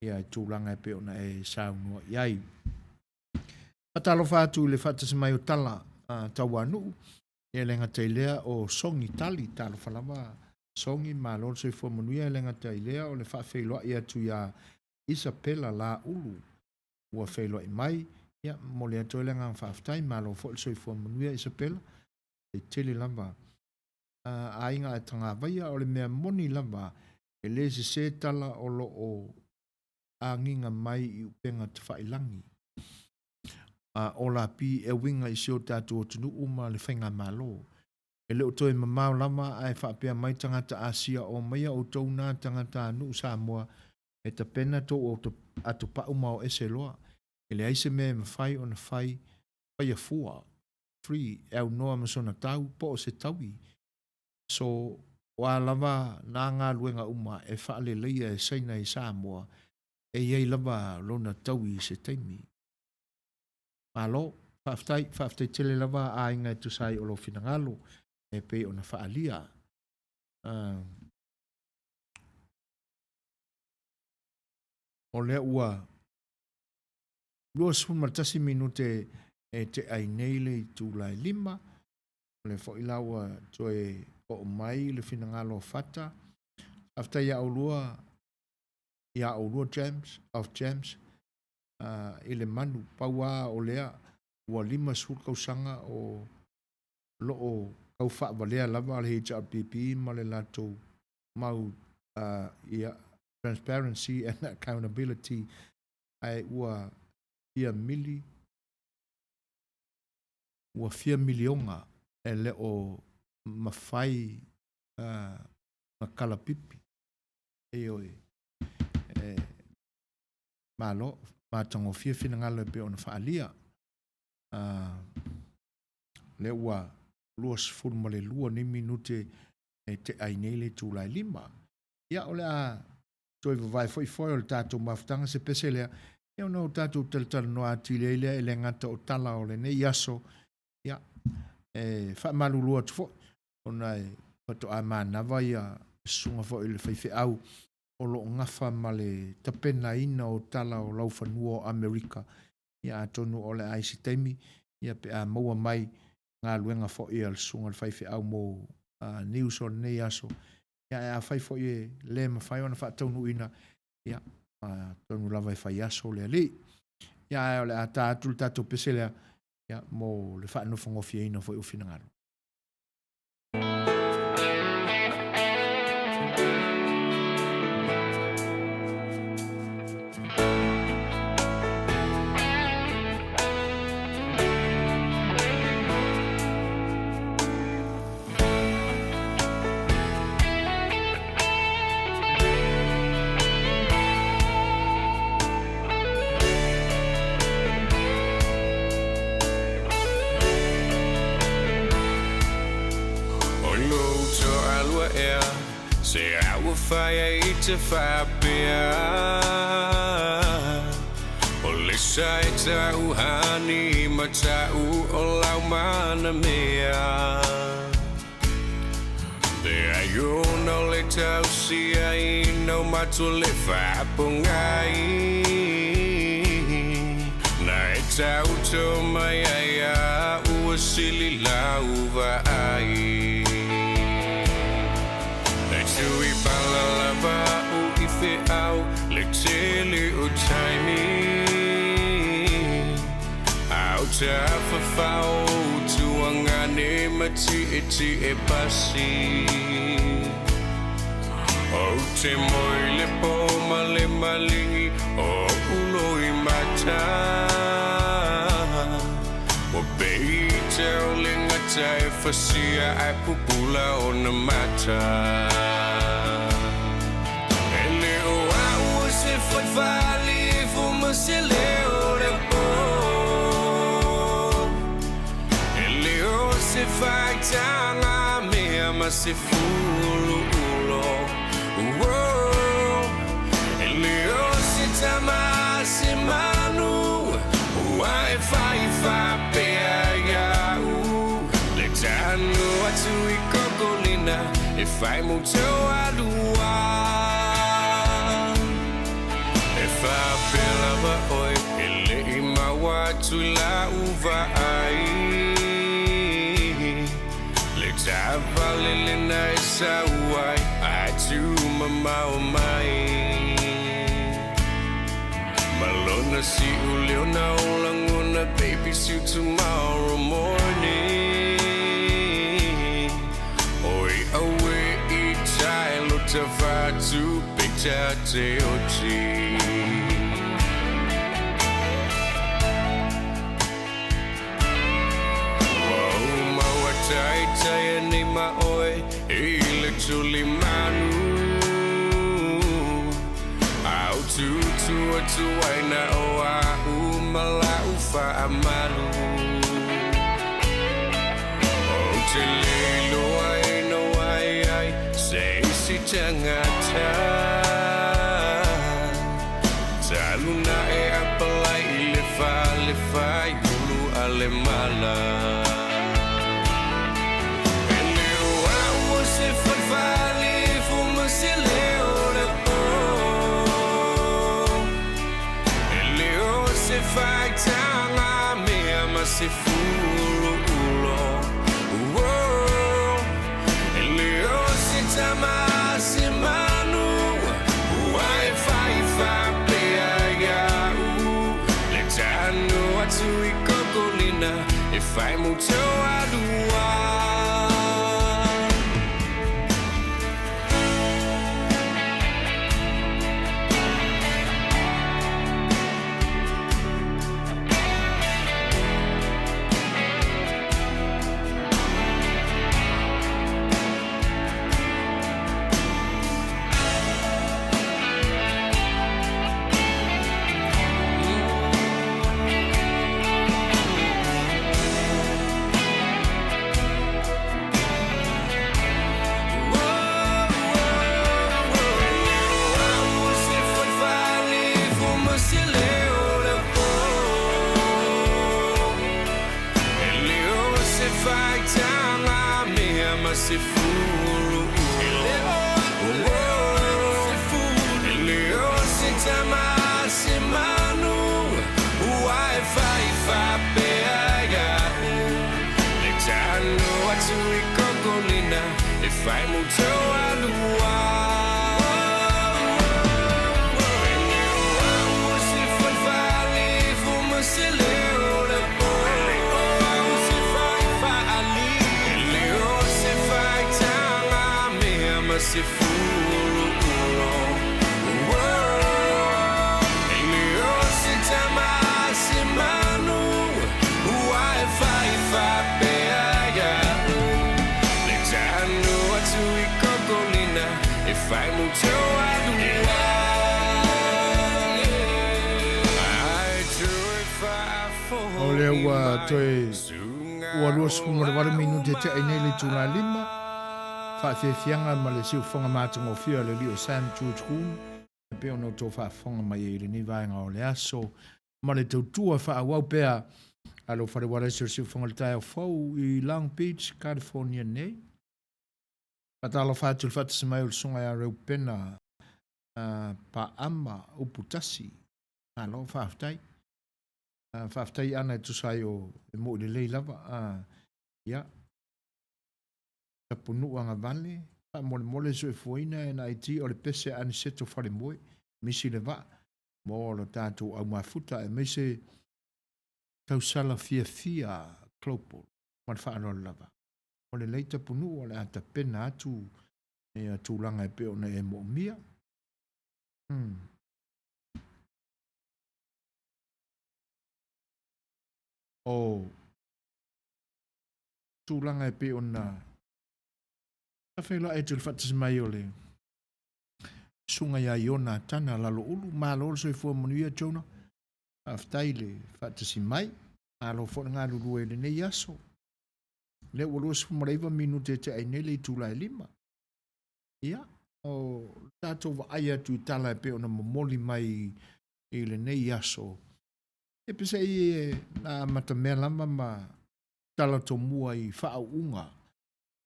ia tūlanga e pe ona e saunua iai. Patalo whātu le whātasi mai o tala tau anu. Ia lenga teilea o songi tali talo whalama songi ma lor se fo manuia lenga teilea o le whaafeiloa ia tu ia Isabella la ulu. Ua wheiloa i mai. Ia mo le atoe lenga whaaftai ma lo fo le soifua manuia Isabella. E tele lava. A inga e tanga vaia o le mea moni lava. E le se tala o lo o a nginga mai i upenga te whailangi. O la pi e winga i sio tatu o tunu uma le whainga malo. E leo toi mamau lama ai whapea mai tangata Asia o maia o tauna tangata nu Samoa e ta pena to o atu pa uma o ese loa. E le aise me mawhai o na whai whai a fua. Free au noa masona tau po o se taui. So wa lava na ngā luenga uma e whaale leia e saina i Samoa. E iei lava lona taui se taimi. Malo, whaftai tele lava a inga tu sai o lo finangalo e pe ona whaalia. O lea ua lua sun martasi minute e te ai neile i tu lai lima. O le fo ilaua toe o mai le finangalo fata. After ia o lua James of James ile manu paua o lea ua lima sul kausanga o loo kau wha walea lava le HRPP ma le lato mau ia transparency and accountability ai ua fia milionga e leo mawhai makala pipi e oi malo matango fia ngalo pe ona faalia le ua luas furma le lua ni minute e te ainei le tūlai 5 ia ole a toi vai foi o le tātou mafutanga se pese lea ia ona o tātou talatala no ati le ilea e le ngata o tala o le nei aso ia wha malulua tu fo ona e pato a manava ia sunga fo i le whaife au o lo ngafa ma le tapena ina o tala o laufanua o Amerika ia atonu o le aisi teimi ia pe a maua mai ngā luenga fo i al sunga le whaife au mo news o nei aso ia e a whai fo i le mawhai ona wha taunu ina ia taunu lava e whai aso le ali ia e o le a tātul tātou pese lea ia mo le wha anofangofia ina fo i ufina ngaro. Say I will fire to fire Ole sai tau hani matau o lau mana mea There you no le tau si ai no matu le whapungai Na e tau to mai ai a ua sili lau va ai Tui pala lava o I fe au le tele o taimi Au te awhawhau tuangane mati e pasi O te moi le po male malingi o ulo I mata O bei te o linga tai fasia ai pupula o na mata Foi vale fuma se leo le po Ele o se fai tanga me ama se fulu ulo Ele o se tama se manu Wai fai fa pe ya Le tanu atu I kokolina E fai mucho alua Fa pela va oi ele I maua tu la uva ai Le tava le na sa uai ai tu mama o mai Malona si uliona ulanguna baby see tomorrow morning Oi awe I tai lo tava tu pita te ochi Tai ni ma oi ile tuli manu Au tu ai na o a umala ufa amalu O te lelo ai no ai sei si tangata Taluna e apalai le fa yulu ale mala Fai tanga me ama se fulu ulo Ele o se tama se manu Wai fai fa pe ya Le tanu atu I kokolina E fai mucho alua se fulu ele o se tama se manu uai fai fa pe ya le tano atu ikongolina e fai mucho alua se fulu ele o se tama se manu uai fai fa pe ya le tano atu ikongolina e fai mucho alua ai tu fa fo ole wa toi wa lo su mo le minuto te ai nei le tula lima fa fianga ma le siu fonga matango fia le lio Sam Tutkun pe ono to fa fonga mai le ni vai nga o le aso ma le tua fa wa pea alo fa le wala siu fonga le tai fo i Long Beach California nei patalo fa tu fa tsmai o songa ya ro pena pa ama o putasi alo fa ftai ana tu sai o mo le lava ya punu anga vale pa mole so foina na iti o le pese an setu fale moi misi le va mo lo tanto au mafuta e mese tau sala fia klopo man fa no lava o le leita punu o le ata pena atu e atu langa e pe ona e mo mia o tu langa e pe ona Afela e tul fatis mai ole. Sunga ya iona tana lalo ulu malo so fo monia chona. Aftaile fatis mai alo fo nga lulu ele ne yaso. Le wolo su mreiva minute te ai nele tula lima. Ya o tato va aya tu tala pe ona momoli mai ele ne yaso. E pese na matamela mama tala to mua I fa unga.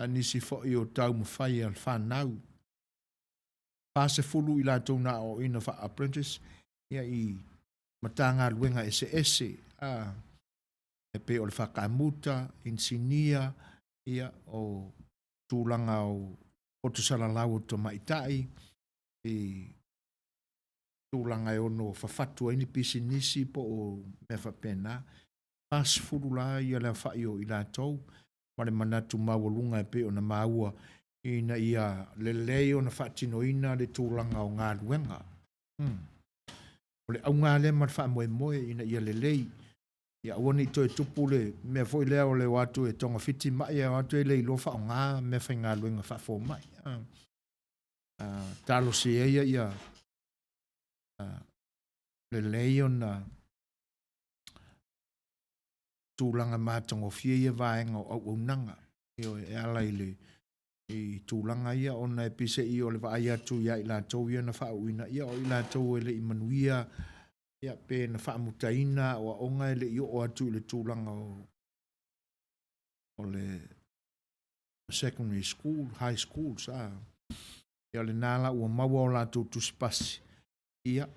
Anisi fo I o tau mawhai al whanau. Pase fulu I la tau na o ina wha apprentice. Ia I matanga luenga ese. E pe o le whakamuta, insinia, ia o tūlanga o tu salalau to maitai. I tūlanga o no whawhatua ini pisi nisi po o me whapena. Pase fulu la ia le whai o I la tau. Ma le manatu mawalunga e pe o na maua ina ia le leo na whaatino ina le tūlanga o ngā luenga. O le au ngā le ma wha moe ina ia le lei. Ia wani to e tupu le mea foi lea o le watu e tonga fiti mai e watu e lei lofa o ngā mea whai ngā luenga wha fo mai. Talo se eia ia le leo na tūlanga mātango fia ia vaenga o au nanga. Io e ala I tūlanga ia ona e pise I o le vai atu ia I la tau ia na whauina ia o I la tau e le imanuia ia pe na whaamutaina o onga e le I o atu I le tūlanga o le secondary school, high school sa. Ia le nala ua maua o la tau tuspasi. Ia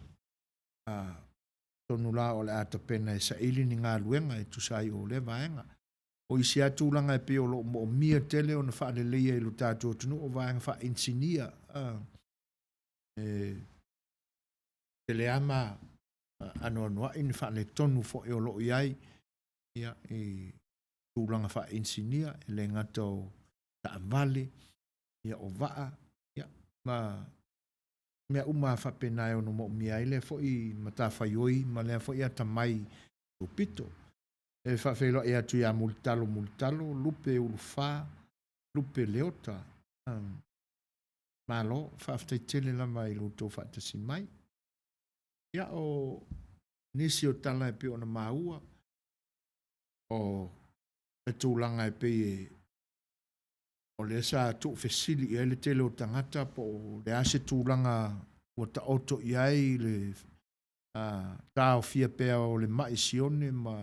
tonu la o le ata pena e sa ili ni ngā luenga e tusai o le vaenga. O isi atulanga e pe o lo mo mia tele o na wha le leia I lo tātou tunu o vaenga wha insinia. Tele ama anoa ini wha le tonu fo e o lo iai. Ia e tūlanga wha insinia e le ngata o ta vale. Ia o vaa. Ia ma mea uma whapenai o no mo mia ile fo I mata whaioi ma lea fo I atamai o pito. E whawhelo e atu ia multalo, lupe ulufa, lupe leota. Malo, whawhtai tele lama I luto whaatasi mai. Ia o nisi o tala e pe o na maua. O e tūlanga e pe o le sa tu fesili e le tele o tangata po le ase tūlanga o ta oto iai le tau fia pea o le maisione ma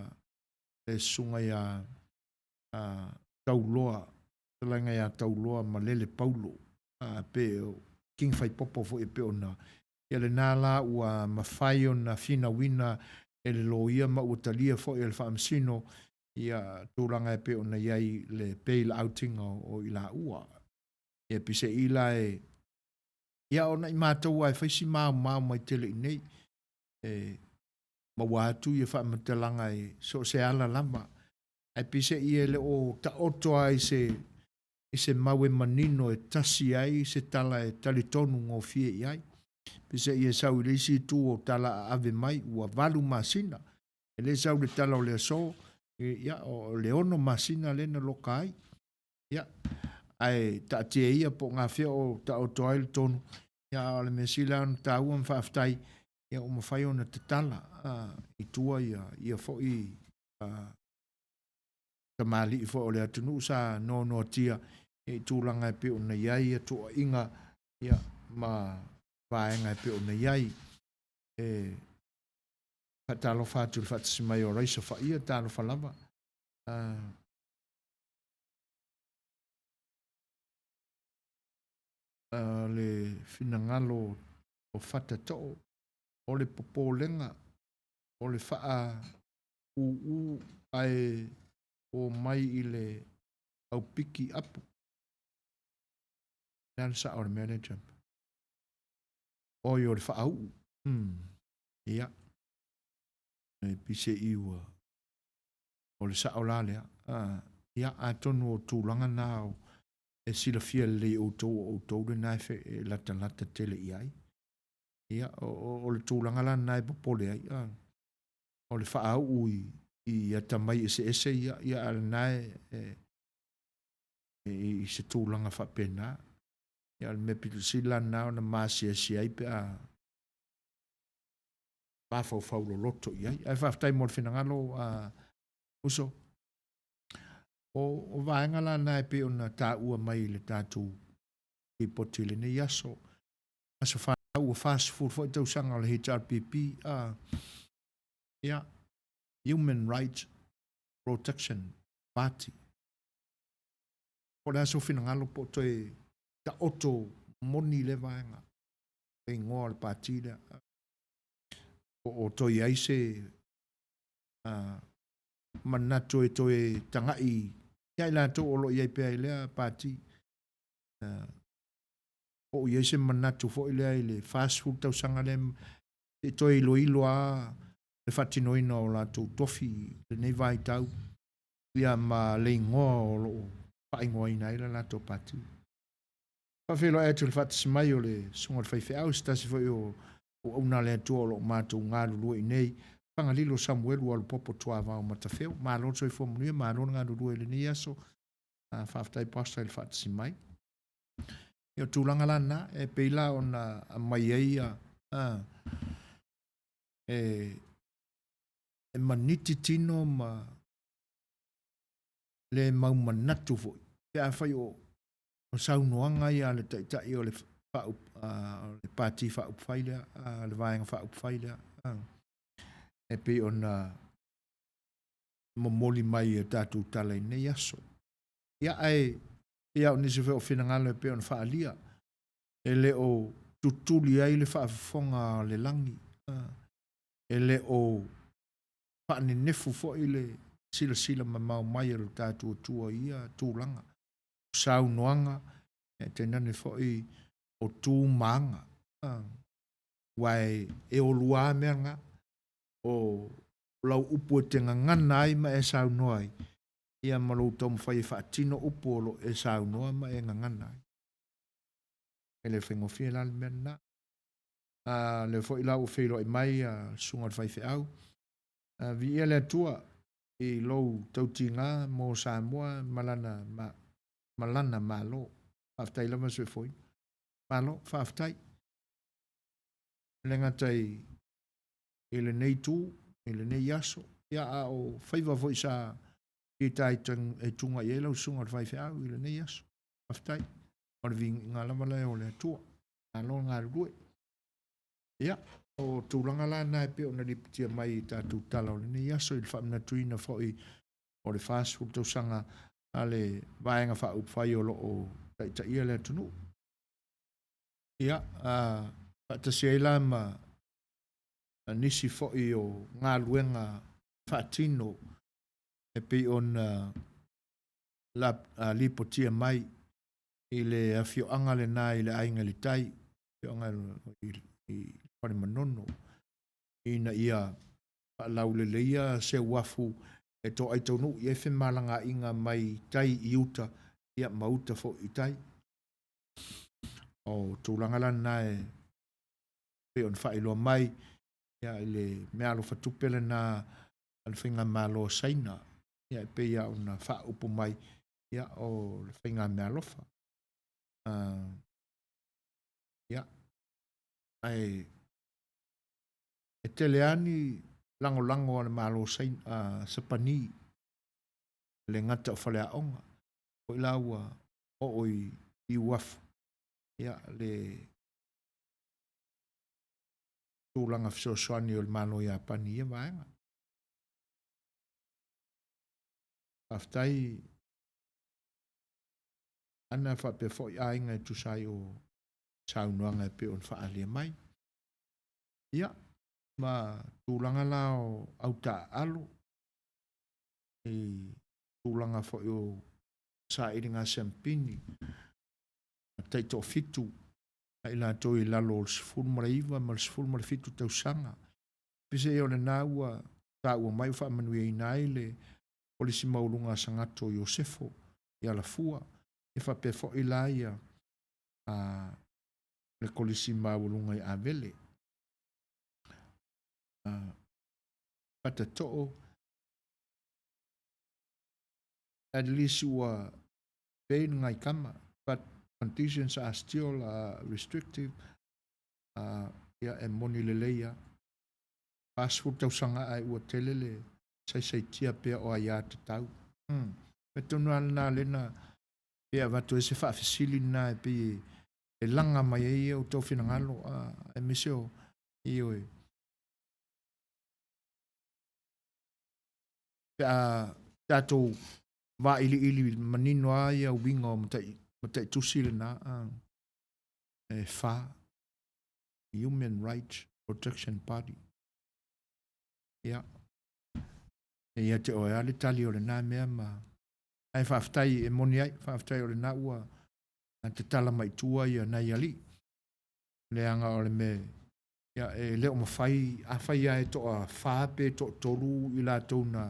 le sunga ia tauloa talanga ia tauloa ma lele paulo. Pe o king fai popo fo e pe ona. Ia le nala ua mawhai o na fina wina e le loia ma ua talia fo e le whaamsino ia tūranga e pe ona iai le peila outing o ila ua. Ia pise ila e ia ona i mātou ai whaisi mau mai tele i nei. Ma wātu ia whaamatalanga e so se ala lama. Ai pise ia le o ta oto ai se maue manino e tasi ai se tala e talitonu ngō fie i ai. Pise ia sau i leisi tu o tala ave mai ua valu masina. E le sau le tala o le so, ia o le ono masina le na loka ai. Ia, ai ta tia ia po ngā fia o ta oto ai le tonu. Ia o le mesila anu ta ua mwhaaftai. Ia o mawhai o na te tala. I tua ia fo i ta mali i fo o le atunu sa no tia. E tūlanga e pe o na iai, e tua inga, ia, ma vaenga e pe o na iai. Talo fatu le fatasi mai o raisa fa ia talo falava. Le finangalo o fata to'o, o le popolenga, o le faa u ai o mai i le au piki apu. Nana sa o le manager. O i o le faa u. Ia. E pise iwa. O le sa o la lea. Ia a tonu o tūlanga nao. E sila fia le o tau le naife e lata tele i ai. Ia o le tūlanga la nai popole ai. O le faa u i ata mai ese ia al nai i se tūlanga fa pena. Ia al me pitu sila nao na masia si ai pe a mafau lo loto i ai. Ai whaftai mo le finangalo uso. O vaenga la nai pe ona ta ua mai le tatu i potile ne yaso. Asa wha ua fast food fo i tau sanga le HRPP. Ia, Human Rights Protection Party. O le aso finangalo po toi ta oto moni le vaenga. E ngoa le partida. O toi aise manato e toi tangai. Ia ila to olo iai pea ilea party. O iai se manato fo ilea ile fast food tau sanga le e toi ilo a le fatinoina o la tau tofi le nei vai tau. Ia ma le ingoa o lo pa ingoa ina ila la tau party. Whawhelo e tu le fatismai o le sunga le whaiwhi au stasi fo o una le atua o lo mātou ngā lulua i nei. Pangalilo Samuel ua lo popo tua vau matawheo. Mā loto i fōmunia, mā loto ngā lulua i le ni aso. Whaftai pasta i le fatismai. Io tūlanga lana e peila o na mai eia e maniti tino ma le mau manatu fo. Pea whai o saunoanga ia le taitai o le pāti whaupwhailea, le vaenga whaupwhailea. E pe o na momoli mai e tātou tala i nei aso. Ia ai, ia o nisi o whinangalo e pe o na whaalia. E le o tutuli ai le whaafonga le langi. E le o whaane nefu fo i le sila ma mau mai e lo tātou tua ia tūlanga. Sau noanga, e te nane fo i o tū maanga. Wai e o lua meanga o lau upu e te ngangana ai ma e sau noai. Ia malo tom whai whaatino upu o lo e sau noa ma e ngangana ai. E le whengo whiela le mena. Le fo i lau whilo i mai sunga le whai au. Vi ia le atua i lou tautinga mo Samoa malana malo. Whaftai lama sui foi. Malo, whaftai. Lenga tai i le nei tū, i le nei aso. Ia a o whaiva foi sa i tai e tunga i elau sunga le whai au i le nei aso. Whaftai. O le vingi ngā lamala o le atua. Alo ngā rue. Ia, o tūlanga la nai pe o na lipitia mai i tātou tala o le nei aso i le whamna tuina foi o le fast food tau sanga ale vaenga fa up fai o lo o ta ia le tunu ia fa ta seila ma nisi fo i o ngā luenga fa tino e pe on la lipotia mai i le afio anga le nā i le ainga le tai fio anga i pare manono ina ia pa laule le ia se wafu e to ai tonu i e malanga inga mai tai i uta ia mauta fo i tai o tūlanga lana e pe on whai loa mai ia i le mea lo fatupele na al whinga malo saina ia e pe ia ona wha upu mai ia o le whinga mea lofa ia ai e teleani lango ana malo saina sapani le ngata o whale aonga o ilaua o oi i wafu ia le tūlanga fisosoani o le malo ia pani ia vaenga aftai ana whape fo i ainga tu sai o saunuanga pe on whaalia mai ia ma tūlanga lao au ta alo i tūlanga fo i o sa iringa sempini taito fitu ai la to i lalo o sifuru mara iwa ma sifuru mara fitu tau sanga pise i o le naua ta ua mai wha manui i nai le polisi maulunga sangato Iosefo i ala fua e wha pe fo i la ia le polisi maulunga i avele pata to'o at least ua pay ngai kama but conditions are still restrictive ia e moni leleia passport tau sanga ai ua telele sai tia pea o ia te tau pe tonu ana lena pea watu e se wha fisili na e pe e langa mai e o tau whina ngalo e miseo i oe pea tatou va ili manino ai au winga o matai tusi le na e fa Human Rights Protection Party ia ia te o ale tali o le na mea ma ai whaftai e moni ai whaftai o le na ua te tala mai tua ia nai ali le anga o le me ia e leo mawhai a whai ai to a whape to toru i la tōna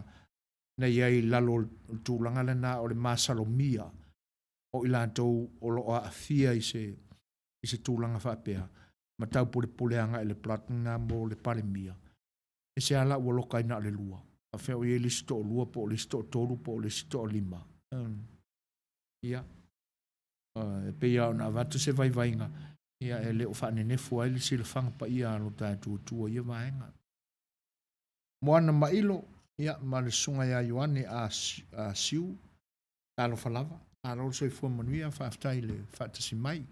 na iai lalo tūlanga le na o le masalomia o i lātou o loa a fia i se tūlanga whapea ma tau pule anga i le platna mo le palemia e se ala ua loka ina le lua a whea o i e listo o lua po o listo o toru po o listo o lima ia e pe ia ona watu se vai vainga ia e leo whaane nefu ai li sila whanga pa ia alo tātua tua ia vaenga moana mailo ia ma le sunga ia Ioane a siu talo falava talo so i fua manuia whaaftai le whaatasi mai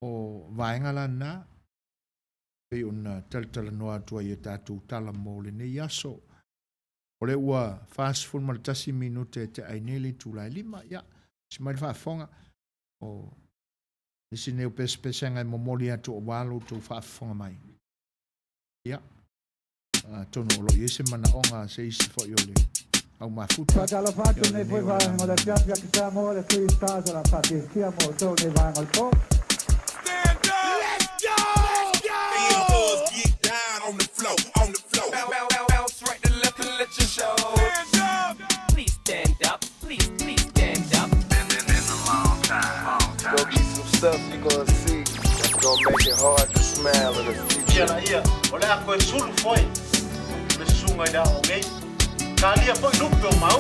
o vaenga la na pe una tala noa tua ia tātou tala mo le nei aso o le ua fast full ma le tasi minute te ainele tūlai lima ia si mai whaafonga o isi neo pese ngai momoli atu o walo tu whaafonga mai ia tono lo yese mana onga se isi fo yole au mafuta Fatalo fatto ne poi va in moda piazza che siamo le qui sta la fatti stiamo to ne va al po Stand up! Let's go! Get down on the floor, on the floor. Bounce right to left and let you show. Stand up! Please stand up, please stand up. It's a long time. Go get some stuff you gonna see that's gonna make it hard to smile in the future. Ia, ole a koe sulu foi. Le sunga da o gei. Ka lia foi lupe o mau.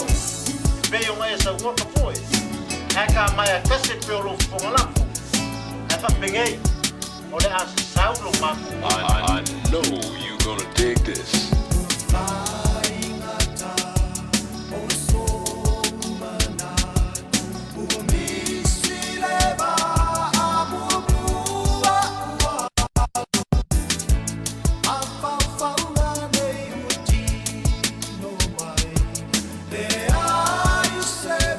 Vei o ngai sa ngota foi. Haka mai a kase pe o lo fonga lafu. Haka pengei. Ole a saulo maku. I know you're gonna dig this. Say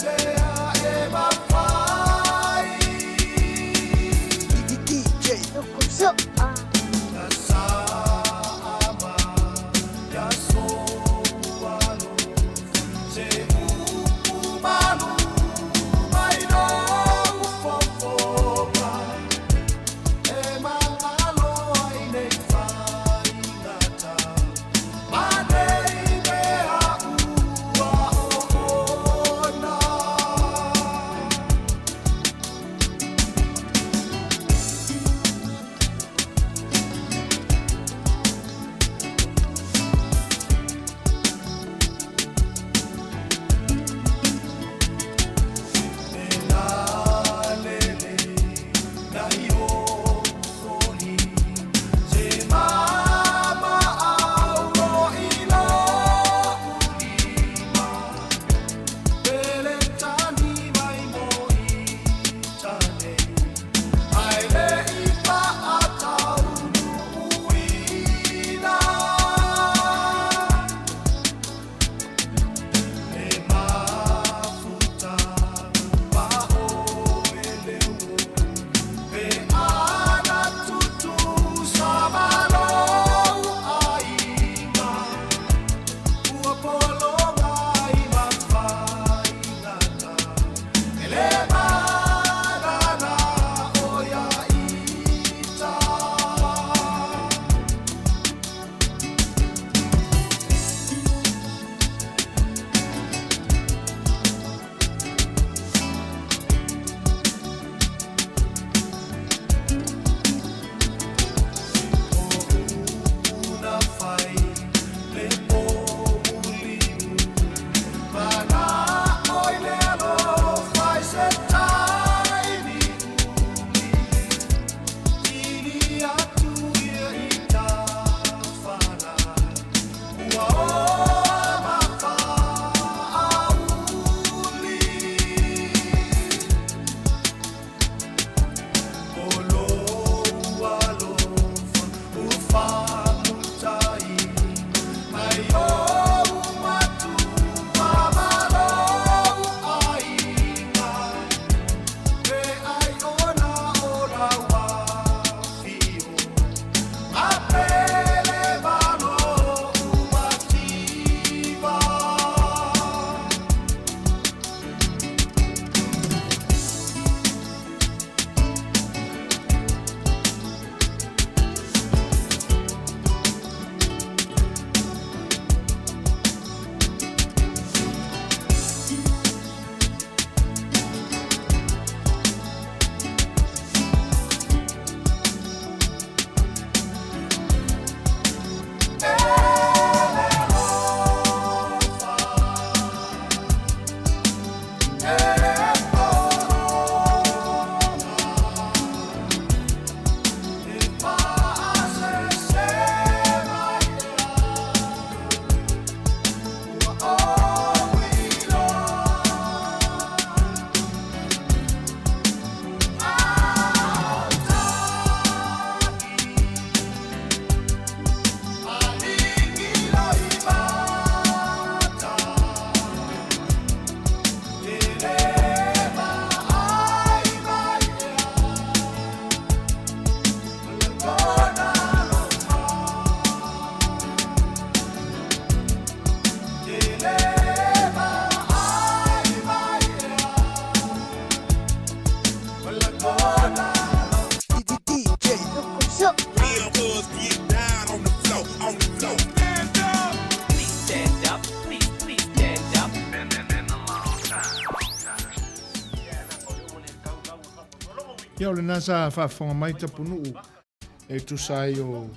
Ia o le nasa whaafonga mai tapunu e tu sai o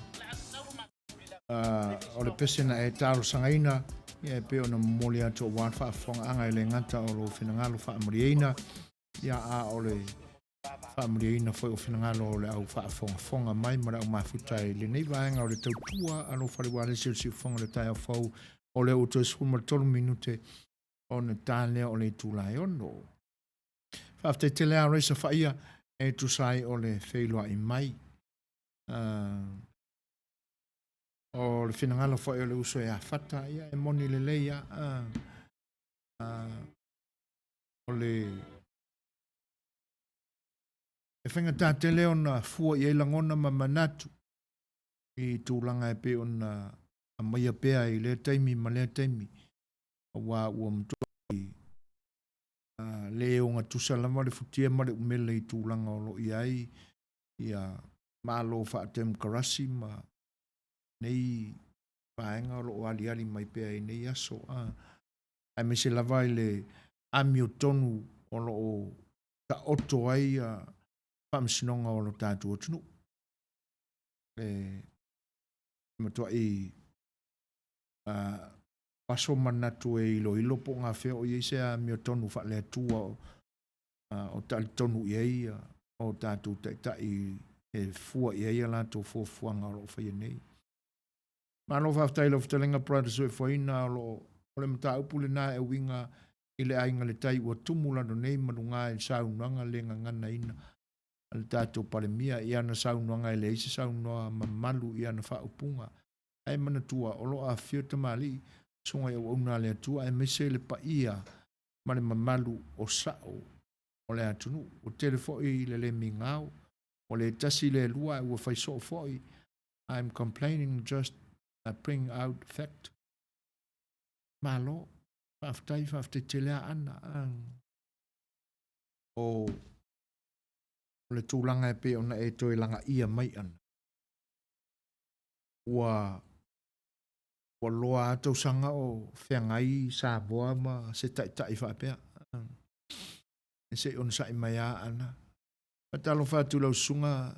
le pesena e taro sangaina ia e pe o na moli atu o wan whaafonga anga e le ngata o lo whinangalo whaamuriaina ia a o le whaamuriaina foi o whinangalo o le au whaafonga mai mara o mafutai le nei vaenga o le tautua alo whariware si fonga le tai au fau o le uto esuma tolu minute o na tāne o le tūlai ono. Whaafte te lea reisa whaia e tu sai o le wheilua i mai. O le whinangalo whai o le uso e a whata ia e moni le leia. O le e whenga tā te leo na fua i eilangona ma manatu i tūlanga e pe o na a maia pea i le taimi ma le taimi. Wa ua mtua i le o ngā tusalama le futia ma le umele i tūlanga o lo i ai ia malo whaatem karasi ma nei paenga o lo ali ali mai pea i nei aso ai me se lava i le ami o tonu o lo o ta oto ai whamsinonga o lo tātu o tunu matua i paso manatu e ilo po ngā whea o i se ami o tonu wha le atua o tali tonu i ei o tātu tai e fua i ei ala tō fuanga o lo whaia nei. Mano whaftai lo whtalenga brothers o e whaina o le mata upule nā e winga i le ainga le tai ua tumula no nei manunga e saunuanga le ngana ina le tātou palemia i ana saunuanga e le isi saunuanga mamalu i ana whaupunga. Ai manatua o lo a whiota mali songa e una le atua e mese le pa ia ma le mamalu o sao o le atunu o telefoi le mingau o le tasi le lua ua fai so foi. I'm complaining just bring out fact. Malo whaftai te lea ana o le tūlanga e pe ona e toi langa ia mai ana. Ua loa atau sanga o whengai sa boa ma se tai whapea. E se on sai mai a ana. Atalo whatu lau sunga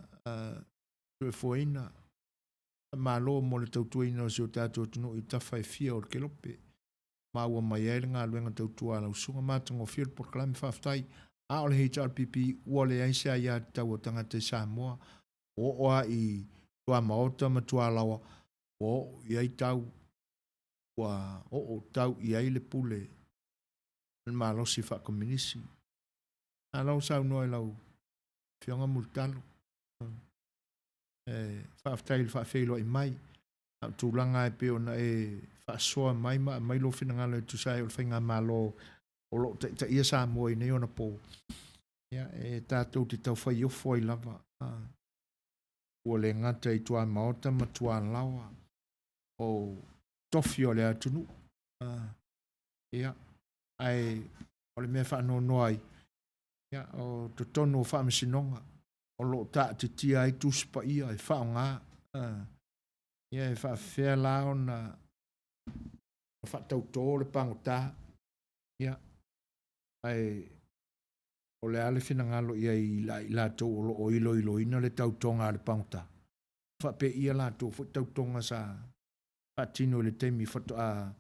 tue foina. Malo mo le tautuina o se o tātou tunu i tawhai fia o ke lope. Ma ua mai e ngā luenga tautua lau sunga mātango fiel por kalami whaftai. A o le HRPP ua le aise a ia tau o tangata Samoa. O oa i tua maota ma tua lawa. O iai tau wa o tau i ai le pule ma lo si fa kominisi a lo sa no lau fionga multalo fa aftai fa felo i mai tu langa e pe ona e fa soa mai lo fina ngalo tu sai o finga malo o lo ta ia sa mo i ne ona po ya e ta tu te tau fa yo foi lava o le ngata i tua maota ma tua lawa o tofio le atunu ia ai o le mea whaano noai ia o to tono whaamisinonga o lo ta te tia ai tuspa ia e whao ngā ia e whaafea lao na whaatau tō le pangota ia ai o le ale fina ngalo ia i la tō o lo o ilo ina le tau tonga le pangota whape ia la tō tau tonga sa patino le temi foto a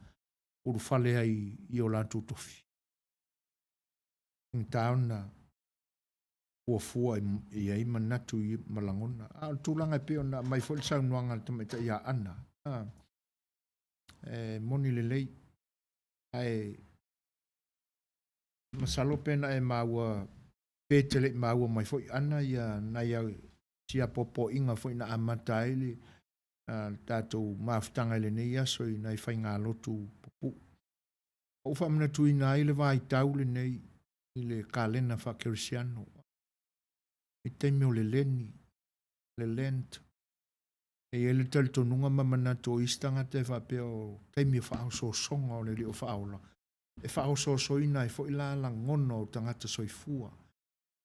uru fale ai i o lantu tofi. Ntaona ua fua i ai manatu i malangona. A tūlanga peo na mai fo le saunuanga tamata ia ana. Moni le lei. Ai masalo pena e maua petele maua mai fo ana ia na ia sia popo inga fo ina amata ele tātou maafutanga ele nei aso i nai whai ngā lotu pupu. O whamana tui nā i le vai tau le nei i le kālena whakerisiano. I teimi o le leni, le lent. E ele tali tonunga mamana tō istanga te whapeo teimi whao so songa o le li o whaola. E whao so ina i fo ila la ngono o tangata soifua.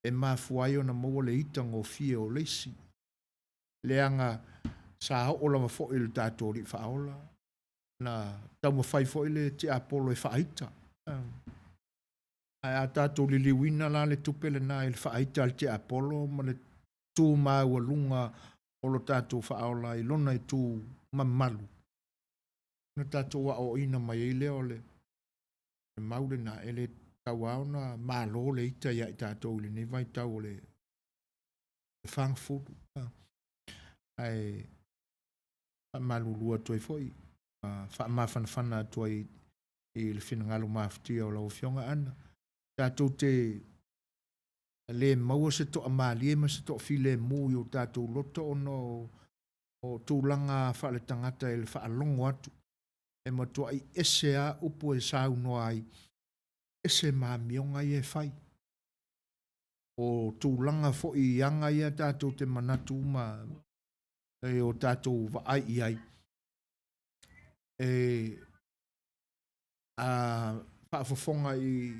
E mafuai o na maua le itang o fie o leisi. Leanga sa o la fo il tātou li whaola. Na tau mawhai fo ile te apolo e whaita. Ai a tātou liliwina la le tupe le nā il whaaita al te Apollo ma le tū māua lunga o lo tātou whaaola i lona i tū mamalu. Na tātou wa o ina mai e leo le maule na ele tau aona mālo le ita ia i tātou le ne vai tau le whangfuru. Ai malulua toi foi. Whaamawhanawhana toi i le whinangalo mawhitia o lau whionga ana. Tātou te le maua se to amalie ma se to file mu i o tātou loto ono o tūlanga wha le tangata e le wha alongo atu. E matua i ese a upu e sau noa ai. Ese maa mionga i e whai. O tūlanga fo i anga i a tātou te manatu ma e o tātou wa ai i ai. E a whaafafonga i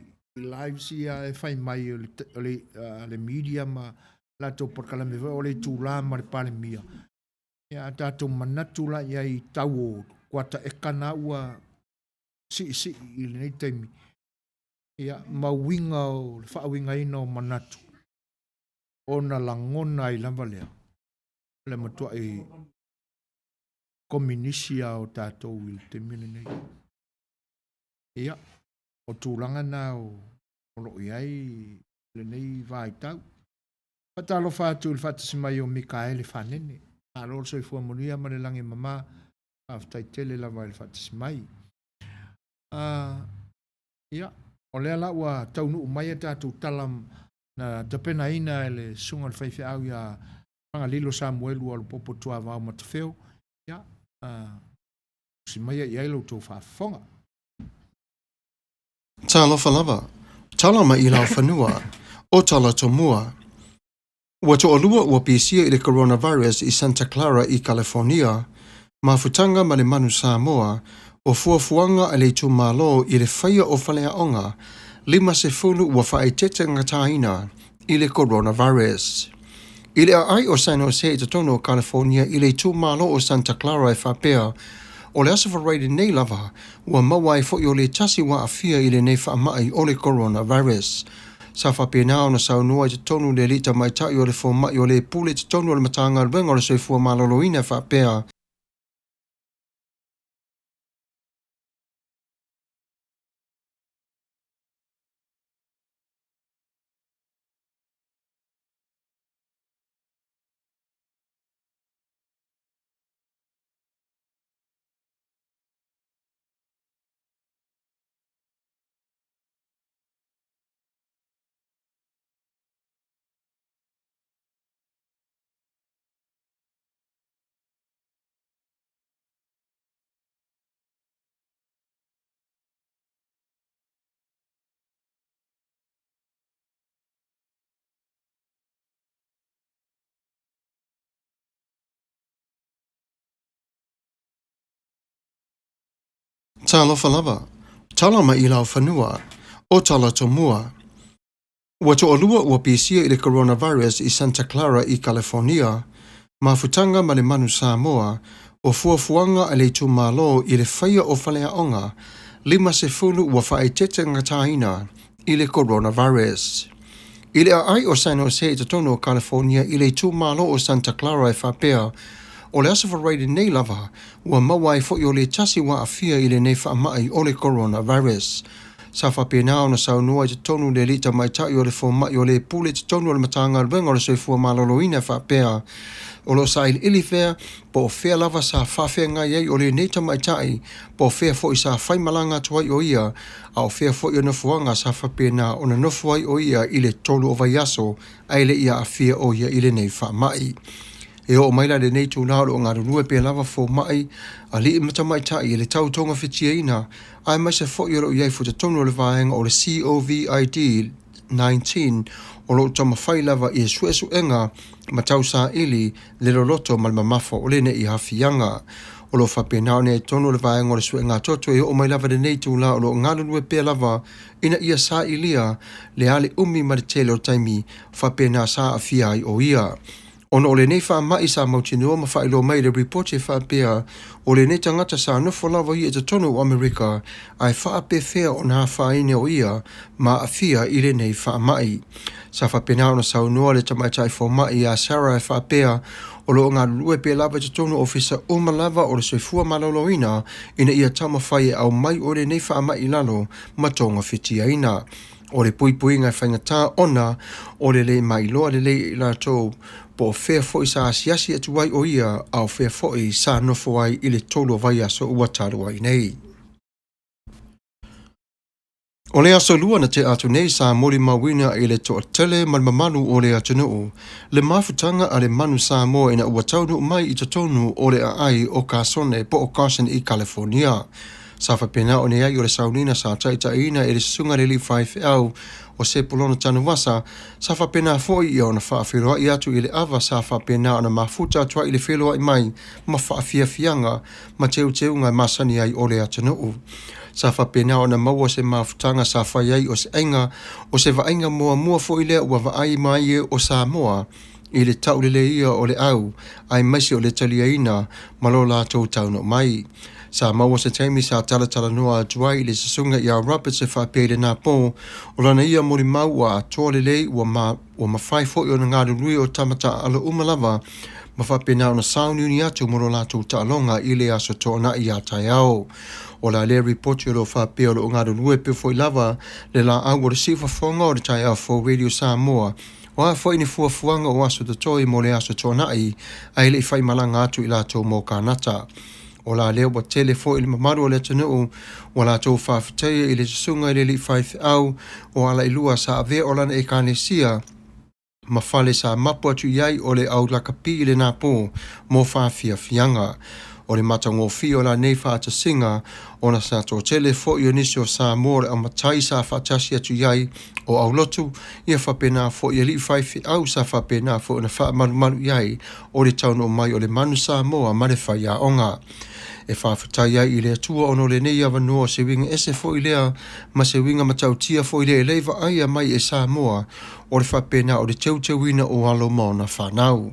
live si a e whai mai o le media ma lato porkala me o le tūla ma le pale mia. Ia tātou manatu la i ai tau o kuata e kana ua si i le nei taimi. Ia mawinga o le whaawinga ina o manatu. Ona langona i lava lea. Le matua i kominisia o tātou i le temile nei. Ia, o tūlanga nā o lo iai le nei vai tau. Patalo whātu il whātasi mai o Mikaele whanene. Alo so i fuamonia ma le langi mama. Aftai tele lava il whātasi mai. Ia, o lea la ua taunu umai e tātou talam na tapena ina ele sunga le whaiwhi au ia Pangalilo Samuelu o le popo tua vau matawheo. Ia, si mai i ailo tō whaafonga. Talofa lava, talama i lau whanua, o tala tomua. Ua to olua ua pisia i le coronavirus i Santa Clara i California, mafutanga ma le manu Samoa, o fuafuanga a le tumalo i le whaia o whaleaonga, 50 ua whaetete ngataina i le coronavirus. I le ai o San Jose i Totono, California, i le tumalo o Santa Clara e whapea, o le asawharaide nei lava, ua mawai fo i o le tasi wa afia i le nei whaamai o le coronavirus. Sa whapena o na saunua i te tonu le lita mai tai o le fōmai o le pule te tonu o le matanga ruenga o le soifua maloloina whapea. Talofa lava, talama i lau whanua, o tala tomua. Ua to olua ua pisia i le coronavirus i Santa Clara i California, mafutanga ma le manu Samoa, o fuafuanga a le tumalo i le whaia o whaleaonga, 50 ua whaetete ngataina i le coronavirus. I le ai o San Jose i Totono, California, i le tumalo o Santa Clara e whapea, o le asawharaide nei lava, ua mawai fo i o le tasi wa afia i le nei whaamai o le coronavirus. Sa whapena o na saunua i te tonu le lita mai tai o le fōmai o le pule te tonu o le matanga ruenga o le soifua maloloina whapea. O lo sa ili whea, po o whea lava sa whawhea ngai ei o le neita mai tai, po o whea fo i sa whaimalanga tuai o ia, a o whea fo i o nofuanga sa whapena o na nofuai o ia i le tolu o vaiaso, a ile ia a fia o ia i le nei whaamai. E o maila le nei tūnao o ngā runue pe lava fō mai, a li imata mai tai e le tautonga whitia ina, ai mai se fo i ro iai fu te tonu o le vaenga o le COVID-19 o lo tama whai lava i e suesuenga ma tau sa ili le loloto ma le mamafo o le ne i hawhianga. O lo whapenao ne tonu o le vaenga o le suenga toto e o mai lava le nei tūnao o lo ngā runue pe lava ina ia sa ilia le ale umi ma le tele o taimi whapena sa a fiai o ia. Ona o le nei whaamai sa mautinua ma whaelo mai le report e whaapea o le nei tangata sa nofo lava i e te tonu o Amerika ai whaape whea o nā whaine o ia ma a whia i le nei whaamai. Sa whapena ona saunua le tamaitai whaamai a Sarah e whaapea o lo ngā lue pe lava te tonu ofisa uma lava o le soifua maloloina ina ia tama whai au mai o le nei whaamai lalo ma tonga whitia ina. O le pui ngai whaingata ona o le mai loa le i la tō po whea fo i sa asiasi atu wai o ia au whea fo i sa nofo ai i le tolo vai aso ua taru ai nei. O le aso lua na te atu nei sa mori mawina i le toa tele manu o le atu nuu. Le mafutanga a le manu sa mo ina ua taunu mai i te tonu o le ai o Kasone po o Carson i California. Sa whapena o nei ai o le saunina sa taita ina i le sunga le li 5 au o se polono tanu wasa, sa whapena foi i ona whaafiroa i atu i le awa sa whapena ona mafuta atua i le wheloa i mai ma whaafia fianga ma teu ngai masani ai o le atu nuu. Sa whapena ona maua se mafutanga sa whai ai o se ainga o se vainga mua foi lea ua vaai mai e o sa moa i le tau le ia o le au ai maisi o le talia ina malo la tau tauno mai. Sa maua se taimi sa tala noa atuai i le sasunga i a Roberts e whapele nā pō o lana ia mori mau a toa lelei ua mawhai fo i o na ngāru nui o tamata ala umalava ma whapena o na sauni uni atu moro lātou ta'alonga i le aso tōna i a tai au. O la le report o lo whape o lo ngāru nui pe fo i lava le la au o le sifa whonga o le tai au fo Radio Samoa o a fo ini fuafuanga o aso te toi mo le aso tōna i a ile i whai malanga atu i lātou mō kānata. O la leo wa tele fo ili mamaru o le tanu o la tau whawhitea i le sunga i le li 5 au o ala ilua sa ave o lana e kānesia ma whale sa mapu atu iai o le au lakapi i le nāpō mō whawhia fianga. O le matango fi o la nei whaata singa o na sa tō tele fo i onisi o sa mōre a matai sa whaatasi atu iai o au lotu ia whapena fo i li 5 au sa whapena fo na wha maru iai o le tauno mai o le manu sa moa mare whai a onga. E whawhatai ai i lea tua ono le nei awa noa se winga ese fo i lea ma se winga matau tia fo i lea leiva ai a mai e sa moa o le whapena o le teuteuina o alo maona whanau.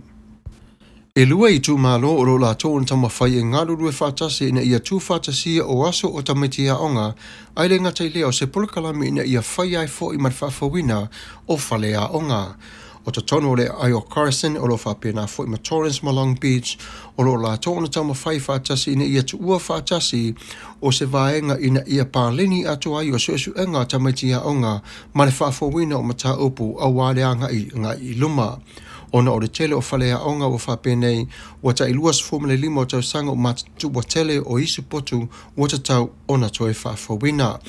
E lua i tū malo o lo la tōna tama whai e ngaruru e whātasi ina ia tū whātasia o aso o tamaiti a onga ai le ngatai leo se polakalami ina ia whai ai fo i marwhawhawina o whale a onga. O te tono le ai o Carson o lo whapena fo i ma Torrance ma Long Beach o lo la tōna tama whai whātasi ina ia tu ua whātasi o se vaenga ina ia pāleni atu ai o Suasua tamaiti a onga ma le whawhawina o mata upu a wale a ngai luma. Ona o le tele o whalea onga o whapenei wa ta iluas Formula 5 o tau sanga o matatu wa tele o isu potu wa ta tau ona toe whawhawina.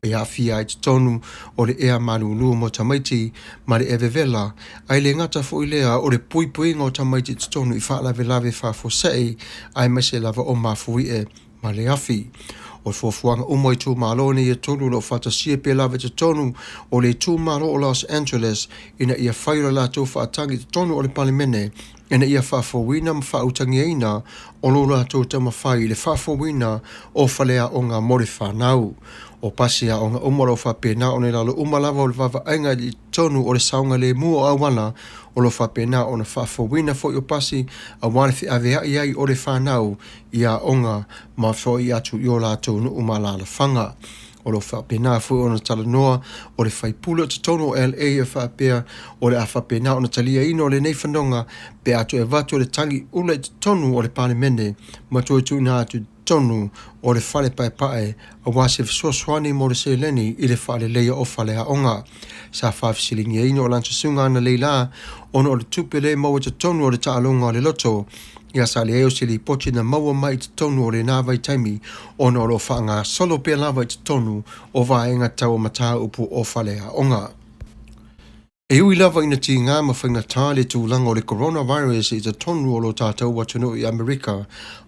E a fia i te tonu o le ea manulu mo tamaiti ma le evevela ai le ngata fo i lea o le puipuinga o tamaiti te tonu i whaalave whawhosei ai mese lava o mafui e ma le afi. O le fuafuanga umo i tū malo ni e tonu lo whatasia pe lava te tonu o le tū malo o Los Angeles ina ia whaira la tō whaatangi te tonu o le palimene ina ia whawhawina ma whautangi eina o lo la tō tama whai le whawhawina o whalea o ngā mori whanau. O pasia o ngā umaro whapena o ne lalo umalava o le wawa ainga i tonu o le saunga le mua o awana o lo whapena o na whawhawina fo i o pasi a wane fi avea iai o le whanau i a onga ma fo i atu i o la tonu umalala whanga. O lo whapena fo i o na talanoa o le whaipula te tonu o LA e whapea o le a whapena o na talia ino o le nei whanonga pe atu e vatu o le tangi ula i te tonu o le palimene ma tui tūna atu tonu o le whale pae a wase Suasua mo le seleni i le whale leia o whale a onga. Sa whawhisilingi e ino o lancha sunga ana leila ono o le tupele maua te tonu o le taalonga o le loto. Ia sa le eo sili pochi na maua mai te tonu o le nāwai taimi ono o lo whaanga solo pia lawai te tonu o vaenga tau mata upu o whale a onga. E ui lava ina ti ngā mawhainga tāle tūlanga o le coronavirus i te tonu o lo tātou watunu i Amerika,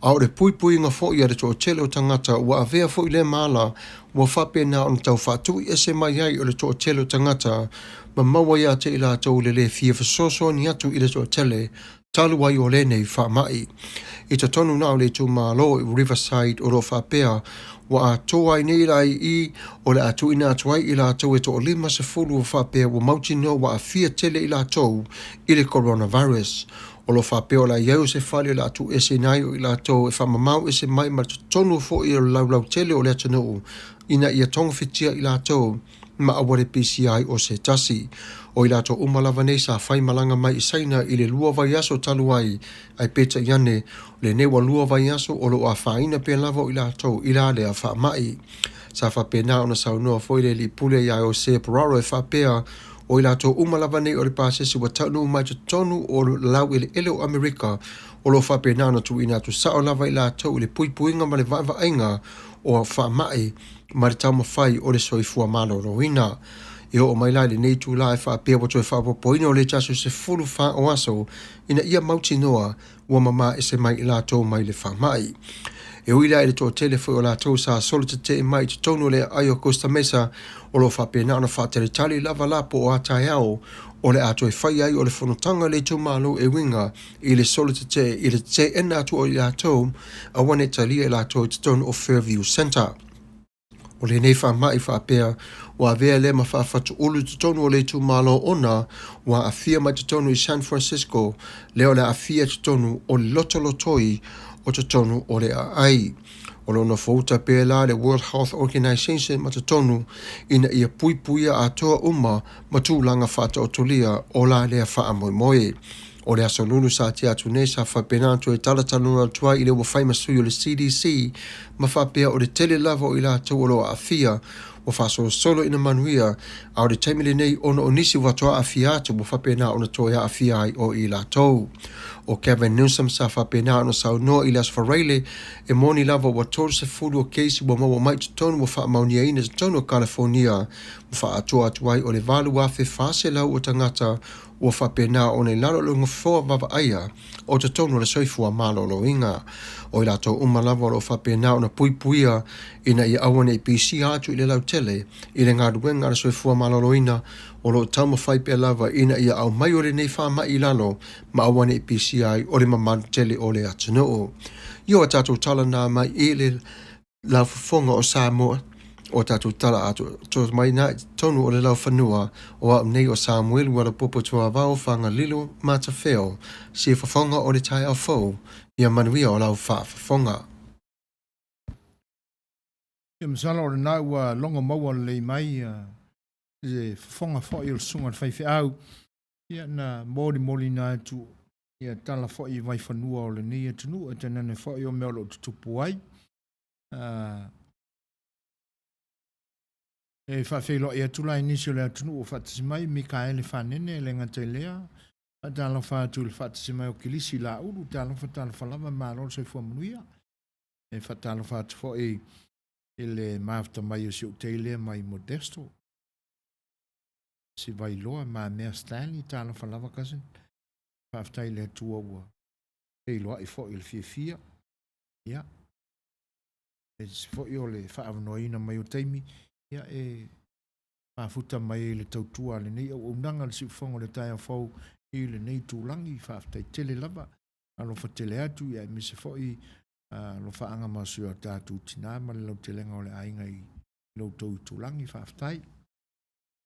a o le pui ngā fo i are tō tele o tangata ua avea fo i le mala ua whapena o na tau whātu i ese mai ai o le tō tele o tangata ma maua ia te i la tau le fia whasoso ni atu i le tō tele talu ai o le nei whamai. I te tonu nao le tū mālo i Riverside o lo whapea wa a toa i nei rai i o le atu ina atuai i la tau e to o 5 o whapea wa mauti no wa a fia tele i la tau i le coronavirus. O lo whapea o la iau se whale la tu ese nai o i la tau e whamamau ese mai ma tonu fo i o lau tele o lea tanu ina ia tonga whitia i la tau ma aware PCI o se tasi. O i la tau umalawa nei sa whai malanga mai i saina i le lua vai aso talu ai peta iane le newa lua vai aso o lo a whaina pe lava o i la tau i la lea wha mai. Sa whapena o na saunua fo i le li pule ia o se pararo e whapea o i la tau umalawa nei o le pasesi wa taunu mai tonu o lau i le ele o Amerika o lo whapena na tu ina tu sao lava i la tau i le puipuinga ma le vaiva ainga o wha mai ma le tau mawhai o le soifua malo roina. I o mai lai le nei tu la e whapea wato e whapopoina o le tasu se fulu wha o aso ina ia mauti noa ua mama e se mai i la tau mai le wha mai. E uira e le tō tele foi o la tau sa solo te mai te tono le aio Costa Mesa o lo whapena ona whatere tali lava lapo o atai au o le ato e whai ai o le whanotanga le tau malo e winga i le solo i le te ena atu o i la tau a wane talia i la tau te tono o Fairview Center. O le nei whamai whapea wa vea le ma whawhatu ulu te tono o le tau malo ona wa a fia mai te tono i San Francisco leo le a fia te tono o le lotolotoi o te tonu o le ai. O lona fauta pe la le World Health Organization ma te tonu ina ia puipuia a toa uma ma tūlanga whata o tolia o la lea wha moe moe. O le aso lunu sa te atu ne sa whapenanto e talatanuna tua i le wafai masui o le CDC ma whapea o le tele lava o i la tau o loa a fia o whaso solo ina manuia a o le taimile nei ono o nisi watoa a fia atu mo whapena o na toa a fia ai o i la tau. O Kevin Newsom sa whapena ono sau noa i las whareile e moni lava wa tōru se furu o keisi wa maua mai te tonu wa wha maunia ina te tonu o California wa wha atua atuai o le valu a whi whase lau o tangata ua whapena o nei lalo lunga whoa wawa aia o te tonu le soifua malo lo inga. O i lato umalawa o whapena o na puipuia ina i awane i PC atu i le lau tele i le ngā ruenga le soifua malo lo ina o lo tauma whai pe lava ina i au mai o le nei wha i lalo ma awane i PCI o le mamanu tele o le atunoo. Io a tatou tala nā mai i le lau whafonga o Samoa o tatou tala atu. Tō mai nā tonu o le lau whanua o au nei o Samuel wala popo tua vau whanga lilo mata wheo si whafonga o le tai au fau ia manuia o lau whafonga. Ia masala o le nā ua longa maua le mai le whafonga fo i o sunga whaiwhi au. Ia na mori nā tu ia tala fo i vai whanua o le nia tunu e tenene fo i o mea lo tutupu ai. E whawhelo e atula inisio le atunu o whatasimai Mikaele whanene le ngatai lea. Tala whātu le whatasimai o kilisi la uru tala whalama mārol se fua manuia. E whatala whātu fo i le mafta mai o si o teile mai Modesto. Si vai loa ma mea Stanley tala whalama kasin. Whaftai le atua ua. E loa i fo i le fia. Ia. E si fo i o le whaavanoina mai o teimi. Ia e whaafuta mai le tautua le nei au unanga le si ufongo le tai a fau i le nei tūlangi whaaftai tele lava. Alofa tele atu ia e mise fo i lo whaanga masu a tātu tina ma le lau telenga o le ainga i lau tau tūlangi whaaftai.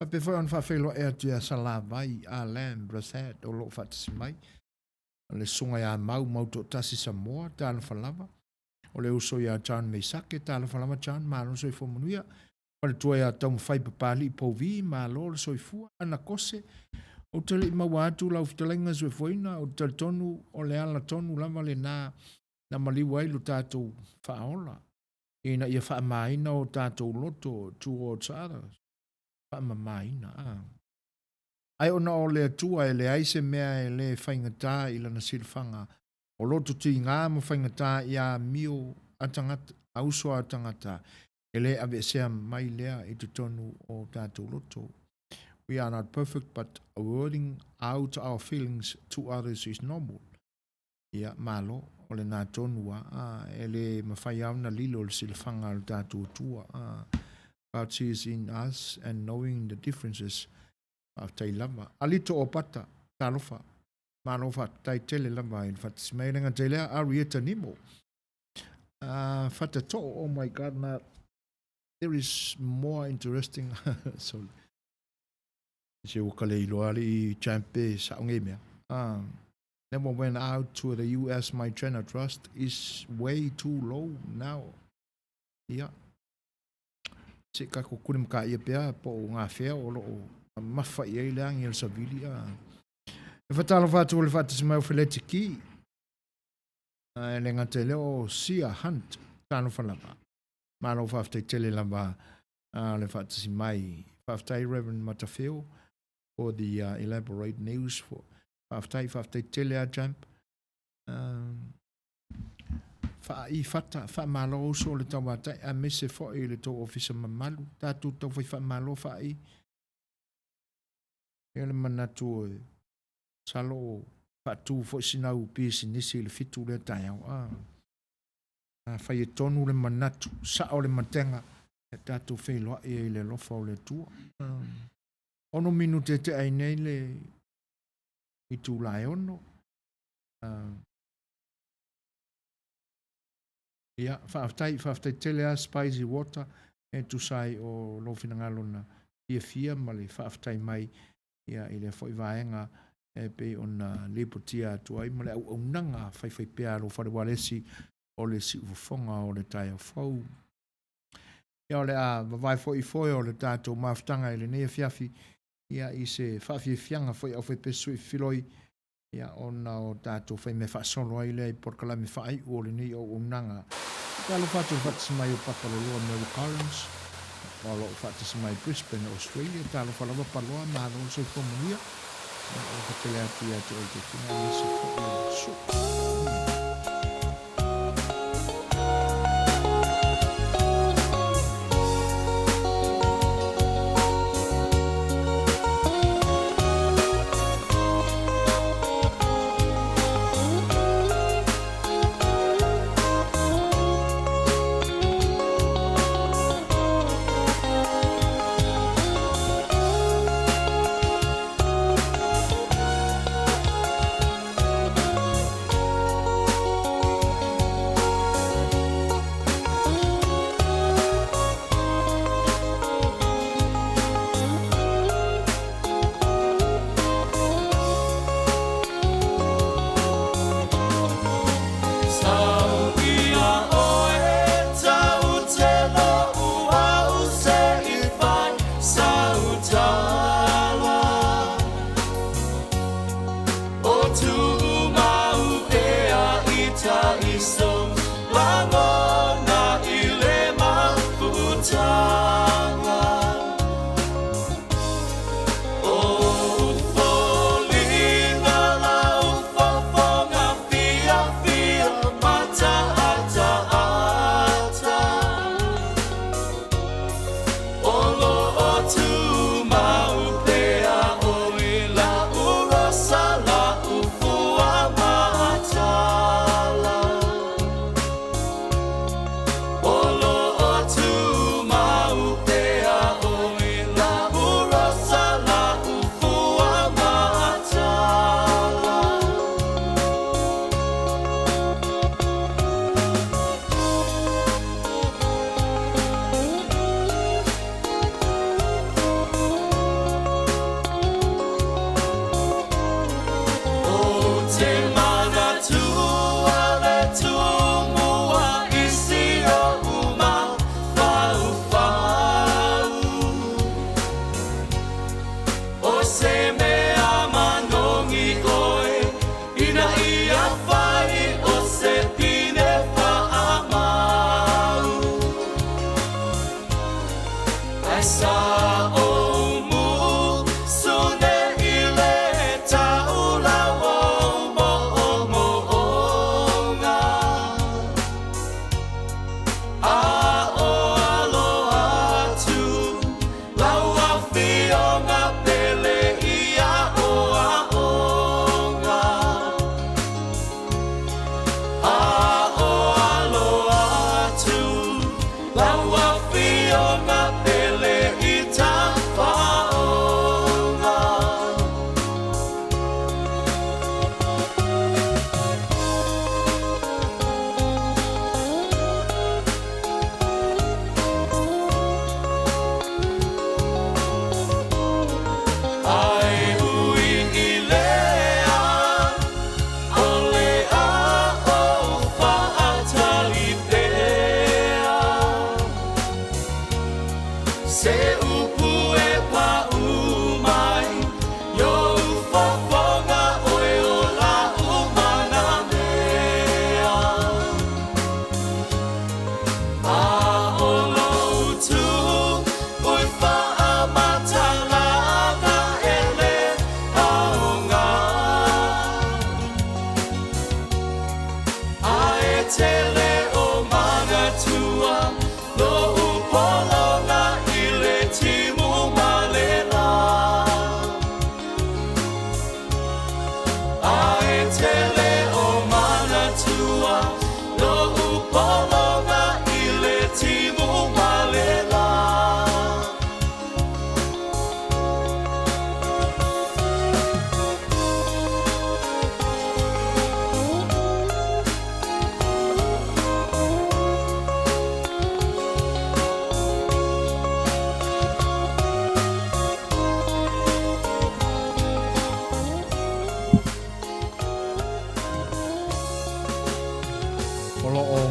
Pape fo an whaafelo e atu ia Salavai, Alam, Brasad o lo whaatasi mai. Le sunga ia mau to tasi Samoa tāna whalava. O le uso ia Chan Meisake tāna whalama Chan mālo soi fo manuia. O le tua ia tau mwhai papali po vi mālo le soi fua ana kose. O tele i maua atu lau fitalenga soi fuina. O tele tonu o le ala tonu lama le na maliwa ilu tātou whaola. Ina ia wha maina o tātou loto towards others. Wha maina. Ai ona o le atua e le aise mea e le whaingatā i lana silwhanga. O loto ti ngā mo whaingatā i a mio atangata, auso atangata. E le avesea mai lea i te tonu o tātou loto. We are not perfect, but wording out our feelings to others is normal. Ia malo o le nā tonua. E le mawhai au na lilo le silwhanga o tātou tua. God sees in us and knowing the differences of tai lama. Alito o pata, talofa. Malofa tai tele lama in fatismai lenga te lea arieta nimo. Fata to, oh my God, na there is more interesting. So, se o kale iloa li champe sa onge mea. never went out to the U.S. My China Trust is way too low now. Yeah. Se ka ko kulim ka ia pea po ngā whea o lo mawha i ei leang i el savili a. E whatalo whātua le whātasi mai o whelete ki. E le ngate leo Sia Hunt tāno whanapa. Mālo whaftai tele lamba le whātasi mai. Whaftai Reverend Matafeo for the elaborate news for whaftai tele a jump. I fata fa malo so le tawata a mese fo i le to officer mamalu tatu to fa malo fa I ele manatu salo fa tu fo sina u pisi nisi le fitu le taya a fa ye tonu le manatu sa o le matenga tatu fe lo i le lo fo le tu ono minute te ai nei le I tu lai ono ia whaftai tele a spicy water e tu sai o lo finangalona fia ma le whaftai mai ia I le foi vaenga e pe ona lipotia tu ai ma le au nanga whai pea lo whare walesi o le si ufonga o le tai o fau ia o le a vai foi o le tato maftanga I le nea fiafi ia I se whawhi fianga foi au whai pesui filoi ia ona o tato whai me whaasolo ai le porkalami whai o le nei o nanga Talo fatu fatu mai o Papaloa Mary Collins, walo fatu mai Brisbane, Australia, talo falawa paloa malo so komunia, o fatele atu ya te o te fina nisi fo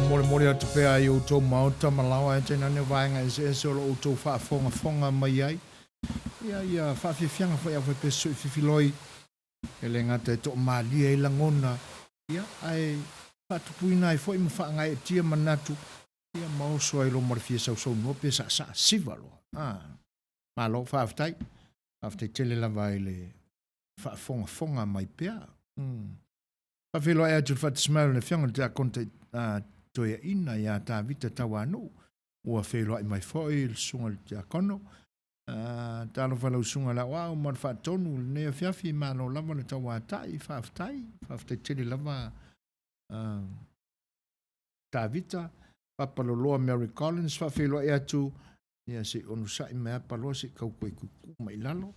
mole atu pea i o tō maota malawa e tēnā ne vaenga e se o lo o tō whaafonga mai ai. Ia whaafiafianga whai a whai peso i whiwhiloi e le ngata e tō maalia i langona. Ia ai whaatupuina i fwoi ma whaangai e tia manatu. Ia maoso ai lo marifia sau no pe sa siva lo. Malo whaaftai. Whaaftai tele lava i le whaafonga mai pea. Whawhilo e atu whaatismau le whianga te a konta toia ina ia tā vita tawa anu. Ua whilo ai mai fwoi le sunga te a kono. Talo whalau sunga la wau mar whaatonu le nea whiawhi malo lava le tawa tai whaaftai. Whaaftai tele lava tā vita. Papaloloa Mary Collins whawhilo e atu. Ia se onu sai mea paloa se kau koe kuku mai lalo.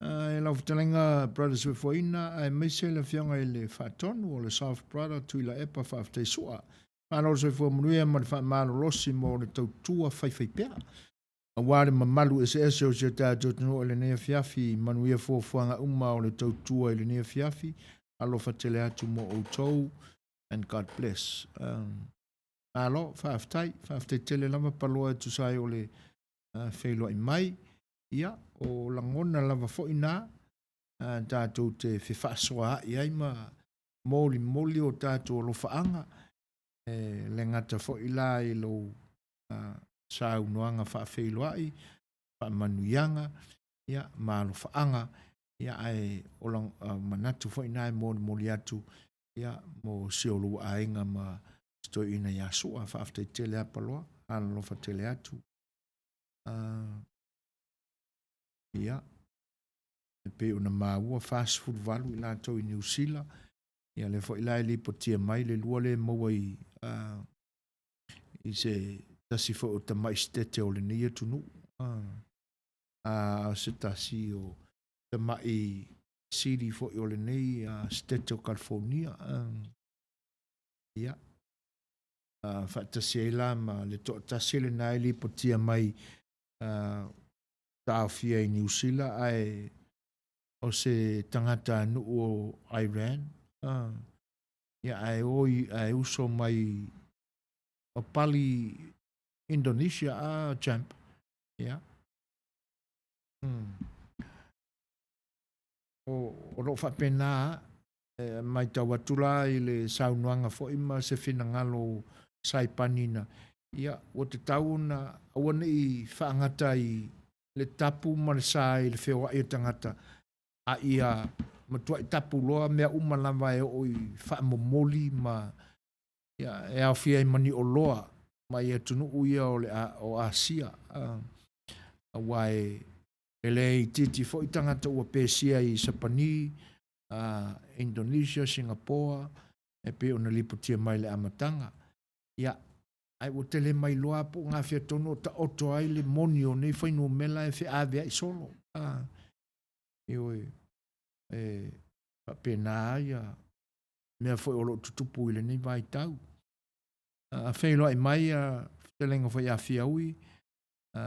E lau whatalenga Brothers Wefoina, ai meise le whianga i le whaatonu o le South Brother tui la epa whaaftei sua. Whanau se fua manuia ma le whaamalo losi mo le tautua whaiwhai pea. A wāre mamalu e se o se tātou tunu o le nea whiawhi, manuia fuanga uma o le tautua i le nea whiawhi, alo whatele atu mo o tau, and God bless. Alo, whaaftai tele lava paloa tu sai o le whailo i mai, ia, o langona lava fo ina, tātou te whiwhasoa i ai ma moli o tātou lo whaanga, le ngata fo ila i lo sa unoanga whaafeilo ai, whaamanuianga, ia, ma lo whaanga, ia ai o lang manatu fo ina i moli atu, ia, mo siolu ainga ma stoi ina ia sua, whaaftai tele apaloa, ala lo whatele atu. Ia, pe una maua fast food valu i lātou i New Zealand. Ia le fo ila li potia mai le lua le maua i se tasi fo o tamai stete o le nia tunu. Se tasi o tamai siri fo i o le nia stete o California. Ia. Whaatasi e la ma le to tasi le nai li potia mai tāwhia i New Zealand ai o se tangata anu o Iran. Ia ai uso mai o pali Indonesia champ. Ia. O lo whapena mai tawatula i le saunuanga fo ima se fina ngalo sai panina. Ia, o te tau na awane i whaangata i le tapu marisa i le whewa i tangata a ia matua i tapu loa mea umalama e o i whaamomoli ma ia e au fia i mani o loa ma ia tunu uia o Asia a wae ele i titi fo i tangata ua pesia i Sapani Indonesia, Singapore e pe ona liputia mai le amatanga ia ai o tele mai loa po ngā whia tono ta oto ai le moni o nei whainu mela e whi awea i solo. Ioi, pēnā ia, mea whai olo tutupu i le nei vai tau. Whailo ai mai te lenga whai a whia ui,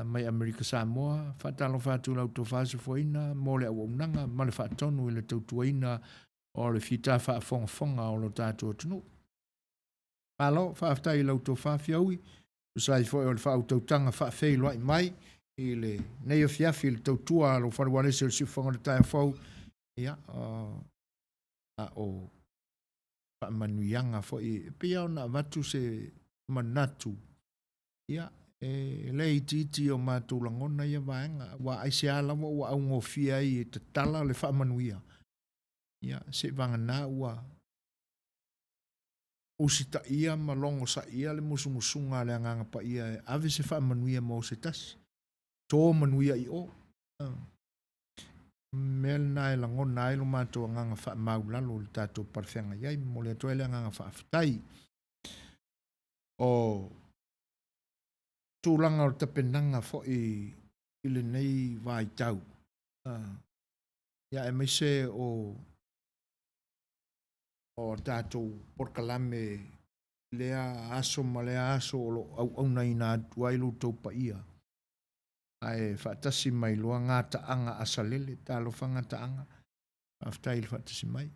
mai Amerika Samoa, whatalo whatu lau to whasa whaina, mole au unanga, male whatonu i le tautuaina o le whita whaafonga o lo tātua tunu. Alo, whaaftai lau tō whaafia ui, usai fwoi o le whautautanga whaafei loai mai, i le nei o fiafi le tautua alo wharuare se o siwhanga le taia whau, ia, o whaamanuianga fwoi, pia o na watu se manatu, ia, le iti o mātou langona ia vaenga, wa aise ala wa au ngofia i te tala le whaamanuia, ia, se vangana ua, usita ia malongo sa ia le musunga le anganga pa ia ave se fa manuia mo se tas to manuia i o mel nai la ngon nai lo mato anganga fa maulalo le tato parfenga ia mo le to le anganga fa aftai o tulanga o tapenanga fo i le nei vai tau ia e mese o tātou porkalame lea aso ma lea aso au na ina tuailu tau pa ia. Ai whaatasi mai loa ngā taanga asalele, tālo whanga taanga. Aftai whaatasi mai.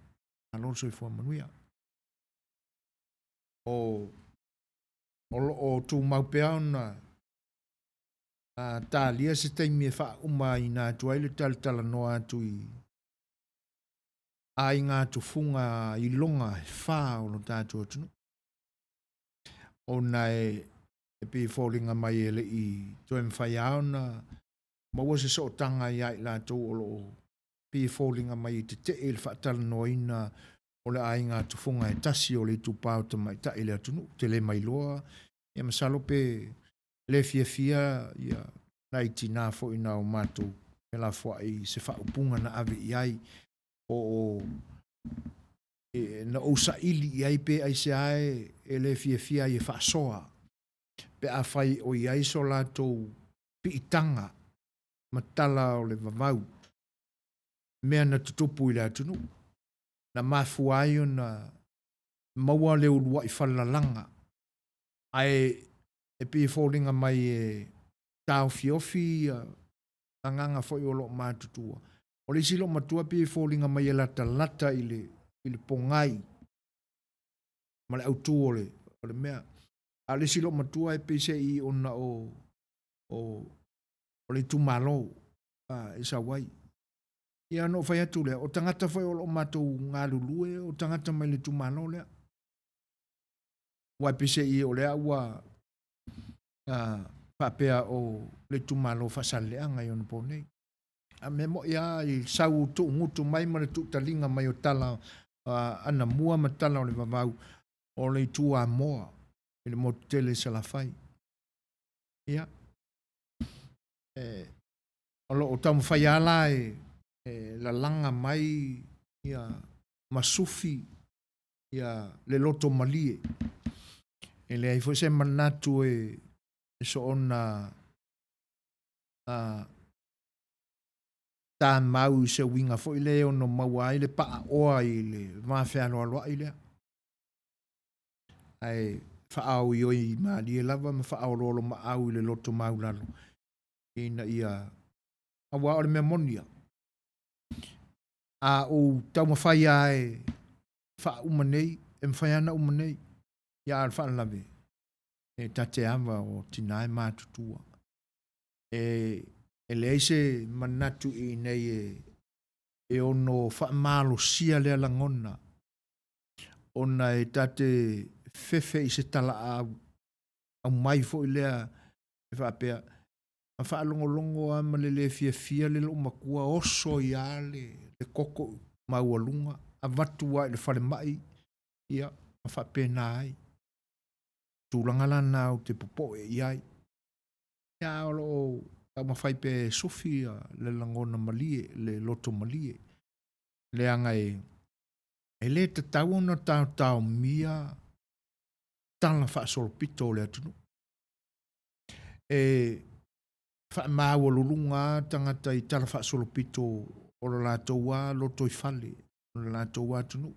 Alonso i fua manuia. O o tū mau pea ona tā lia se taimi e wha uma i nā tuai le tala noa atu ai ngā tufunga i longa wha o no tātou atunu. O nai e pi fōringa mai ele i toi mwhai aona maua se so tanga i ai la tō o lo pi fōringa mai i te te e le whaatala noa ina o le ai ngā tufunga e tasi o le tupau ta mai ta ele atunu te le mai loa e masalo pe le fia ia nai tina fo ina o mātou e la fua i se whaupunga na ave i ai o na ousa ili i ai pe ai se ai e le fia i whaasoa pe a whai o i ai so lātou pi itanga matala o le vavau mea na tutupu i le atunu na mafua ai o na maua le urua i whalalanga ai e pi fōringa mai e tau fiofi anganga foi o lo mātutua o le silo matua pi fōringa mai e lata i le pongai ma le autu o le mea a le silo matua e pe se i ona o le tumalo e sa wai ia no fai atu le o tangata foi o lo mātou ngā lulue o tangata mai le tumalo le wai pe se i o le aua papea o le tumalo fasaleanga i ona ponei a me mo ia i sau tu ngutu mai ma le tu talinga mai o tala ana mua ma tala o le vavau o le tua moa i le motele sa la fai ia o lo o tamu fai ala la langa mai ia masufi ia le loto malie e le ai foi se manatu e so ona tā mau se winga fo ile o no maua ile pa oa ile ma fe alo alo ile ai fa au yo i ma li lava ma fa au lo ma au ile loto mau lalo ina ia awa o me monia a o tau ma fai ai fa umanei em fai ana umanei ya al fa lave e tate ava o tinai ma tutua e leise manatu i nei e ono fa malo sia le langona ona e tate fefe i se tala a mai fo ilea e fa pea a fa longo ama le fia le lo makua oso ia le koko maualunga a vatua i le fale mai ia a fa pena ai tūlanga lana o te popo e iai ia o lo tau mawhai pe sofia le langona malie, le loto malie. Le anga e le te tau ona tau mia tala wha solopito le atunu. E wha maua lulunga tangata i tala wha solopito o la lātou loto i whale, o la lātou atunu.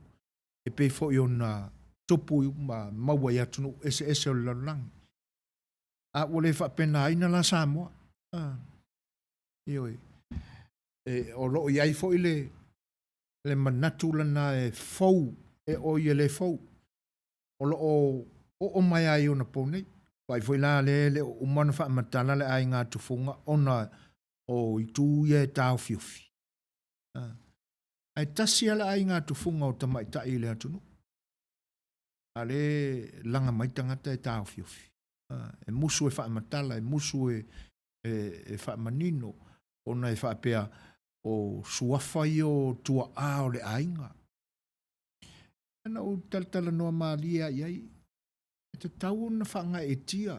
E pe fo i ona topu i maua i atunu ese o le lalangi. A wale wha pena aina la Samoa. Ioi. O lo iai fo i le manatu lana e fau e o i le fau. O lo o mai ai ona ponei. Wai foi la le umana wha matala le ai ngā tufunga ona o i tū ia e tau fiofi. Ai tasi ala ai ngā tufunga o tamai ta i le atunu. Ale langa mai tangata e tau fiofi. E musu e wha matala, e musu e wha manino, ona e wha pea o suafai o tua o le ainga. Ana o talatala noa maalia iai, e te tau na wha nga e tia,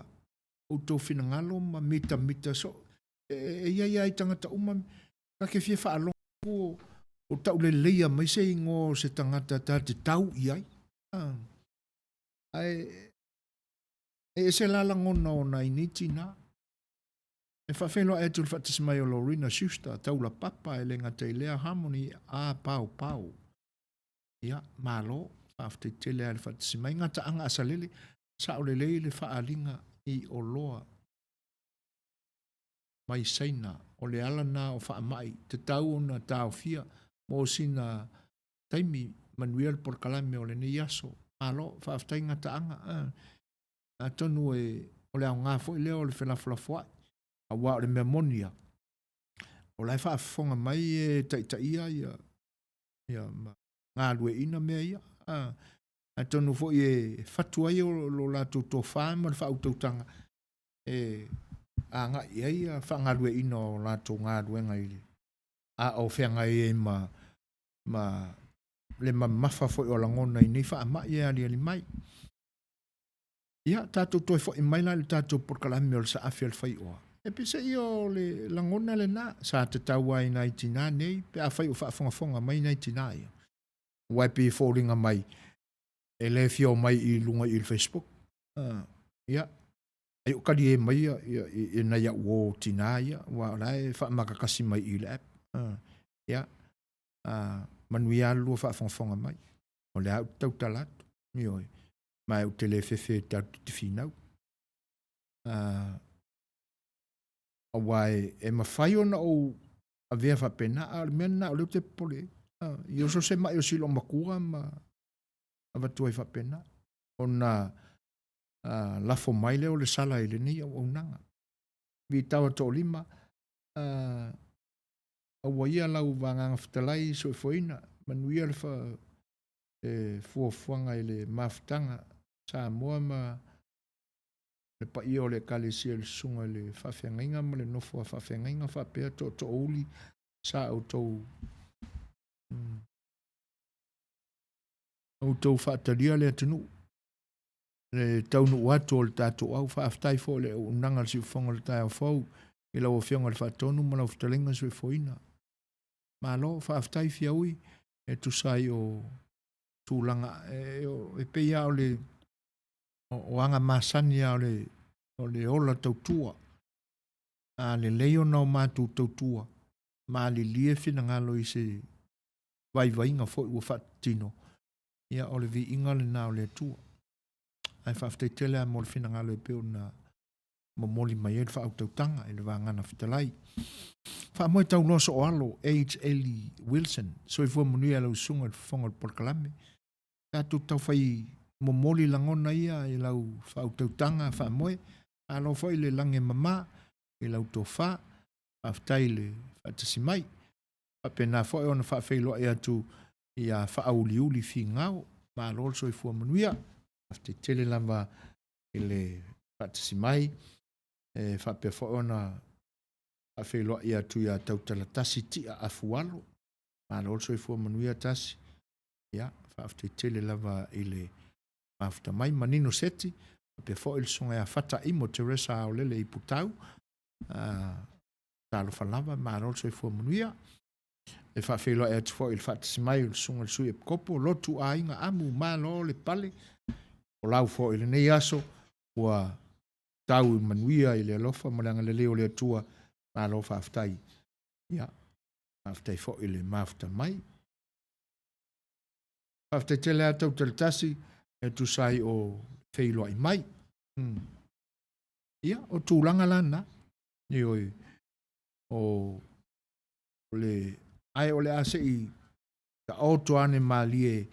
o tō whina ngalo ma mita so, e iai ai tangata uma, ka ke fia wha alongo o tau le leia mai se ingo se tangata ta te tau iai. E se lalangona o na initi na. E whawhelo e tu whatis mai o Lorena Schuster, tau la papa e lenga te lea harmony a pau. Ia, malo, whafte te lea le whatis mai, ngata anga asalele, sa o le le whaalinga i o loa. Mai seina, o le ala na o whaamai, te tau o na tau fia, mo sina taimi Manuel por kalame o le ne yaso, malo, whafte ngata anga, a tonu o le au ngā fo i leo le whelaflafua. A wā o le memonia. O lai whaafonga mai ta ia ia ngā lue ina mea ia. A tonu fo i fatua i o lo lātou tō whāma le whautautanga. A ngā ia wha ngā lue ina o lātou ngā luenga i a o whenga ma le mamafa fo i o langona i nei wha ama i ali mai. Ia, tātou toi fo i mai la le tātou porkalami o le sa awhi al whai oa. E pisa i o le langona le nā, sa te taua i nai tina nei, pe a whai o whaafonga mai nai tina ia. Wai pi fōringa mai, e le fio mai i lunga i le Facebook. Ia, ai o kari e mai i nai a uo tina ia, wa lai wha makakasi mai i le app. Ia, manui alu o whaafonga mai. O le au tau talatu, mi oi. Mai o te le fefe tau te whinau. A wai e mawhai o na o a vea whapena, a le mea na o leo te pole. I o so se mai o silo makua ma a watu ai whapena. O na lafo mai leo le sala i le nei au nanga. Vi tawa tō lima, a waia lau wanganga whatalai so i foina, manuia le wha fuafuanga i le mawhtanga, sa moa ma le pa i o le kalesia le sunga le whawhengainga ma le nofo a whawhengainga whapea to uli sa au tau whaataria le atanu le taunu watu o le tātou au whaaftai fo le unanga le siufonga le tai au fau i lau o whionga le whaatonu ma lau whatalenga sui foina ma lo whaaftai fiaui e tusai o tūlanga e peia o le o anga masani o le ola tautua. A le leo na o mātou tautua. Ma le lie fina ngalo i se vai inga fo i ua whatino. Ia o le vi inga le na o le atua. Ai whaftai tele a mo le fina ngalo i peo na momoli mai e le whautautanga e le wangana fitalai. Wha moe tau loso o alo H.L. Wilson. So i fua munui ala usunga le whonga le porkalame. Tātou tau whai momoli langona ia i lau whautautanga wha moe. Alo fo i le lange mama i lau tō wha. Whaftai le whatasi mai. Whapena fo e ona whawhailo e atu i a whaauliuli fi ngau. Ma alo so i fua manuia. Whaftai tele lava i le whatasi mai. Whapea fo e ona whawhailo e atu i a tautala tasi ti a afualo. Ma alo so i fua manuia tasi. Ia, whaftai tele lava i le mafta mai manino seti pe fo il songa ya fata imo Teresa o lele i putau talo falava ma ro so fo munia e fa felo e fo il fat simai il songa il sui kopo lotu a inga amu ma lo le pale o lau fo il nei aso wa tau manuia ile lofa malanga le leo le tua ma lo fa ftai ya aftai fo ile mafta mai aftai tele atau tasi e tu sai o feilo ai mai. Ia, o tūlanga lana. Ni oi, o le, ai o le ase i ka auto ane malie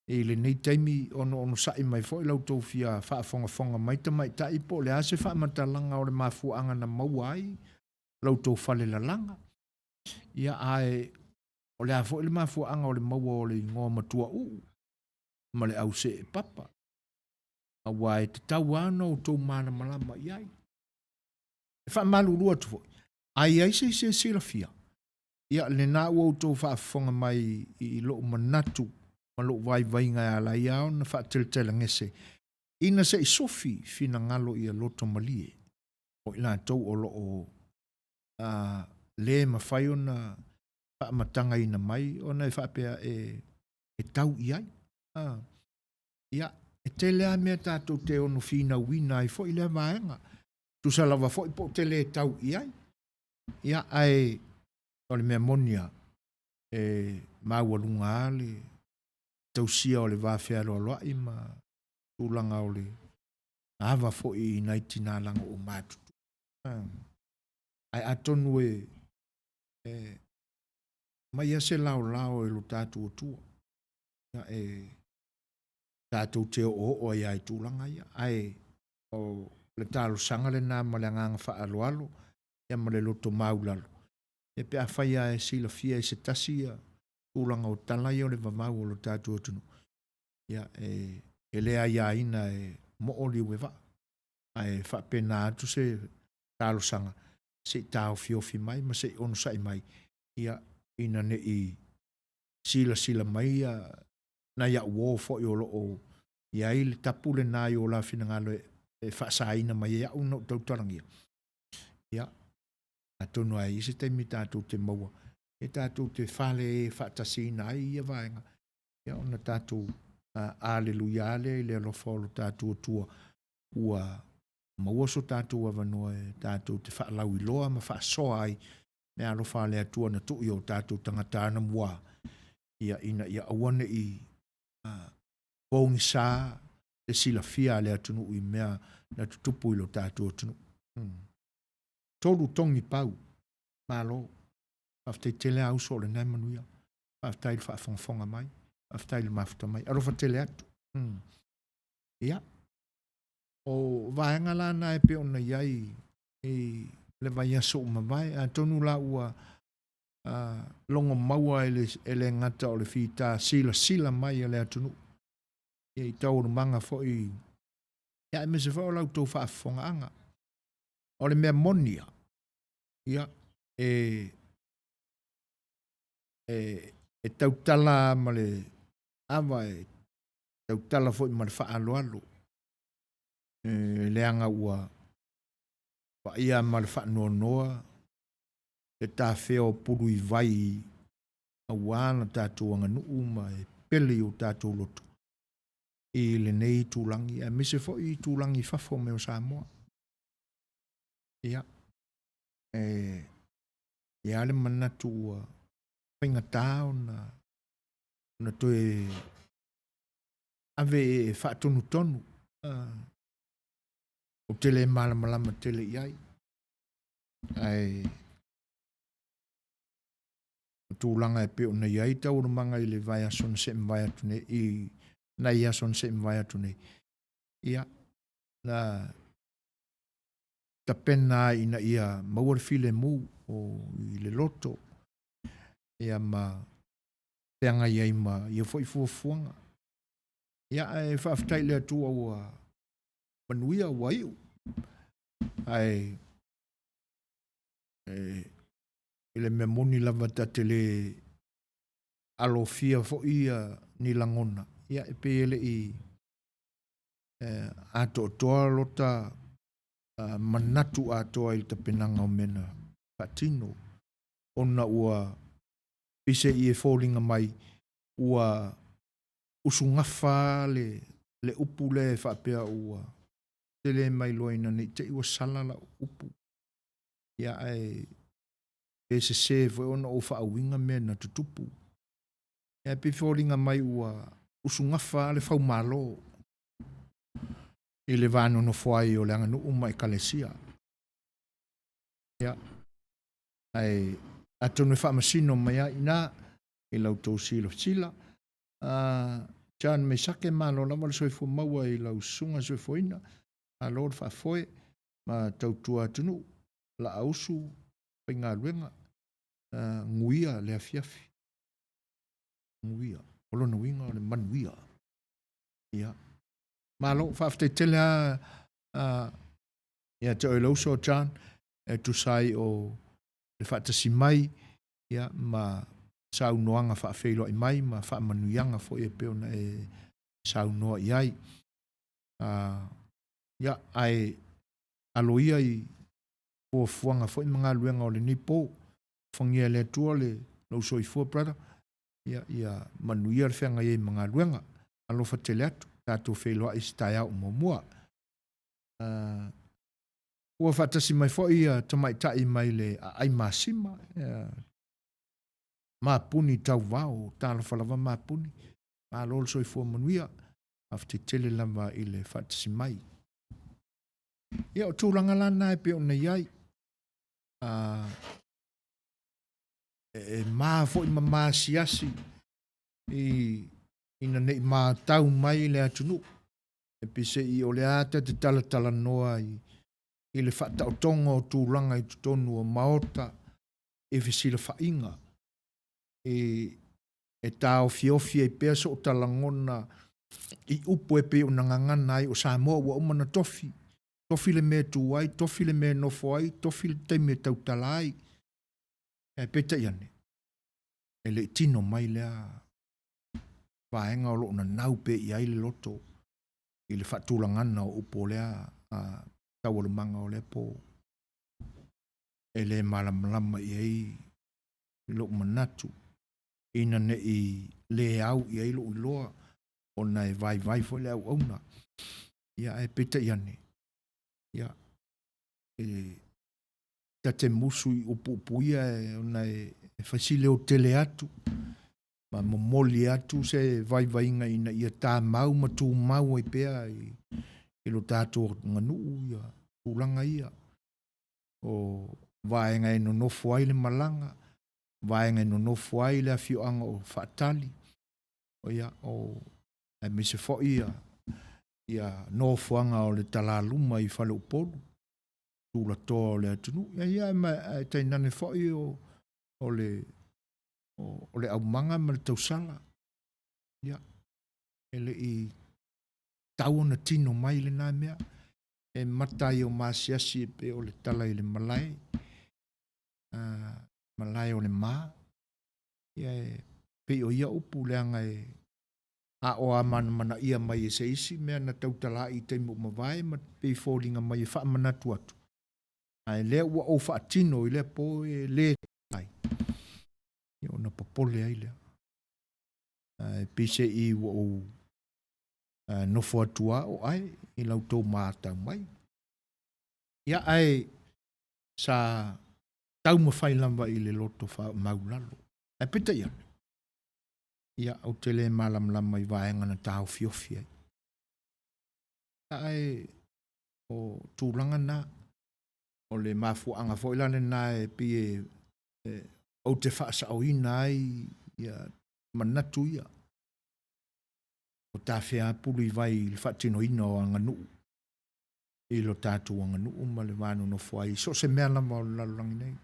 e le nei taimi ono sai mai fo i lau tau fia whaafonga mai ta ipo le ase whaamatalaga o le mafuanga na mauai lau tau fale la langa. Ia ai o le a fo i le mafuanga o le maua o le ngō matua ma le au se e papa. A wai te tau ana o tau mana malama iai. E wha malu rua tu fo. Ai se sila fia. Ia le na ua o tau whaafonga mai i lo manatu ma lo vai ngai ala iao na wha tele ngese. Ina se i sofi fina ngalo i a loto malie. O ila tau o lo o le mawhai o na wha matanga ina mai o na i wha pia e tau iai. Ia, e te lea mea tātou te ono whina wina i fo i lea vaenga. Tu salawa fo i po te le tau iai. Ia, ai, o le mea monia, maua lunga ale, tausia o le vāwhea loa loa i ma tūlanga o le awa fo i naitina langa o mātutu. Ai atonu mai ase lao e lo tātou o tua. Ia, tātou te o ia i tūlanga ia. Ai, o le talo sanga le nā ma le nganga wha alo alo, ia ma le loto maulalo. E pe a whaia e sila fia e se tasi ia, tūlanga o tala ia o le vamau o lo tātua tunu. Ia e lea ia ina e mo o liwe wa. Ai wha pena atu se talo sanga, se tau fiofi mai, ma se ono sai mai. Ia ina ne i sila mai ia, na ia uo fo i o lo o. Ia i le tapu le nā i o la fina ngalo e wha saina mai ia uno tautarangia. Ia, a tonu ai isi te mi tātou te maua. E tātou te whale e whatasina ai ia vaenga. Ia ona tātou aleluia ale le alo wholo tātou tua ua maua so tātou avanoa e tātou te whaalau i loa ma whaasoa ai me alo whale atua na tui o tātou tangata ana mua. Ia ina ia awane i bongi sā e sila fia le atunu i mea na tutupu i lo tātou atunu. Tolu tongi pau, malo, aftai tele au so le nai manuia, aftai le whaafonga mai, aftai le mafuta mai, arofa tele atu. Ia, o vaenga la na e pe ona iai, le vai aso umawai, a tonu la ua longo maua ele ngata o le fita sila mai ele atunu. Ia i tau manga fo i, ia e mese fo lau tau whaafonga anga. O le mea monia, ia, e tautala ma le awa e tautala fo i ma le wha alo alo. Le anga ua wa ia ma le wha noa noa, e tā wheo puru i vai a wana tātou anga nuu ma e pele o tātou loto. I le nei tūlangi, a mise fo i tūlangi whafo me o Samoa. Ia, ia le manatu ua whainga tāo na toe ave e whaatonu tonu. O tele malamalama tele iai. Ai tūlanga e peo na iai tau manga i le vai ason se mwai atu nei. I na ia son se mwai atu nei. Ia, na ta pena ina ia mauar file mu o i le loto. Ia ma teanga iai ma ia fo i fuafuanga. Ia e whaaftai le atua ua manuia ua iu. Ai ile mea moni lava tatele alo fia fo ia ni langona. Ia e pe ele i ato toa lota manatu atoa i tapenanga o mena patino. Ona ua pise i e fōlinga mai ua usungafa le upu le whapea ua tele mai loina ni te iwa salala upu. Ia ai pese se fo ona o whaawinga mena tutupu. Ia pe fōlinga mai ua usungafa le whau malo. I le vāno no whai o le anga nuu mai kalesia. Ia. Ai atonu e whaamasino mai a ina i lau tau sila. Jan me sake malo la wale soifo maua i lau sunga soifo ina. A lor whaafoe ma tautua tunu. La ausu pai ngā luenga. Nguia le afiafi. Nguia. Olo na winga o le manuia. Ia. Malo whaafte tele ia te oi lauso o Jan. E tu sai o le whaatasi mai. Ia ma sau noanga whaafeilo i mai. Ma whaamanuianga fo e peona e sau noa i ai. Ia ai aloia i fuafuanga fo i mga luenga o le nipo. Whangia le atua le lauso i fua brada. Ia manuia le whenga i mga luenga. Alofa tele atu. Tātou wheloa i stai au mua. Ua whatasi mai fo ia tamai tai mai le ai masima. Mapuni tau wao, tāla whalawa mapuni. Malol soi fua manuia. Afte tele lama i le whatasi mai. Ia o tūlanga lana e peo na iai. Maa fo i maa siasi. Ina nei maa tau mai le atunu. E pise I o le ata te tala noa I le whata o tonga o tūlanga I tutonu o maota e whisila whainga. E tā o fiofia I pēa so o talangona I upo e pe o nangangana ai o Samoa ua umana tofi. Tofi le mea tu ai, tofi le mea nofo ai, tofi le teime tau tala ai. E peta iane. E le tino mai lea vaenga o lo na nau pe I ai le loto. I le whatulangana o upo lea tau le manga o le po. E le malamalama I ai lo manatu. Ina ne I le au I ai lo iloa. O na e vai fo le au auna. Ia e peta iane. Ia. Ta te musu I upu ia o na e fasile o tele atu. Ma momoli atu se vai inga ina ia tā mau ma tū mau e pea I lo tātou nganu ia. Tūlanga ia. O vaenga e no nofo ai le malanga. Vaenga e no nofo ai le afioanga o whaatali. O ia o e me se fo ia. Ia nofoanga o le talaluma I whale upolu. Tūla toa o le atunu. Ia e tainane fo I o le au manga ma le tausala. Ia. Ele I tau na tino mai le nā mea. E matai o māsiasi e pe o le tala I le malai. Malai o le mā. Ia e pe o ia upu leanga e a o a mana ia mai e se isi mea na tautala I teimu mawai ma pe fōringa mai e wha manatu atu. Ai lea ua o wha atino I lea po e le tai. Ia o na papole ai lea. Pe se I ua o nofo atua o ai I lau tō mātau mai. Ia ai sa tau mawhai lamba I le loto wha maulalo. Ai pita iane. Ia au te le malam lama I vaenga na tāu fiofia. Ai o tūlanga na o le mafuanga fo ilane na e pie o te whaasa o ina ai ia manatu ia. O tā whea pulu I vai le whaatino ina o anganu. I lo tātu anganu ma le wānu no fuai. So se mea lama o lalulangi nei.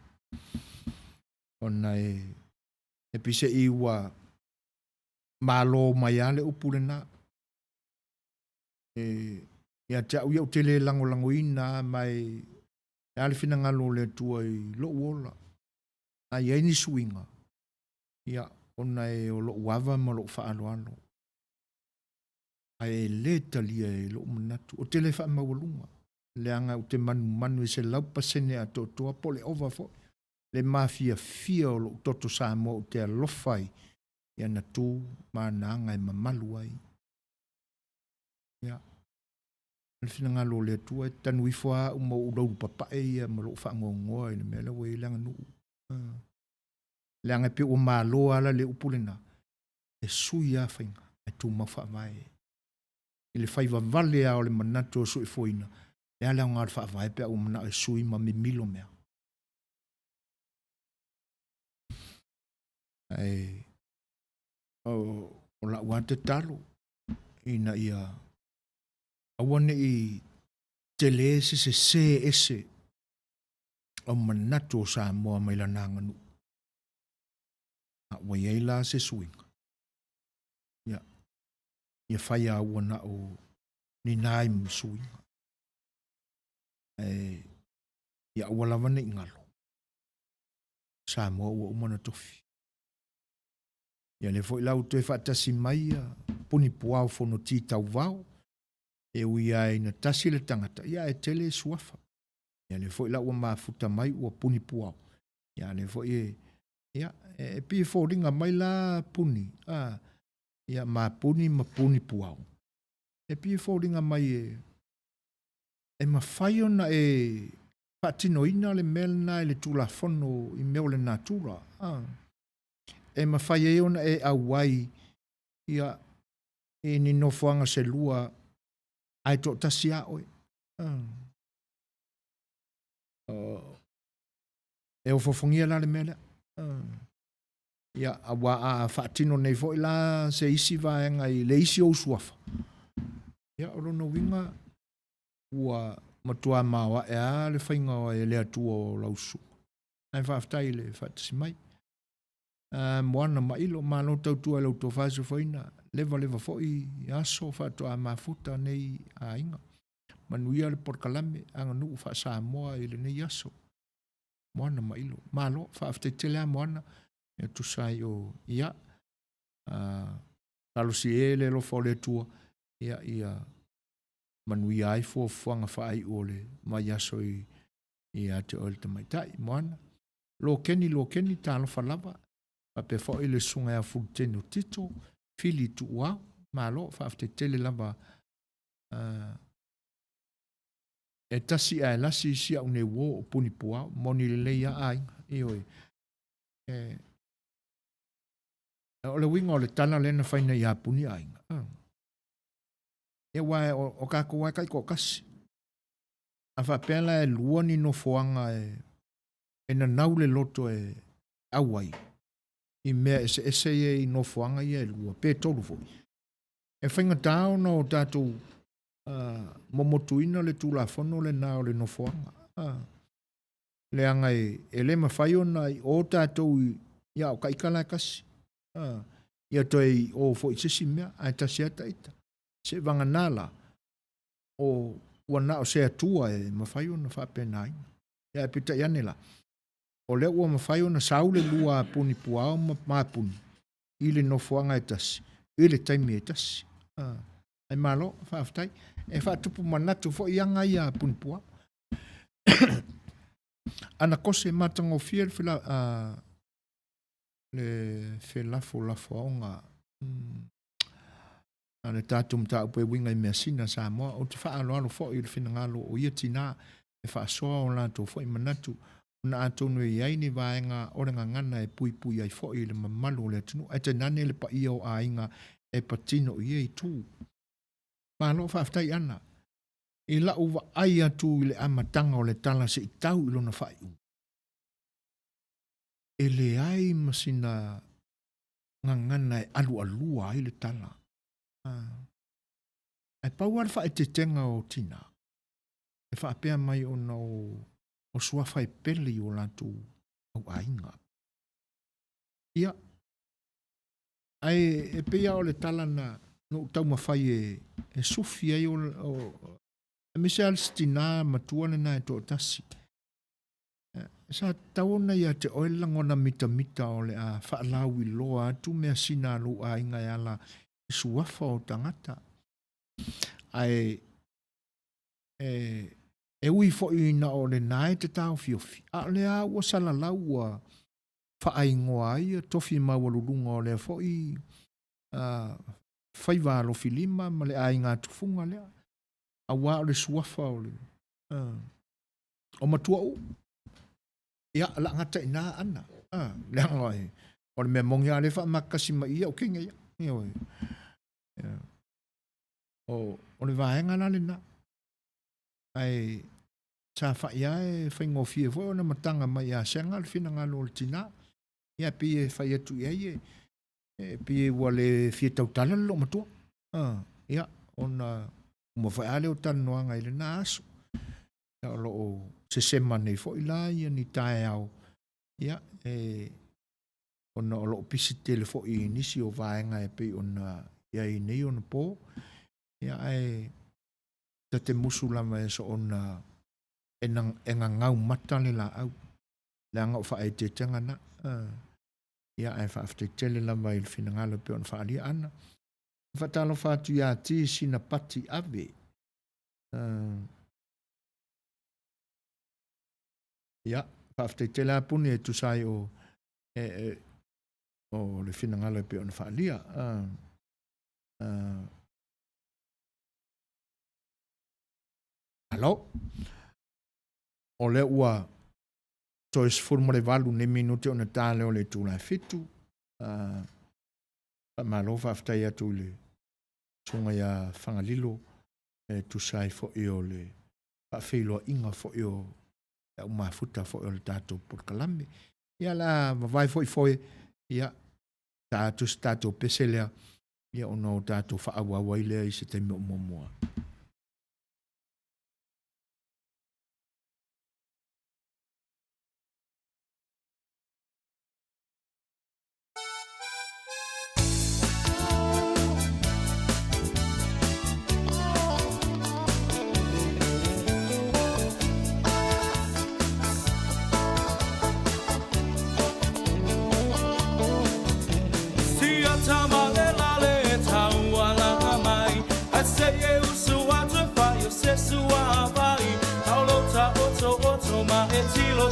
O nei e pise I ua malo mai ale upule na. Ia te au iau te le lango ina mai e ale fina ngalo le tua I lo uola. Ai ai ni suinga. Ia ona e o lo uava ma lo whaalo alo. Ai le talia e lo manatu. O te le wha mawalunga. Leanga o te manu e se laupa sene a toa po le ova fo. Le mafia fia o lo toto sa mo o te alofai. Ia na tū mānanga e mamalu ai. Ia. Le fina ngalo le tua e tanu I fua uma urau papae ia ma lo whaangongoa I le mele wei leanga nuu. Leanga pe o māloa ala le upulena. E sui a whainga. E tū mawha vai. I le whaiva vale a o le manatu o sui foina. E ala ngā wha vai pe o mana e sui ma me milo mea. O la uate talo. Ina ia awane I te le se ese o manatu o sa moa mai la nanganu. A wai ei la se suinga. Ia. Ia whai a wana o ni nai msuinga. Ia awalawane ingalo. Sa moa ua umana tofi. Ia le foi lau te whaatasi mai puni puao fono ti tau vau. E ui ai na tasi le tangata. Ia e tele suafa. Ia le foi lau mafuta mai ua puni puao. Ia le foi ia e pi fōringa mai la puni. Ia ma puni puao. E pi fōringa mai e mawhai ona e patino ina le melna e le tula fono I meo le natura. E mawhai e ona e awai ia e ni nofoanga se lua ai tō tasi a oi. E o fofongia la le mele. Ia awa a whaatino nei fo la se isi vaenga I le isi o suafa. Ia o lona winga ua matua mawa e a le whainga o e le atua o lausu. Ai whaftai le whatasi mai. Moana mailo, malo tautua lau tō whasu whaina, lewa foi, aso whatua mafuta nei a inga. Manuia le porkalame, anga nuu wha moa i le nei aso. Moana mailo, malo, whaftai telea moana, e tu sai o ia. Talo si e le lo fole tua, ia manuia ai fuanga whaai o le mai aso i ate o le tamaitai, moana. Lo keni, talo whalava, pe fo ile sunga ya fulteno tito fili tu wa malo fa afte tele lava e tasi a lasi si a une wo puni pua moni le ya ai o le winga o le tana le na faina ya puni ai e wa o ka ko wa kai ko kas a fa pela e luoni no foanga e na naule loto e awai I mea ese i no fuanga i e lua, pe tolu fo. E whainga tau no tātou momotuina le tūla whono le nao le no fuanga. Le anga e le mawhai ona i o tātou i au kaikala kasi. Ia toi o fo i sisi mea, ai ta se ata ita. Se vanga nala o wana o se atua e mawhai ona whapena ina. Ia e pita ianela. O le ua mawhai ona saule lua puni puao mapuni. Ile no fuanga e tasi. Ile taimi e tasi. Ai malo, whaaftai. E whaatupu manatu fo ianga ia puni puao. Ana kose matango fia le lafo aonga. Ane tātum tā upe winga I mea sina sa moa. O te whaaloalo fo I le whinangalo o ia tina. E whaasoa o lato fo I manatu. Na atonu e ai ni vaenga orenga ngana e pui ai fo I le mamalu le tunu. E te nane le pa ia o ainga e patino I e tu. Pālo whaaftai ana. I la uwa ai atu I le amatanga o le tala se I tau ilona whai u. E le ai masina ngangana e alu alua I le tala. E pauar wha e te tenga o tina. E wha apea mai o na o suafa e pele o latu au ainga. Ia. Ai e pea o le tala na no tau mawhai e sufi ai o e mese al stina matuana na e to tasi. Sa taona ia te oela ngona mita o le a whaalawi loa atu mea sina lo ainga e ala suafa o tangata. Ai e ui fo I na o le nai te tau fiofi. A le a ua sala laua whaingoa ai tofi mawalurunga o le fo I whaiva lo filima ma le ai ngā tufunga lea. A wā o le suafa o le. O matua o. Ia la ngata ina ana. Le angoi. O le mea mongi a le wha makasi ma ia o kinga ia. O le vaenga na le na. Ai sa fa ia e whaingo fie fo na matanga mai a senga le fina ngalo le tina. Ia pi e whai atu ia ie. Pi e wale fie tautala lo matua. Ia ona umawhai ale o tanoanga I le na aso. Ia o lo se sema nei fo ila ia ni tae au. Ia ona o lo pisi tele fo I nisi o vaenga e pe ona ia I nei ona po. Ia ta te musulama e so ona enga ngau mata le la au. Le anga o whae te tenga na. Ia ai whaafte tele lama I le whinangalo pe ona whaali ana. Whatalo whatu ia ti sina pati ave. Ia, whaafte tele apuni e tusai o le whinangalo pe ona whaalia. Alo? O le ua tois formule valu ne minute ona tale o le tūlai fitu. Malo whaaftai atu le tunga ia whangalilo tusai fo I o le whaafeilua inga fo I o au mafuta fo I o le tātou porkalame. Ia la mawai fo I foe ia tātou peselea ia ono tātou whaawawailea I se teime o momoa.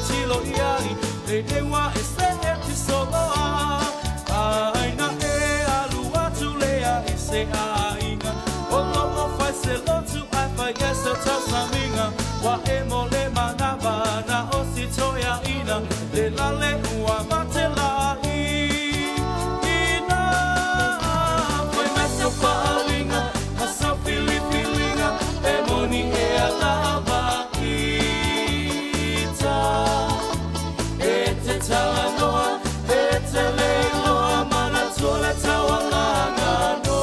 tilo iai le ewa e se e pisoloa aina e alu atu lea i se ainga o lo o fai se lotu ai fai e se tau saminga wa e mo le manava na o si toia ina le lale ua mate lai ina fai meso paalinga maso filipilinga e moni e alava ita e te talanoa e te leiloa mana tole tawalanga no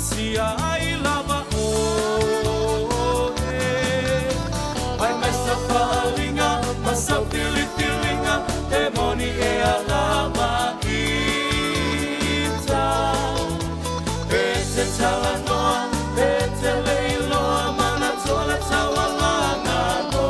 Sia ai lava o ai messa falinga massa filipilinga e moni e alava ita e te talanoa e te leiloa mana tola tawalanga no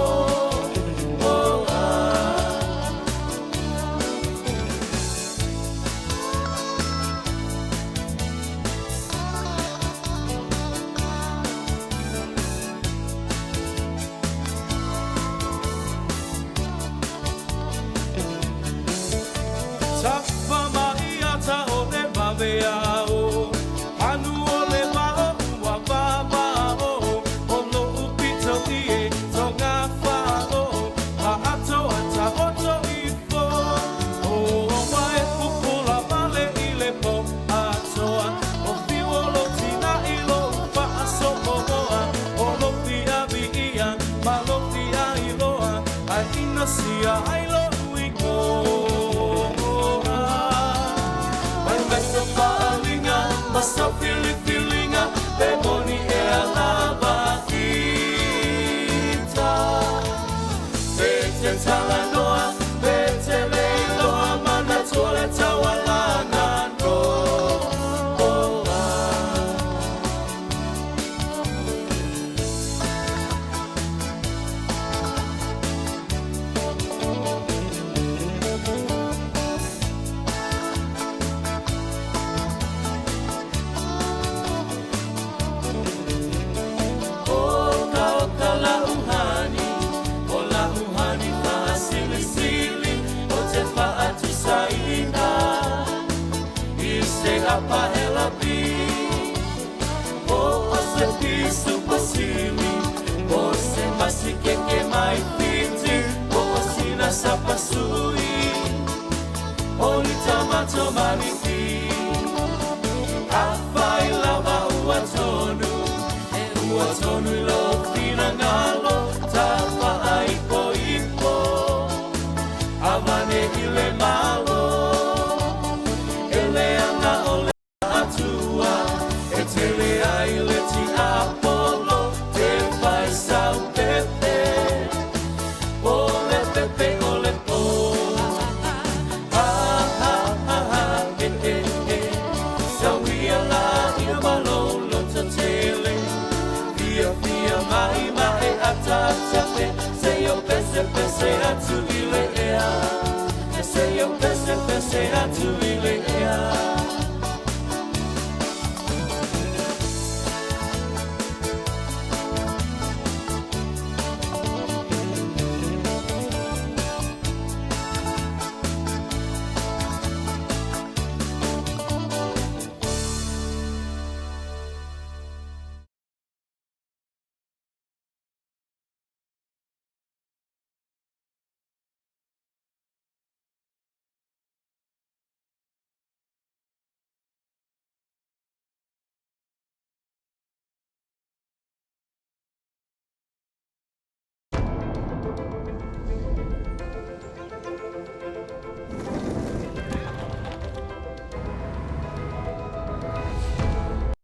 Sia ai lo uiko ai meso paalinga masa filipilinga e moni e alava ita e te talanoa e te leiloa mana tole tawalanga no apa ela bi o se pisu pasili o se masike que mai piti o sina sapasui o ni tomato maliki afai lava uatonu lo fina ngalo tapa ai ipo avane ile malo Say yo pese pese atu